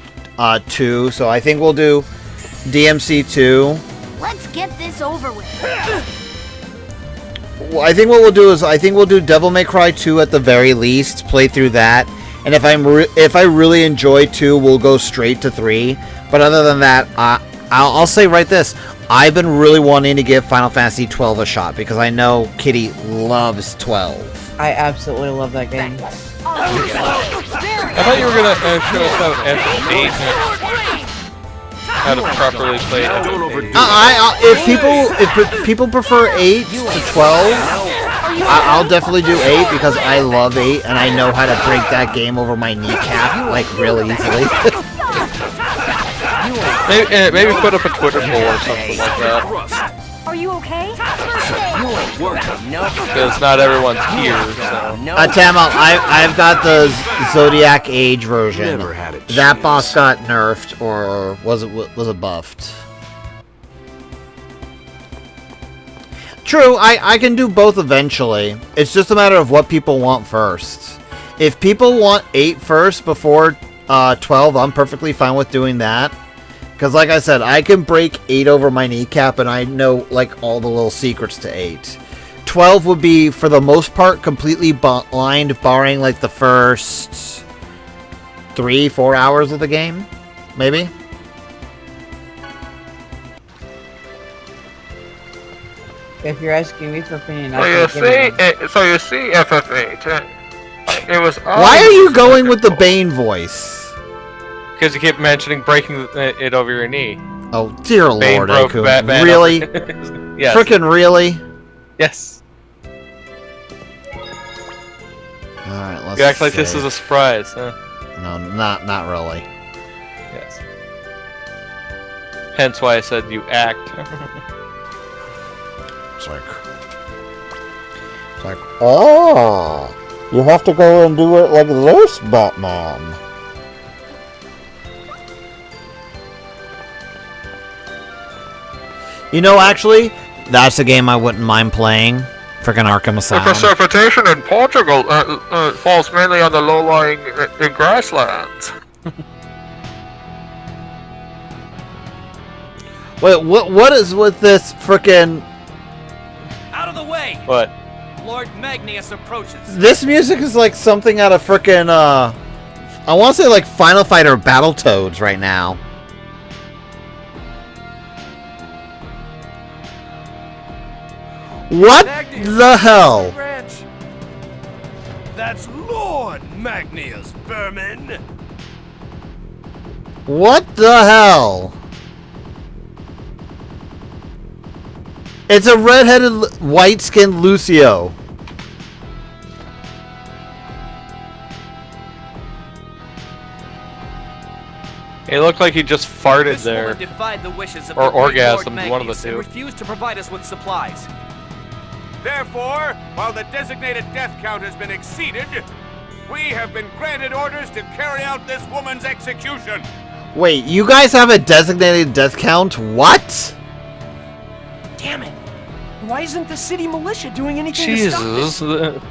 2, so I think we'll do DMC 2. Let's get this over with. Well, I think what we'll do is we'll do Devil May Cry 2 at the very least, play through that, and if I really enjoy 2, we'll go straight to 3. But other than that, I'll say right this: I've been really wanting to give Final Fantasy 12 a shot because I know Kitty loves 12. I absolutely love that game. I thought you were gonna show us how to properly play FF8. If people prefer 8 to 12, I'll definitely do 8 because I love 8 and I know how to break that game over my kneecap like really easily. Maybe put up a Twitter poll or something like that. Are you okay? Because not everyone's here, so. Tamil, I've got the Zodiac Age version. That boss got nerfed, or was it buffed? True, I can do both eventually. It's just a matter of what people want first. If people want 8 first before 12, I'm perfectly fine with doing that. Because like I said, I can break 8 over my kneecap and I know like all the little secrets to 8. 12 would be, for the most part, completely blind, barring like the first 3-4 hours of the game, maybe. If you're asking me for opinion, So you see, FF8. It was. Why are you going with the Bane voice? Because you keep mentioning breaking it over your knee. Oh dear Bane Lord, broke A-kun. Batman Really? over- Yes. Frickin' really? Yes. Alright, let's You act like see. this is a surprise, huh? No, not really. Yes. Hence why I said you act. It's like, oh, you have to go and do it like this, Batman. You know, actually, that's a game I wouldn't mind playing. Frickin' Arkham Asylum. The precipitation in Portugal falls mainly on the low-lying grasslands. Wait, what is with this frickin'... Out of the way! What? Lord Magnius approaches. This music is like something out of frickin', I want to say like Final Fight or Battletoads right now. What the hell? That's Lord Magnius, vermin! What the hell? It's a redheaded, white-skinned Lucio. It looked like he just farted This there. woman defied the wishes of Or the great Lord orgasmed, one of the Magnius, two. and refused to provide us with supplies. Therefore, while the designated death count has been exceeded, we have been granted orders to carry out this woman's execution. Wait, you guys have a designated death count? What? Damn it! Why isn't the city militia doing anything to stop this? Jesus.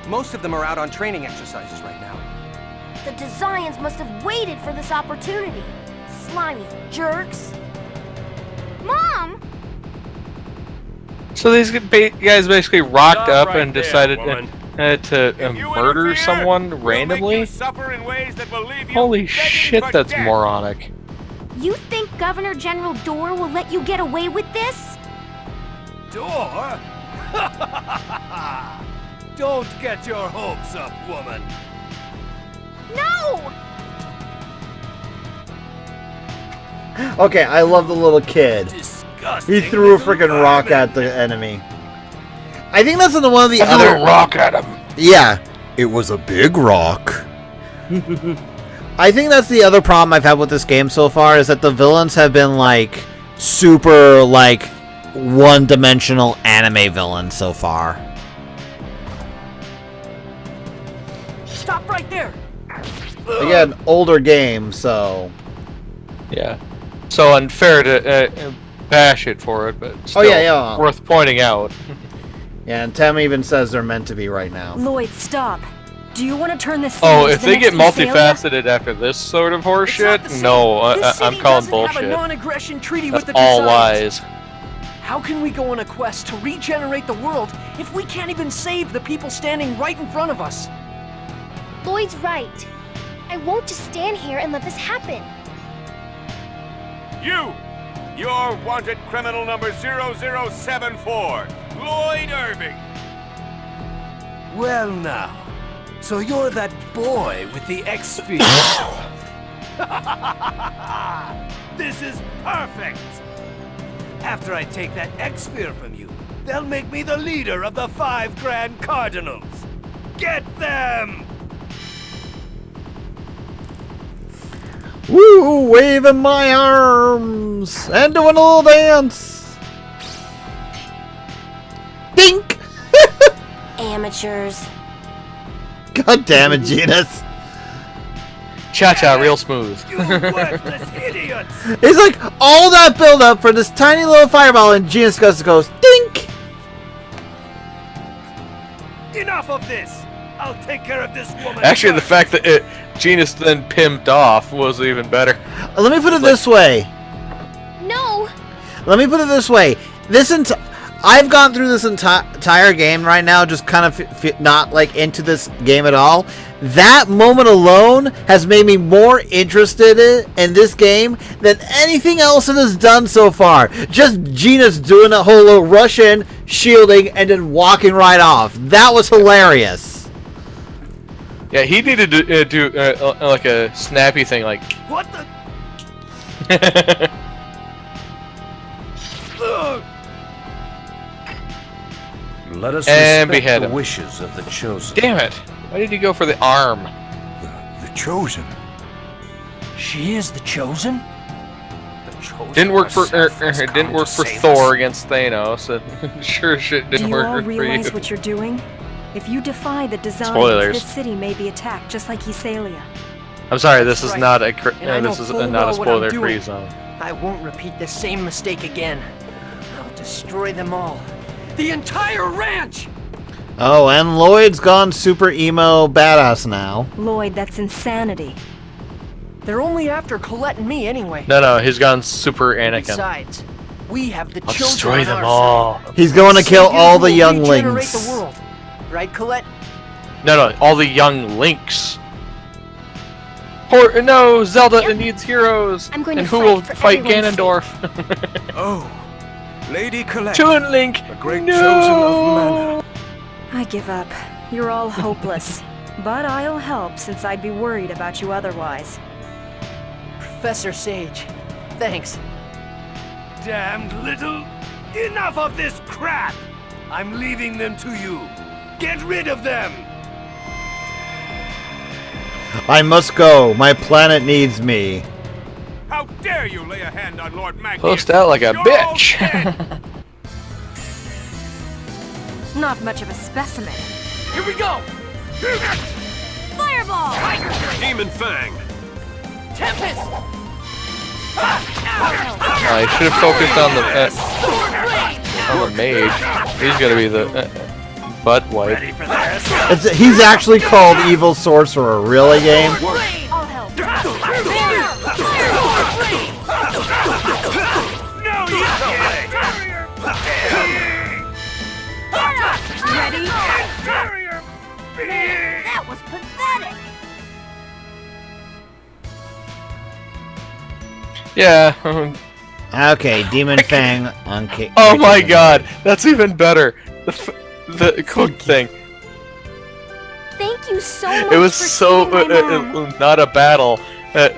Most of them are out on training exercises right now. The Desians must have waited for this opportunity. Slimy jerks. Mom! So these guys basically rocked Stop up right and there, decided woman. to If you murder interfere, someone we'll randomly? make you suffer in ways that will leave you Holy begging shit, for that's death. moronic. You think Governor General Dorr will let you get away with this? Door? Don't get your hopes up, woman. No! Okay, I love the little kid. Disgusting. He threw a little freaking rock vermin. at the enemy. I think that's in one of the other... rock at him. Yeah, it was a big rock. I think that's the other problem I've had with this game so far, is that the villains have been, like, super, like, one-dimensional anime villains so far. Stop right there! Again, older game, so... Yeah. So unfair to bash it for it, but still yeah. worth pointing out. Yeah, and Tem even says they're meant to be right now. Lloyd, stop. Do you want to turn this? Oh, if they get multifaceted after this sort of horseshit, no, I'm calling Have a bullshit. non-aggression treaty That's with the all Desians. lies. How can we go on a quest to regenerate the world if we can't even save the people standing right in front of us? Lloyd's right. I won't just stand here and let this happen. You're wanted criminal number 0074, Lloyd Irving. Well now, so you're that boy with the X-Sphere. This is perfect. After I take that X-Sphere from you, they'll make me the leader of the 5 Grand Cardinals. Get them! Woo! Waving my arms! And doing a little dance! Dink! Amateurs. God damn it, Genus! Cha-cha, real smooth. You worthless idiots! It's like all that build up for this tiny little fireball, and Genus goes dink! Enough of this! I'll take care of this woman. Actually, the first. fact that Genus then pimped off was even better. Let me put it this way. No! Let me put it this way. I've gone through this entire game right now, just kind of not like into this game at all. That moment alone has made me more interested in this game than anything else it has done so far. Just Gina's doing a whole little rush in, shielding, and then walking right off. That was hilarious. Yeah, he needed to do like a snappy thing, like. What the? Let us And respect behead the him. wishes of the chosen. Damn it! Why did he go for the arm? The Chosen. She is the Chosen? The Chosen. Didn't work for herself has it didn't come work to for save Thor us. against Thanos. And sure as shit Do didn't you all work for you. realize what you're doing? If you defy the designs, Spoilers. this city may be attacked, just like Hysalia. I'm sorry, this is Right. not a And I know this is full not a well what I'm spoiler-free doing. zone. I won't repeat the same mistake again. I'll destroy them all. The entire ranch! Oh, and Lloyd's gone super emo badass now. Lloyd, that's insanity. They're only after Colette and me anyway. No, he's gone super Anakin. Besides, we have the I'll Chosen destroy on them our all. side. He's going to kill Saviors all the will younglings. regenerate the world. Right, Colette? No, all the young Links. No, Zelda needs heroes. I'm going and to who fight will for fight everyone's Ganondorf? Oh, Lady Colette. Toon Link. The great No. chosen of Mana. I give up. You're all hopeless. But I'll help, since I'd be worried about you otherwise. Professor Sage, thanks. Damned little. Enough of this crap. I'm leaving them to you. Get rid of them. I must go. My planet needs me. How dare you lay a hand on Lord Magnus? Post out like a You're all bitch. dead. Not much of a specimen. Here we go! Fireball! Demon Fang! Tempest! I should have focused on the mage. He's gonna be the butt wipe. Ready for this? He's actually called Evil Sorcerer. Really, game? I'll help. No, you can't. Ready? That was pathetic. Yeah. Okay, Demon Fang on K. Oh my god, that's even better. The cook thing. Thank you so much. It was for so saving my mom. not a battle.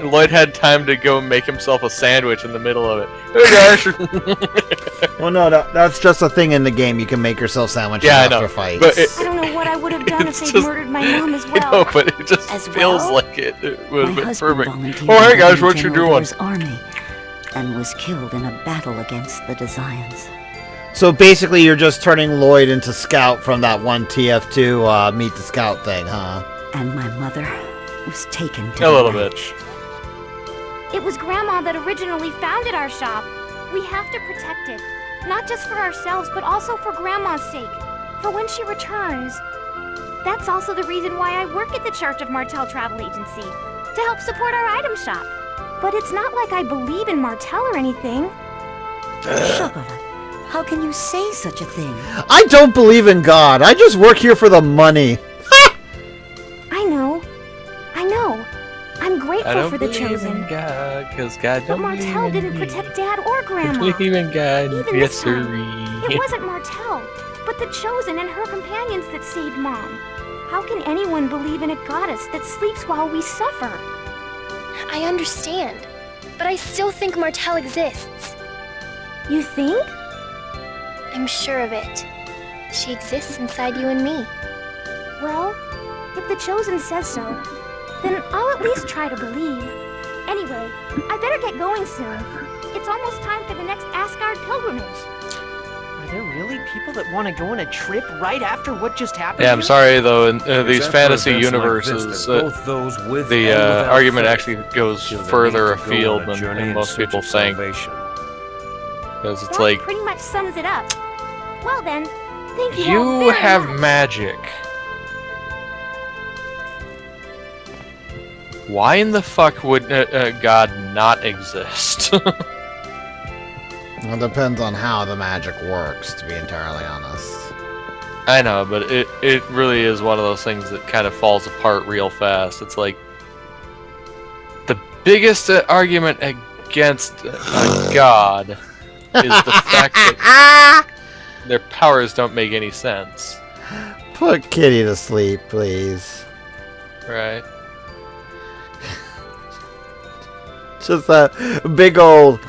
Lloyd had time to go make himself a sandwich in the middle of it. Hey guys. Well, no, that's just a thing in the game. You can make yourself sandwiches Yeah, I after know, fights. but I don't know what I would have done if It's they'd just- murdered my mom as I well. know, but it just As feels well? like it would have My been husband perfect. volunteered Oh, hey in guys, what you General doing? Doer's army and was killed in a battle against the Desians. So basically, you're just turning Lloyd into Scout from that one TF2 Meet the Scout thing, huh? And my mother was taken to A the little bit. ranch. It was Grandma that originally founded our shop. We have to protect it. Not just for ourselves, but also for Grandma's sake. For when she returns. That's also the reason why I work at the Church of Martel Travel Agency. To help support our item shop. But it's not like I believe in Martel or anything. Chocolate, how can you say such a thing? I don't believe in God. I just work here for the money. I know. I'm I grateful don't for the believe Chosen. in God, because God But don't Martel believe in didn't me. protect Dad or I Grandma. believe in God. Even Yes, this time, sirree. it wasn't Martel, but the Chosen and her companions that saved Mom. How can anyone believe in a goddess that sleeps while we suffer? I understand, but I still think Martel exists. You think? I'm sure of it. She exists inside you and me. Well, if the Chosen says so, then I'll at least try to believe. Anyway, I better get going soon. It's almost time for the next Asgard pilgrimage. Are there really people that want to go on a trip right after what just happened? Yeah, I'm here? sorry though. In these It's after fantasy events like universes, this that both those with the and without argument faith actually goes feel the further need to go afield on a journey than in most search people of think. salvation. Because it's That like pretty much sums it up. Well then, thank you all you very have much. magic. Why in the fuck would God not exist? It depends on how the magic works, to be entirely honest. I know, but it really is one of those things that kind of falls apart real fast. It's like the biggest argument against a god is the fact that their powers don't make any sense. Put Kitty to sleep, please. Right. Just that big old...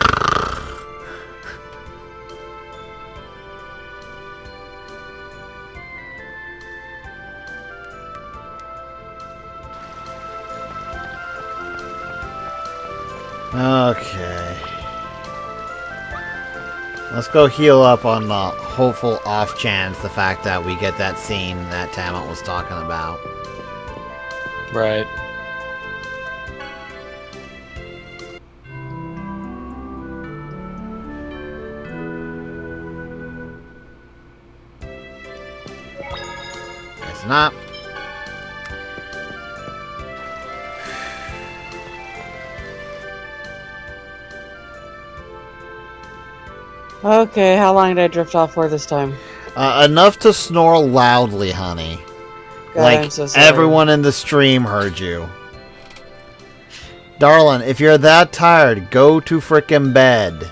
Okay. Let's go heal up on the hopeful off chance the fact that we get that scene that Tammet was talking about. Right. It's not. Okay, how long did I drift off for this time? Enough to snore loudly, honey. God, like, I'm so sorry. everyone in the stream heard you. Darling, if you're that tired, go to frickin' bed.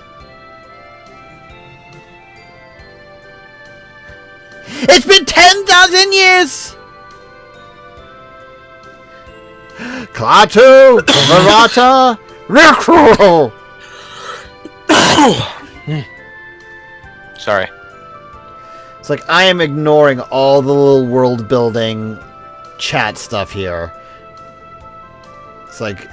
It's been 10,000 years! Klaatu! Verata! Recruit! Sorry. It's like I am ignoring all the little world building chat stuff here. It's like...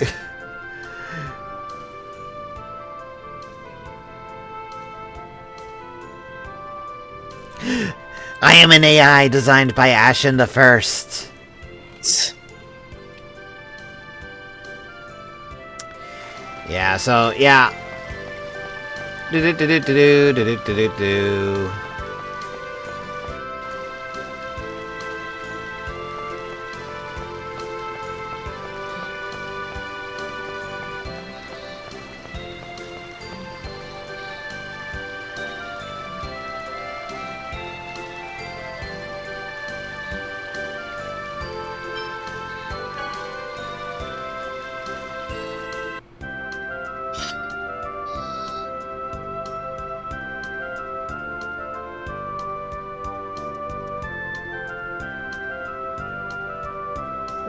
I am an AI designed by Ashen the First. Yeah, so, yeah. Do-do-do-do-do-do-do-do-do-do.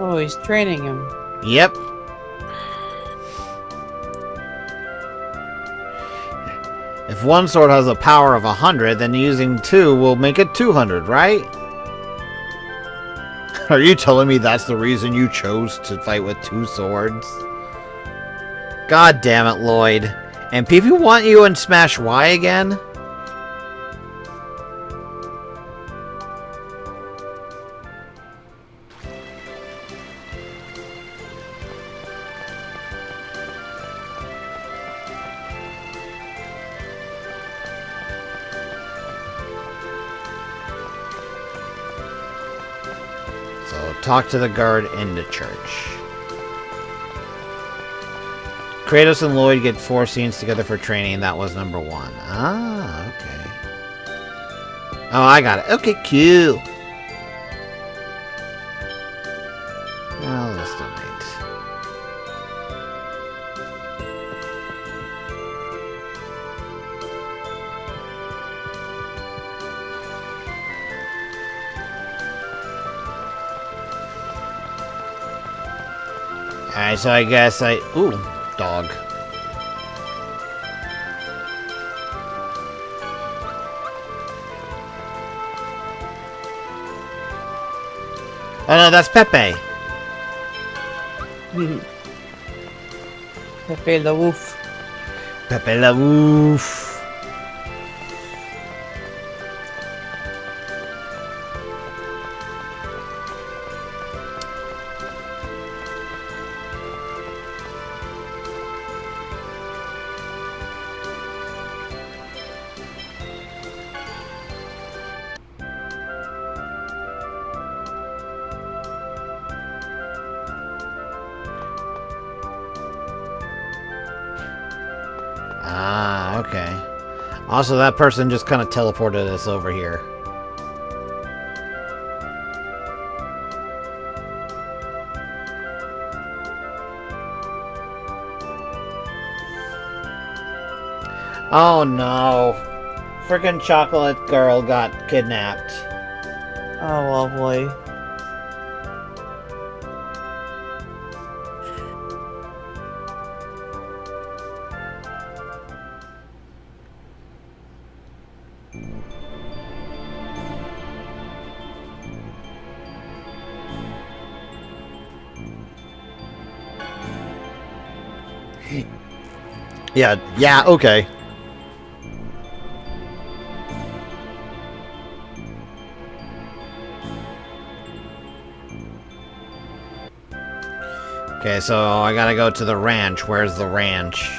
Oh, he's training him. Yep. If one sword has a power of 100, then using two will make it 200, right? Are you telling me that's the reason you chose to fight with two swords? God damn it, Lloyd. And people want you in Smash Y again? Talk to the guard in the church. Kratos and Lloyd get 4 scenes together for training. That was number 1. Ah, okay. Oh, I got it. Okay, cool. Well, let's donate. Alright, so I guess I... Ooh, dog. Oh no, that's Pepe. Pepe the Wolf. Pepe la Wolf. Ah, okay. Also, that person just kind of teleported us over here. Oh no. Frickin' chocolate girl got kidnapped. Oh, lovely. Yeah, okay. Okay, so I gotta go to the ranch. Where's the ranch?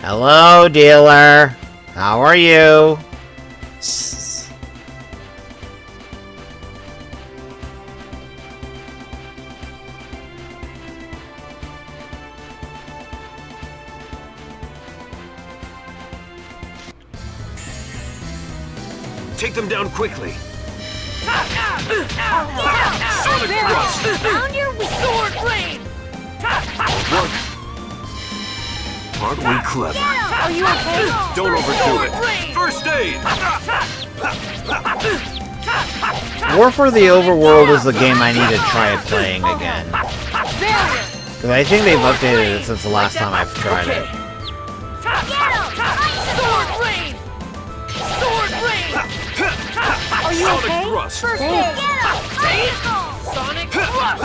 Hello, dealer. How are you? Take them down quickly. Sonic thrust! Found your weak sword blade! What? Aren't we clever? Are you okay? Don't overdo it. First aid! War for the Overworld is the game I need to try playing again. Because I think they've updated it since the last time I've tried it. Sword blade! Sword blade! Are you okay? Thrust. First aid! Sonic thrust!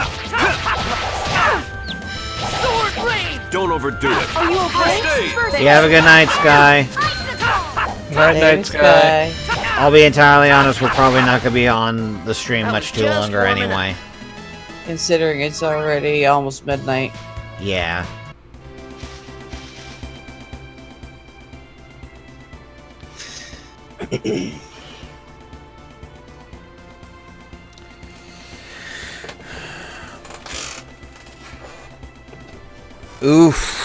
Sword blade! Don't overdo it. Are you okay? First aid! You have a good night, Sky. Good night, Sky. I'll be entirely honest, we're probably not going to be on the stream much too longer anyway. Considering it's already almost midnight. Yeah. Oof.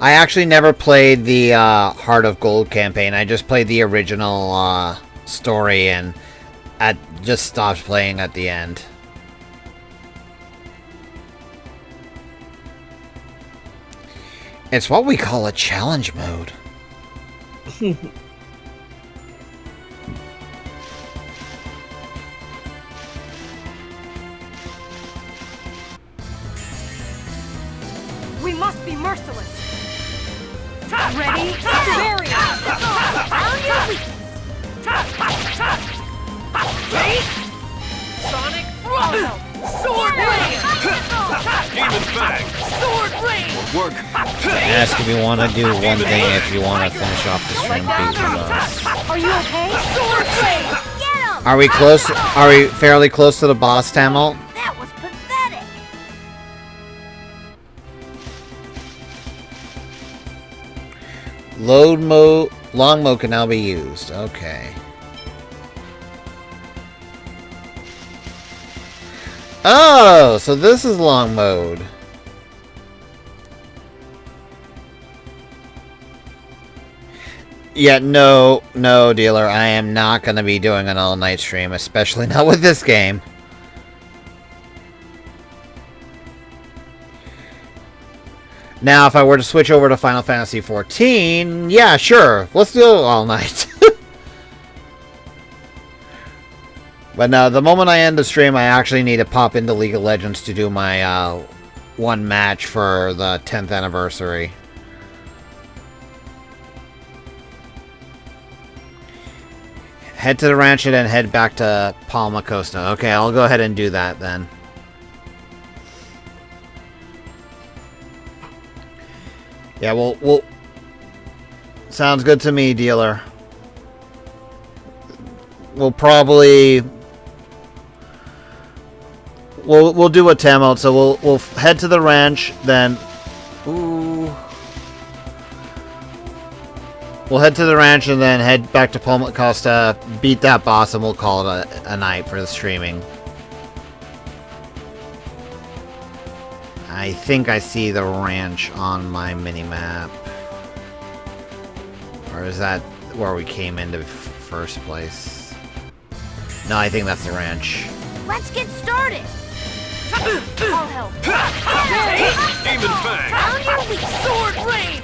I actually never played the Heart of Gold campaign. I just played the original story and I just stopped playing at the end. It's what we call a challenge mode. We must be merciless. Ready? Barrier! Found your weakness! Sonic thrust! Sword blade! Demon fang! Sword blade! Work. Ask if you want to do one thing if you want to finish off the stream, please with us. Are you okay? Sword blade! Get him! Are we close? Are we fairly close to the boss, Tamil? That was pathetic! Longbow can now be used. Okay. Oh, so this is long mode. Yeah, no, dealer. I am not going to be doing an all-night stream, especially not with this game. Now, if I were to switch over to Final Fantasy XIV, yeah, sure. Let's do it all night. But no, the moment I end the stream, I actually need to pop into League of Legends to do my one match for the 10th anniversary. Head to the ranch and then head back to Palma Costa. Okay, I'll go ahead and do that then. Yeah, we'll... Sounds good to me, dealer. We'll probably... We'll do a Tamil, so we'll head to the ranch, then... Ooh... We'll head to the ranch and then head back to Palma Costa, beat that boss, and we'll call it a night for the streaming. I think I see the ranch on my mini-map. Or is that where we came into first place? No, I think that's the ranch. Let's get started. I'll help. Demon Fang! Down your weak sword rain!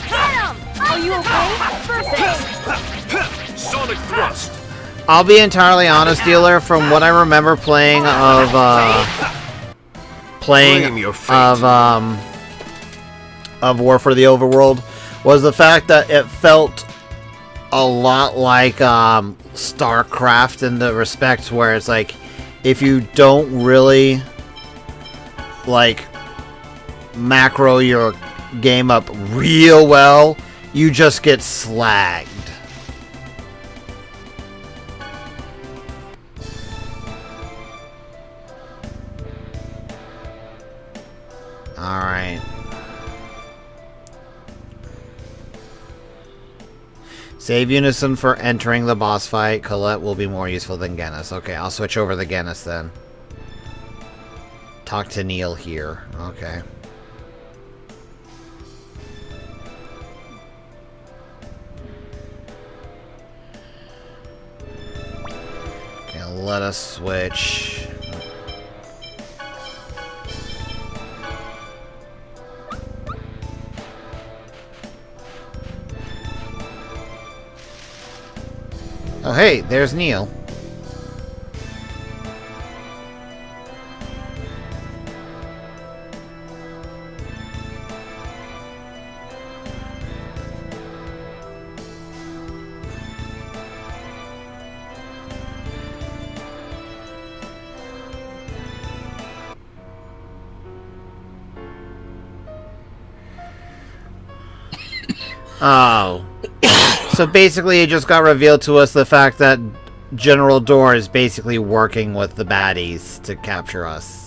Get him! Are you okay? Perfect! Sonic Thrust! I'll be entirely honest, dealer. From what I remember playing of War for the Overworld, was the fact that it felt a lot like StarCraft in the respects where it's like, if you don't really like macro your game up real well, you just get slagged. Alright. Save Unison for entering the boss fight. Colette will be more useful than Genis. Okay, I'll switch over to Genis then. Talk to Neil here. Okay. Okay, let us switch. Oh, hey, there's Neil. Oh. So basically it just got revealed to us the fact that General Door is basically working with the baddies to capture us.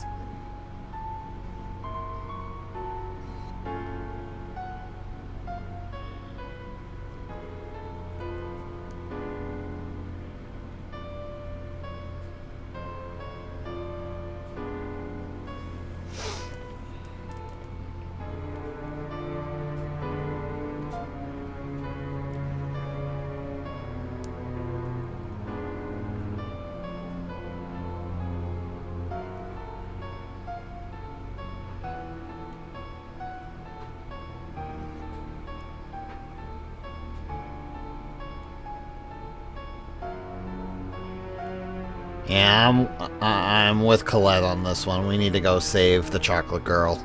Yeah, I'm with Colette on this one. We need to go save the chocolate girl.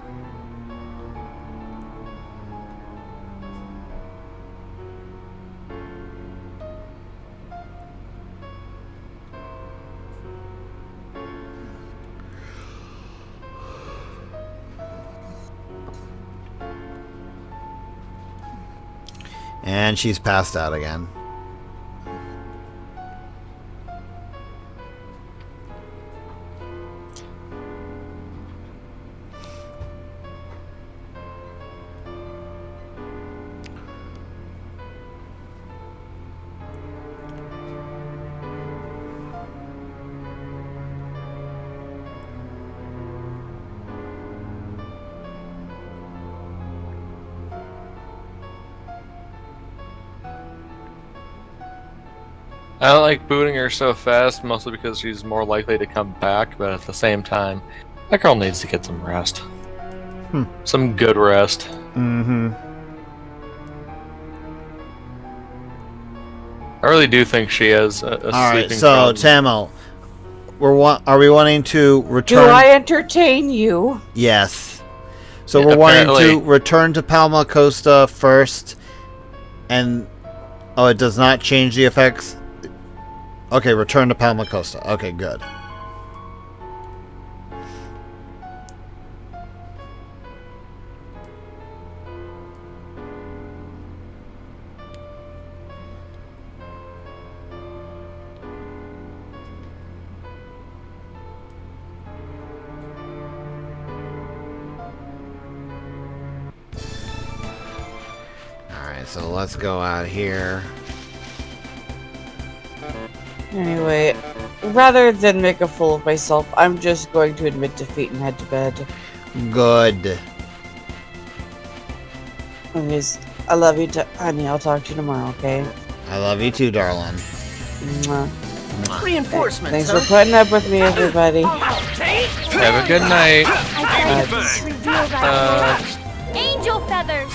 And she's passed out again. I don't like booting her so fast, mostly because she's more likely to come back, but at the same time, that girl needs to get some rest. Some good rest. Mm-hmm. I really do think she has a Alright, sleeping so, problem. Tamil, are we wanting to return... Do I entertain you? Yes. So Yeah, we're wanting to apparently. return to Palma Costa first, and... Oh, it does not change the effects? Okay, return to Palma Costa. Okay, good. so let's go out here. Anyway, rather than make a fool of myself, I'm just going to admit defeat and head to bed. Good. Anyways, I love you, honey. I'll talk to you tomorrow, okay? I love you too, darling. Mwah. Reinforcements, Thanks huh? for putting up with me, everybody. Have a good night. I just reveal that angel feathers.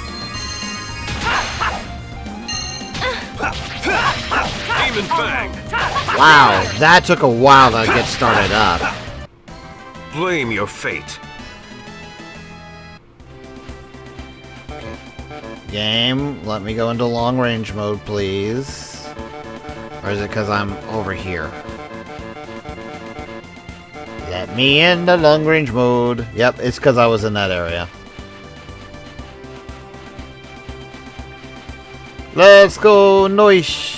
Demon Fang! Wow, that took a while to get started up. Blame your fate. Game, let me go into long range mode, please. Or is it because I'm over here? Let me into long range mode. Yep, it's because I was in that area. Let's go, Noish.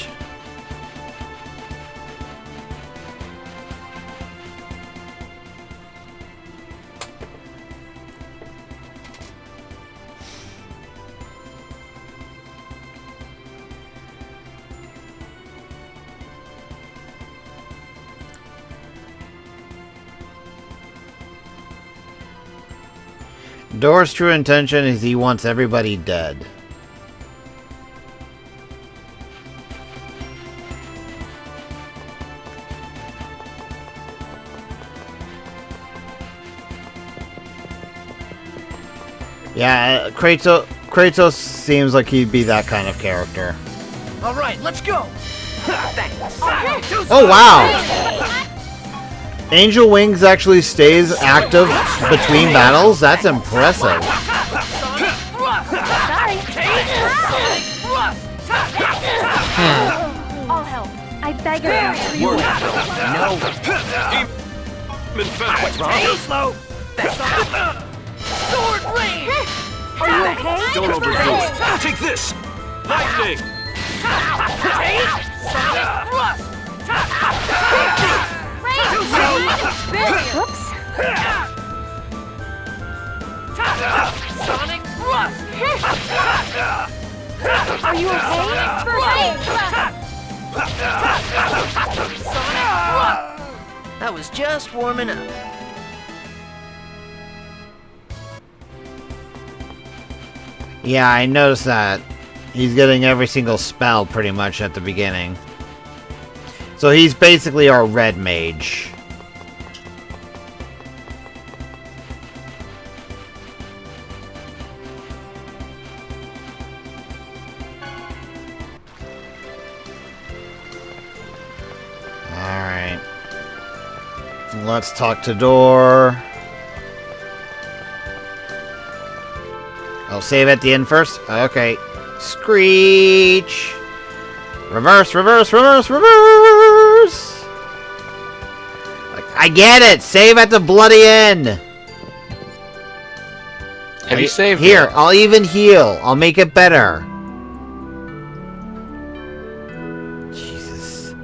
Door's true intention is he wants everybody dead. Yeah, Kratos seems like he'd be that kind of character. All right, let's go. Thanks. Oh, wow! Angel Wings actually stays active between battles? That's impressive. I'll help. I beg of you. No. What's wrong? Too slow. Sword rain. Are you okay? Don't overdo it. Take this! Lightning! Whoops. Sonic Rush. Are you okay? That was just warming up. Yeah, I noticed that. He's getting every single spell pretty much at the beginning. So he's basically our red mage. Alright. Let's talk to Door. I'll save at the end first? Okay. Screech! Reverse, reverse, reverse, reverse! I get it! Save at the bloody end! Have you saved Here, yet? I'll even heal. I'll make it better. Jesus.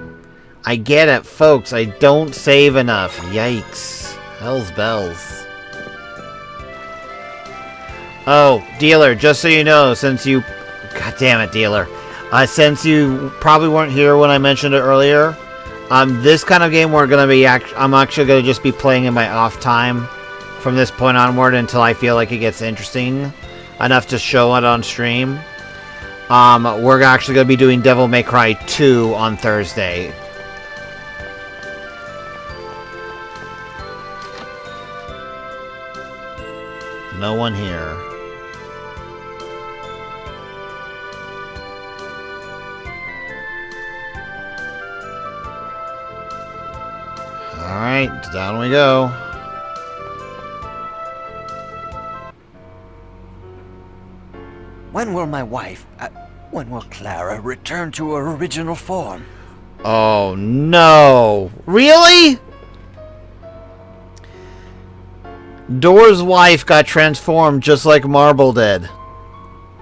I get it, folks. I don't save enough. Yikes. Hell's bells. Oh, dealer, just so you know, since you... God damn it, dealer. Since you probably weren't here when I mentioned it earlier, this kind of game we're gonna be I'm actually gonna just be playing in my off time from this point onward until I feel like it gets interesting enough to show it on stream. We're actually gonna be doing Devil May Cry 2 on Thursday. No one here. Alright, down we go. When will my wife, when will Clara return to her original form? Oh no! Really? Door's wife got transformed just like Marble did.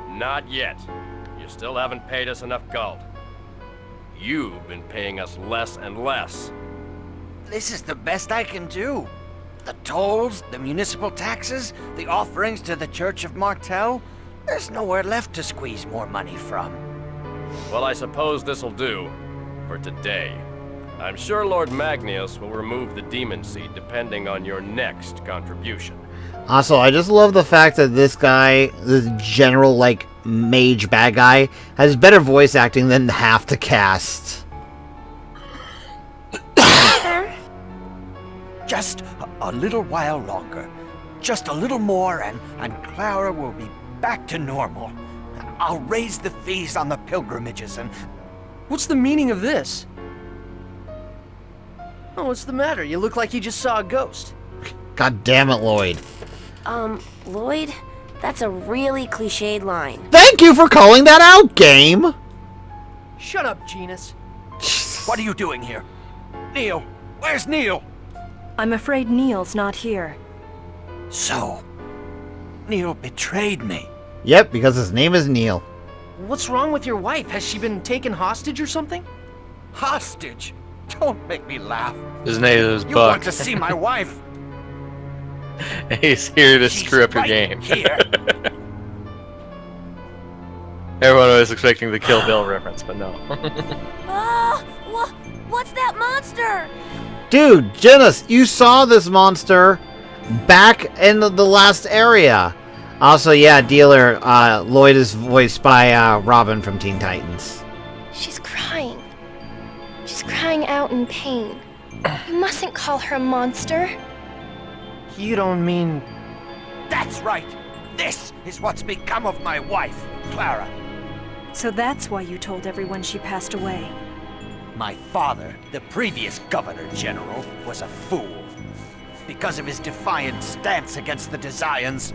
Not yet. You still haven't paid us enough gold. You've been paying us less and less. This is the best I can do. The tolls, the municipal taxes, the offerings to the Church of Martel. There's nowhere left to squeeze more money from. Well, I suppose this'll do for today. I'm sure Lord Magnius will remove the demon seed depending on your next contribution. Also, I just love the fact that this guy, this general, like, mage bad guy, has better voice acting than half the cast. Just a little while longer. Just a little more and Clara will be back to normal. I'll raise the fees on the pilgrimages and... What's the meaning of this? Oh, what's the matter? You look like you just saw a ghost. God damn it, Lloyd. Lloyd? That's a really cliched line. Thank you for calling that out, game! Shut up, Genus. What are you doing here? Neil! Where's Neil? I'm afraid Neil's not here. So, Neil betrayed me. Yep, because his name is Neil. What's wrong with your wife? Has she been taken hostage or something? Hostage? Don't make me laugh. His name is You Buck. want to see my wife? He's here to screw up your right game. Here. Everyone was expecting the Kill Bill reference, but no. What's that monster? Dude, Genus, you saw this monster back in the last area. Also, yeah, dealer, Lloyd is voiced by Robin from Teen Titans. She's crying. She's crying out in pain. You mustn't call her a monster. You don't mean... That's right. This is what's become of my wife, Clara. So that's why you told everyone she passed away. My father, the previous Governor General, was a fool. Because of his defiant stance against the Desians,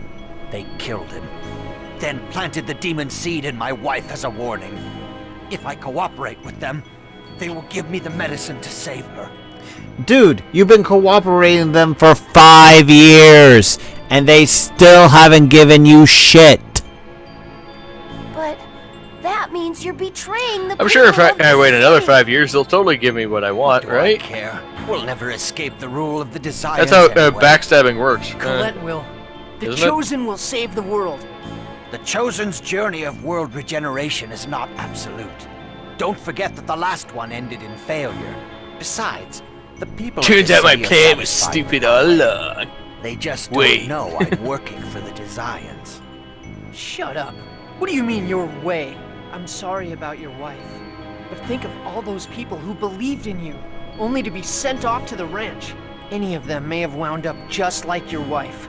they killed him. Then planted the demon seed in my wife as a warning. If I cooperate with them, they will give me the medicine to save her. Dude, you've been cooperating with them for 5 years, and they still haven't given you shit. But that means you're betraying the I'm sure if people of I the wait another city. 5 years, they'll totally give me what I want, Do right? I care? We'll never escape the rule of the Desians. That's how anyway. backstabbing works. Colette will. The Isn't it? Chosen will save the world. The Chosen's journey of world regeneration is not absolute. Don't forget that the last one ended in failure. Besides, the people Turns of the out my city are plan was satisfied stupid with all my along. life. They just Wait. don't know I'm working for the Desians. Shut up. What do you mean, your way? I'm sorry about your wife. But think of all those people who believed in you, only to be sent off to the ranch. Any of them may have wound up just like your wife.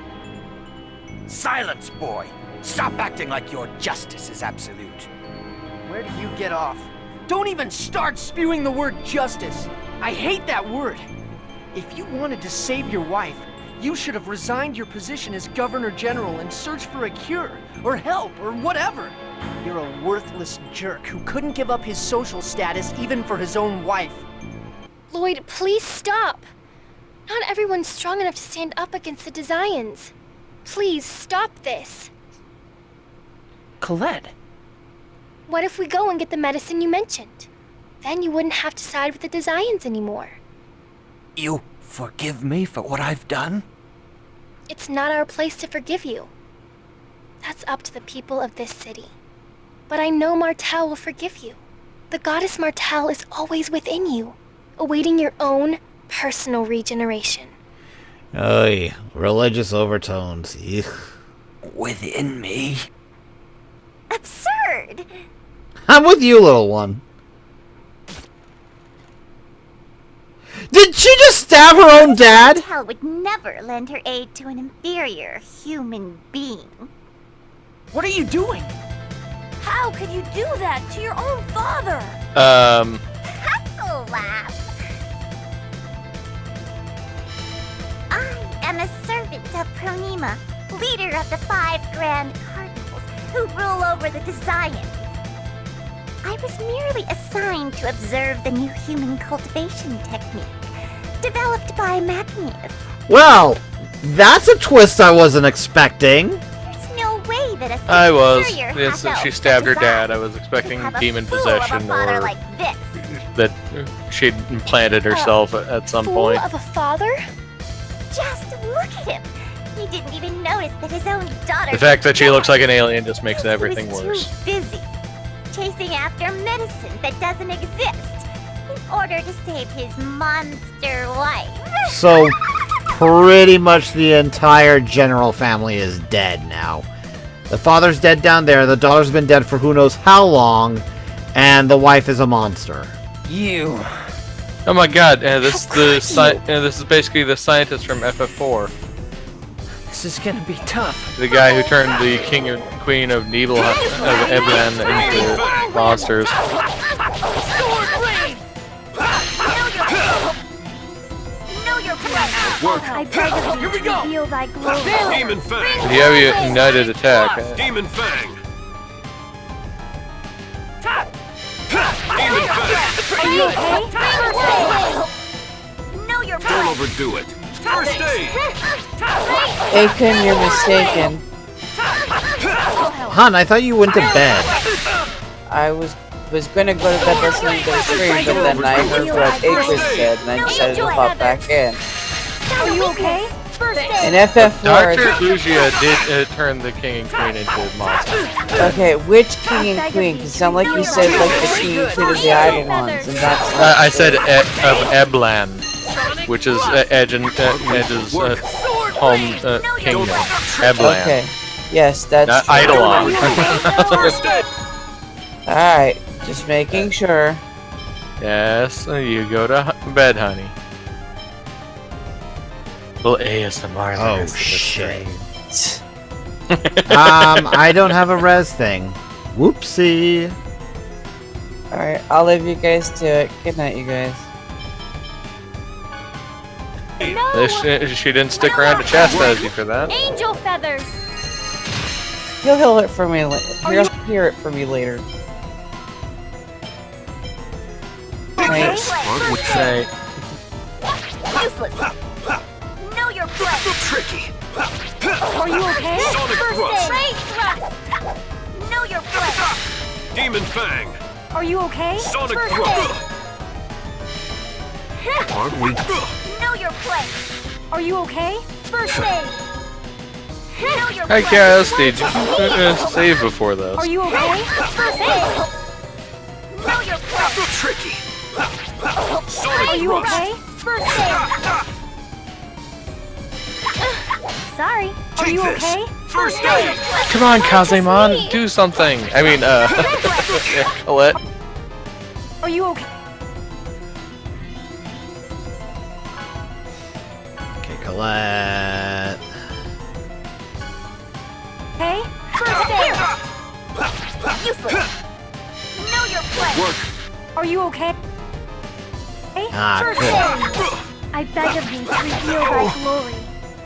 Silence, boy! Stop acting like your justice is absolute. Where do you get off? Don't even start spewing the word justice. I hate that word. If you wanted to save your wife, you should have resigned your position as Governor General and searched for a cure, or help, or whatever. You're a worthless jerk who couldn't give up his social status even for his own wife. Lloyd, please stop. Not everyone's strong enough to stand up against the Desians. Please stop this. Colette. What if we go and get the medicine you mentioned? Then you wouldn't have to side with the Desians anymore. You forgive me for what I've done? It's not our place to forgive you. That's up to the people of this city. But I know Martel will forgive you. The goddess Martel is always within you, awaiting your own personal regeneration. Oy, religious overtones. Eugh. Within me? Absurd! I'm with you, little one. Did she just stab her own dad? Martel would never lend her aid to an inferior human being. What are you doing? How could you do that to your own father? That's a laugh. I am a servant of Pronema, leader of the 5 Grand Cardinals who rule over the Desians. I was merely assigned to observe the new human cultivation technique developed by Magnius. Well, that's a twist I wasn't expecting. There's no way that a I was. superior Yes, half-elf she stabbed her such as dad. I I was expecting could have a demon fool of a possession father or like this. that she'd implanted herself at some Fool point. of a father? Just look at him. He didn't even notice that his own daughter. The fact that she looks like an alien just makes everything was worse. Too busy chasing after medicine that doesn't exist in order to save his monster wife. So, pretty much the entire general family is dead now. The father's dead down there, the daughter's been dead for who knows how long, and the wife is a monster. You. Oh my god, this is basically the scientist from FF4. This is gonna be tough. The guy who turned the king and queen of Eblan into monsters. I beg of you to reveal thy glory. Demon Fang! Do you have a united attack? Demon Fang! Demon Are you okay? Know your Don't overdo it. First aid! A-kun, you're mistaken. Hun, I thought you went to bed. I was gonna go to bed listening to the stream, but then I heard what A-kun said, and I decided to pop back in. Are you okay? First In aid. FF4, Dr. Lugia did turn the king and queen into monsters. okay, which king and queen? Cause it sounded like you said like the king and queen of the idle ones, and that's not I said of Eblan, which is Edge's home kingdom. Eblan. Okay, yes, that's Not true. Eidolon. Alright, just making sure. Yes, you go to bed, honey. Little ASMR. Oh, shit. I don't have a res thing. Whoopsie. Alright, I'll leave you guys to it. Good night, you guys. She didn't stick around to chastise you for that. Angel feathers. He'll hear it from me later. You'll hear it from me later. Right. What would say? Useless. Know your place. Tricky. Are you okay? Sonic First thrust. aid. Thrust. Know your place. Demon Fang. Are you okay? Sonic First thrust. Aren't we? Know your place. Are you okay? First aid. Know your Hi, place. Cass. Did you save before this? Are you okay? First aid. Know your place. Tricky. Are Sonic you thrust. okay? First aid. Sorry. Are Take you this. okay? First aid. Come on, Kazemon, do something. I mean, Colette. Are you okay? Okay, Colette. Okay. First aid. Useless. Know your place. Work. Are you okay? Ah, First cool. aid. I beg of you to reveal thy glory.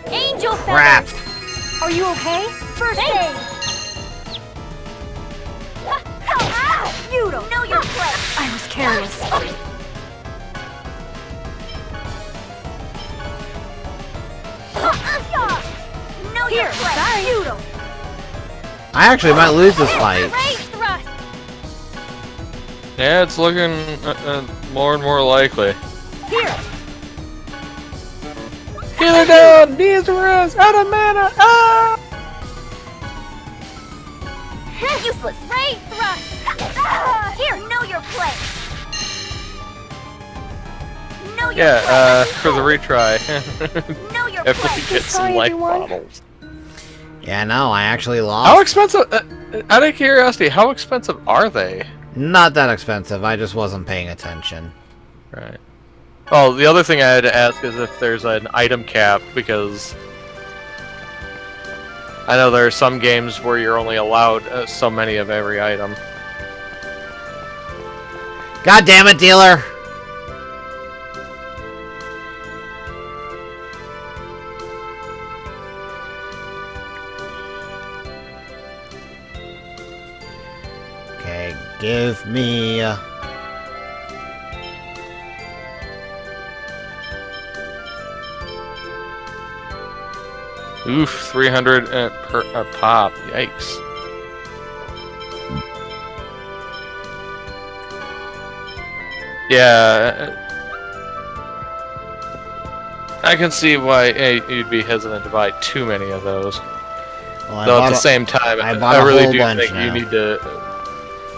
Angel Crap. feathers. Are you okay? First aid. You don't Know your place. I was careless. Know your Here, place. sorry. You don't. I actually might lose this fight. Great thrust. Yeah, it's looking more and more likely. Here. Healer down! Needs to rest! Out of mana! Ah! Useless. Great thrust. Here, know your place. Know your Yeah, place. for the retry. Know your If we place. get some Sorry, life everyone. bottles. Yeah, no, I actually How lost. expensive? Out of curiosity, how expensive are they? Not that expensive, I just wasn't paying attention. Right. Oh, the other thing I had to ask is if there's an item cap, because I know there are some games where you're only allowed so many of every item. God damn it, dealer! Okay, give me... Oof, 300 per pop. Yikes. Yeah. I can see why you'd be hesitant to buy too many of those. Well, Though at the same time, I really do think you need to.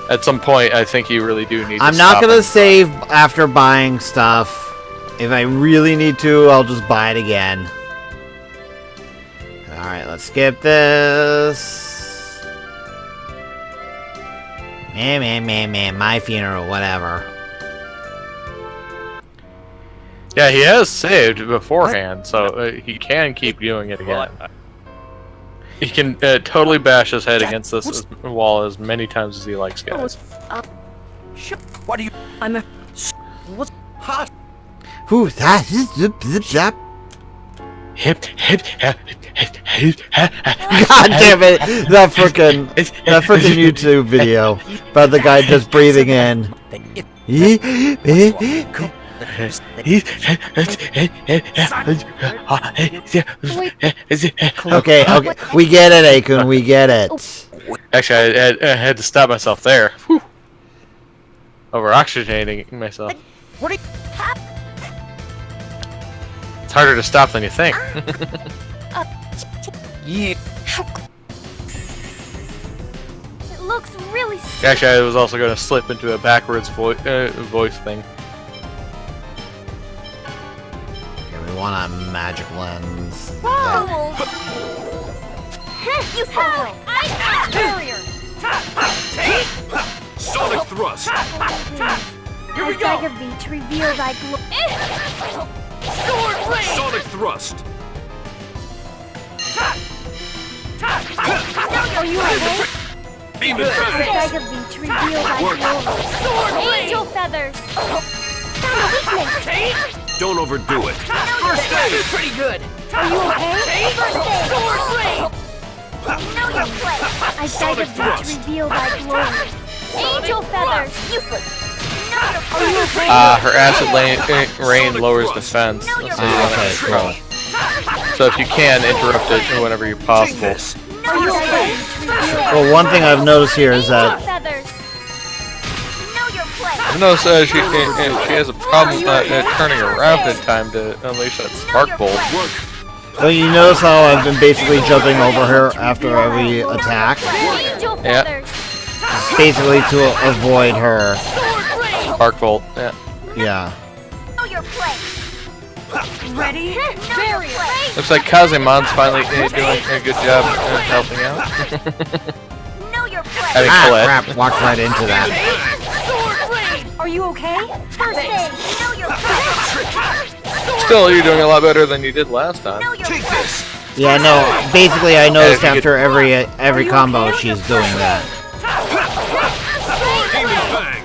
At some point, I think you really do need to. I'm not gonna save after buying stuff. If I really need to, I'll just buy it again. Alright, let's skip this. Man, my funeral, whatever. Yeah, he has saved beforehand, so he can keep doing it again. He can totally bash his head against this wall as many times as he likes, guys. What do you... I'm a... What's hot? Who that? Zip zap. God damn it! That frickin' YouTube video about the guy just breathing in. Okay, we get it, A-kun, we get it. Actually, I had to stop myself there. Whew. Over oxygenating myself. What are you... It's harder to stop than you think. Yeah. It looks really Actually, I was also going to slip into a backwards voice thing. Okay, we want a magic lens. You fool! Barrier! Sonic thrust! Here we go! I beg of thee to reveal thy glory. Sonic thrust! Are you okay? Demon I fang! beg of thee to reveal thy glory. Angel feathers! Found a weakness! Don't overdo it. First aid! Pretty good! Are you okay? First aid! Sword blade! Know your place! I beg of thee to reveal thy glory. Angel feathers! Useless! Know your Are you place! okay? Her acid rain lowers defense, so you want to control. So if you can, interrupt it whenever you're possible. Are you okay? Well, one thing I've noticed here is that Feathers! Know your place! I notice she has a problem turning around in time to unleash that spark bolt. so you notice how I've been basically jumping over her after every attack? Angel Yeah. feathers! Basically to avoid her. Spark bolt, yeah. Yeah. Know your place! Ready? Know your place! Looks like Kazemon's finally doing a good job helping out. Know your place! Having Ah, Colette. crap, walked right into that. Are you okay? First aid! Know your place! Still, you're doing a lot better than you did last time. Know your place! Yeah, no, basically I noticed Yeah, if you after every combo she's doing that. Demon fang!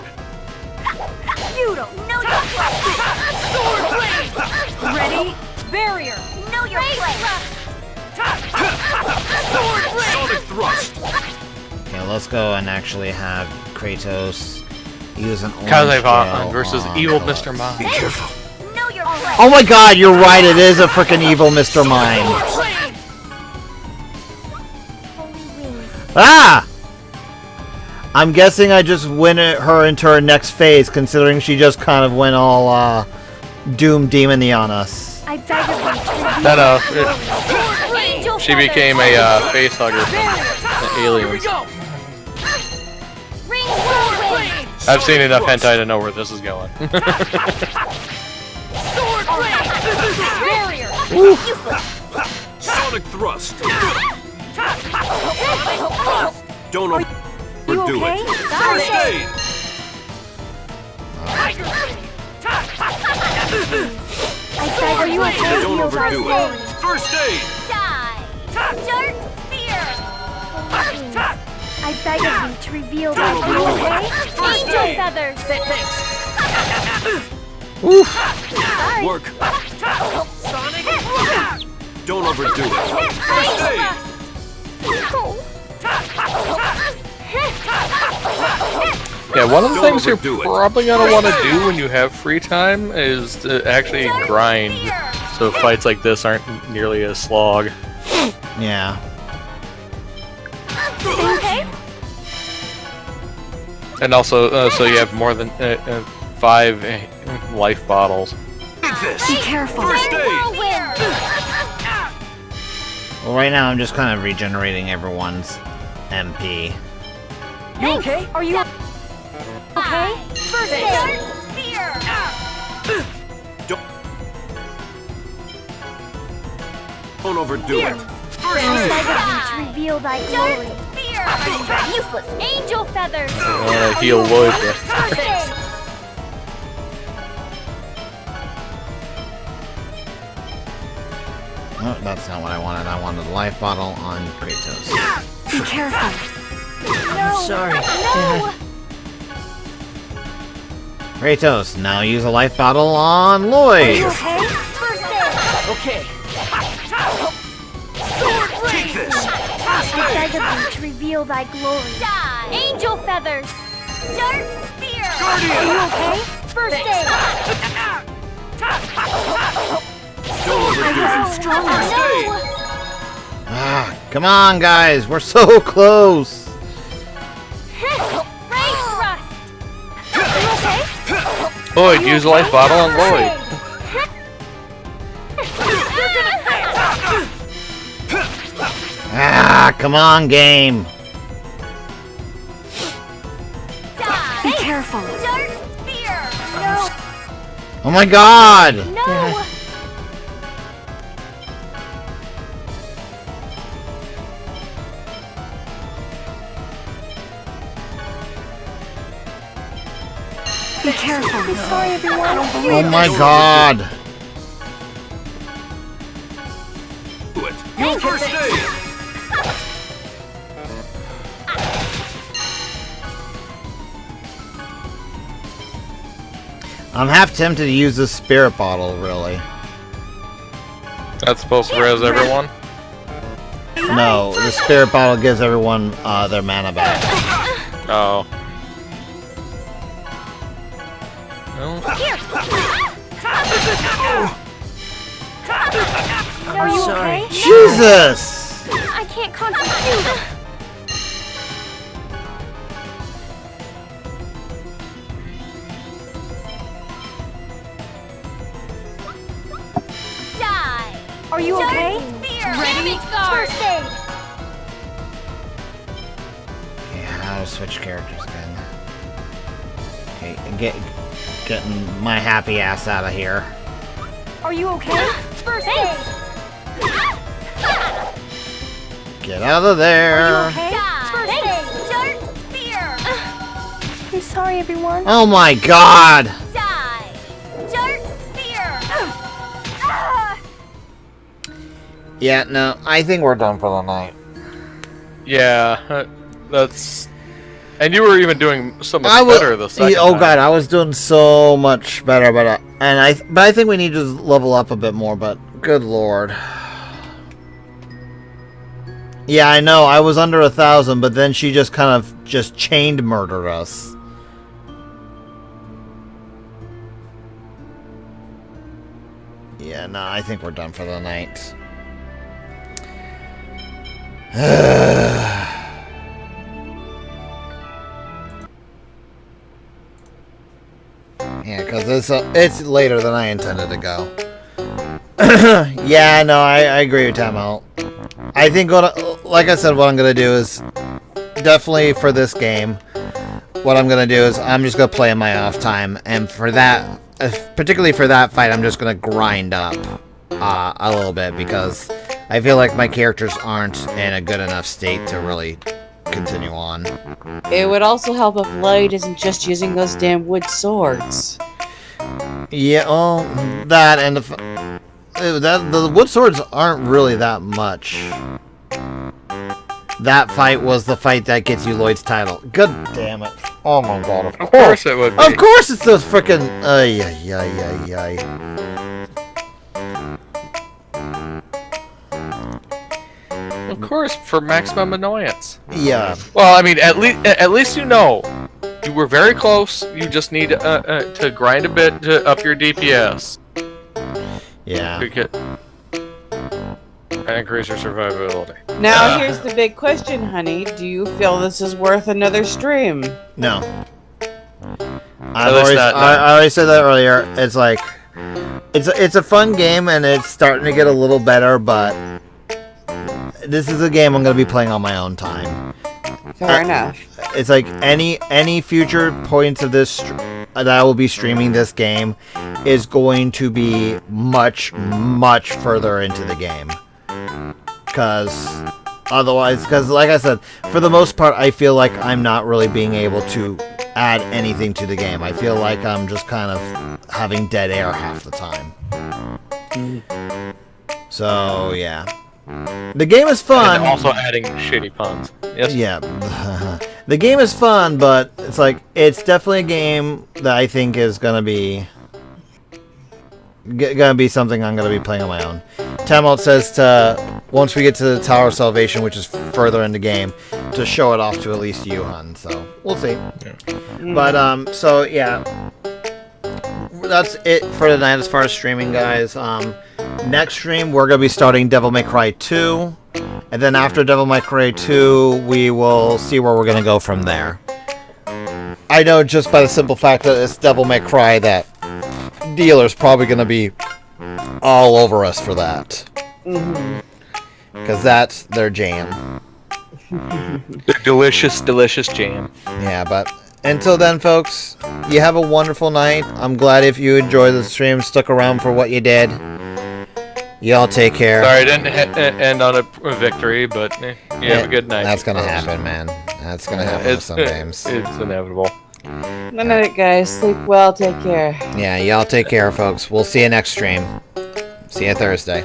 Feudal! Know your place! Ready? Barrier! Know your place! Sonic thrust! Okay, let's go and actually have Kratos use an orange Kazemon gel versus on evil Colette. Mr. Mime. Know your place! Oh my god, you're right, it is a freaking evil Mr. Mime. Ah! I'm guessing I just win her into her next phase, considering she just kind of went all Doom Demon-y on us. I beg of thee to reveal No, thy glory. Angel she feathers! became a face hugger from the aliens. Ring whirlwind! I've seen enough hentai to know where this is going. Barrier! Sonic thrust! Don't overdo okay? it. First aid! I beg of thee to Don't reveal thy overdo it. glory. First aid! Die! Dark fear! I beg of thee to reveal thy Don't glory. overdo it. First Angel aid! feathers! Work! Don't overdo it. First aid! Yeah, one of the Don't things you're overdo it. probably gonna want to do when you have free time is to actually grind, so fights like this aren't nearly a slog. Yeah. Okay? And also, so you have more than 5 life bottles. Take this! Be careful. First aid! Whirlwind! Well, right now I'm just kind of regenerating everyone's MP. You okay? Are you okay? First aid! Spear! Don't overdo it. First reveal thy glory. Spear! Useless! Angel feathers! I want to heal Lloyd. First aid! Oh, that's not what I wanted. I wanted a life bottle on Kratos. Be careful. No! Sorry. No! Kratos, now use a life bottle on Lloyd. Okay? First aid! Okay. Take this! Dagger breach, reveal thy glory. Die! Angel feathers! Dark spear! Are you okay? First aid! Don't overdo it. Strong First aid! Ah, come on, guys. We're so close. Ray thrust! Are you okay? Lloyd, use a life bottle on Lloyd. Ah, come on, game. Be careful. Dark spear! No! Oh my god. No! Be careful. I'm sorry, everyone. Oh my god. Do it. You first aid! I'm half tempted to use this spirit bottle, really. That's supposed to res everyone? No, the spirit bottle gives everyone their mana back. Oh. Well, Are you Sorry. okay? Jesus! I can't concentrate. Die! Are you okay? Ready? First aid! Okay, how to switch characters again. Okay, getting my happy ass out of here. Are you okay? First aid! Get out of Are there. you okay? First aid! Dark spear! I'm sorry, everyone. Oh my god. Die! Dark spear! Yeah, no, I think we're done for the night. yeah, that's... And you were even doing so much I better the second oh time. god, I was doing so much better, but I think we need to level up a bit more. But good lord, yeah, I know I was under 1,000, but then she just kind of just chained murdered us. Yeah, no, I think we're done for the night. Yeah, because it's later than I intended to go. Yeah, no, I agree with Time Out. I think, like I said, what I'm going to do is, definitely for this game, what I'm going to do is I'm just going to play in my off time. And for that, particularly for that fight, I'm just going to grind up a little bit, because I feel like my characters aren't in a good enough state to really continue on. It would also help if Lloyd isn't just using those damn wood swords. Yeah, well, that and the wood swords aren't really that much. That fight was the fight that gets you Lloyd's title. God damn it. Oh my god, Of course it would be. Of course it's those frickin' ay, ay, ay, ay, ay. Of course, for maximum annoyance. Yeah. Well, I mean, at least you know. You were very close. You just need to grind a bit to up your DPS. Yeah. And increase your survivability. Now, here's the big question, honey. Do you feel this is worth another stream? No. I already said that earlier. It's like, It's a fun game, and it's starting to get a little better, but this is a game I'm going to be playing on my own time. Fair enough. It's like any future points of this that I will be streaming this game is going to be much further into the game. Because like I said, for the most part, I feel like I'm not really being able to add anything to the game. I feel like I'm just kind of having dead air half the time. So, yeah. The game is fun. And also adding shitty puns. Yes? Yeah. The game is fun, but it's like, it's definitely a game that I think is gonna be something I'm gonna be playing on my own. Tamout says once we get to the Tower of Salvation, which is further in the game, to show it off to at least you, Hun. So we'll see. Yeah. But so yeah, that's it for tonight as far as streaming, guys. Next stream we're gonna be starting Devil May Cry 2, and then after Devil May Cry 2, we will see where we're gonna go from there. I know just by the simple fact that it's Devil May Cry that dealer's probably gonna be all over us for that. Because that's their jam. Their delicious jam. Yeah, but until then, folks, you have a wonderful night. I'm glad if you enjoyed the stream, stuck around for what you did. Y'all take care. Sorry, I didn't end on a victory, but you have a good night. That's gonna happen, man. That's gonna happen sometimes. It's inevitable. Good night, guys. Sleep well. Take care. Yeah, y'all take care, folks. We'll see you next stream. See you Thursday.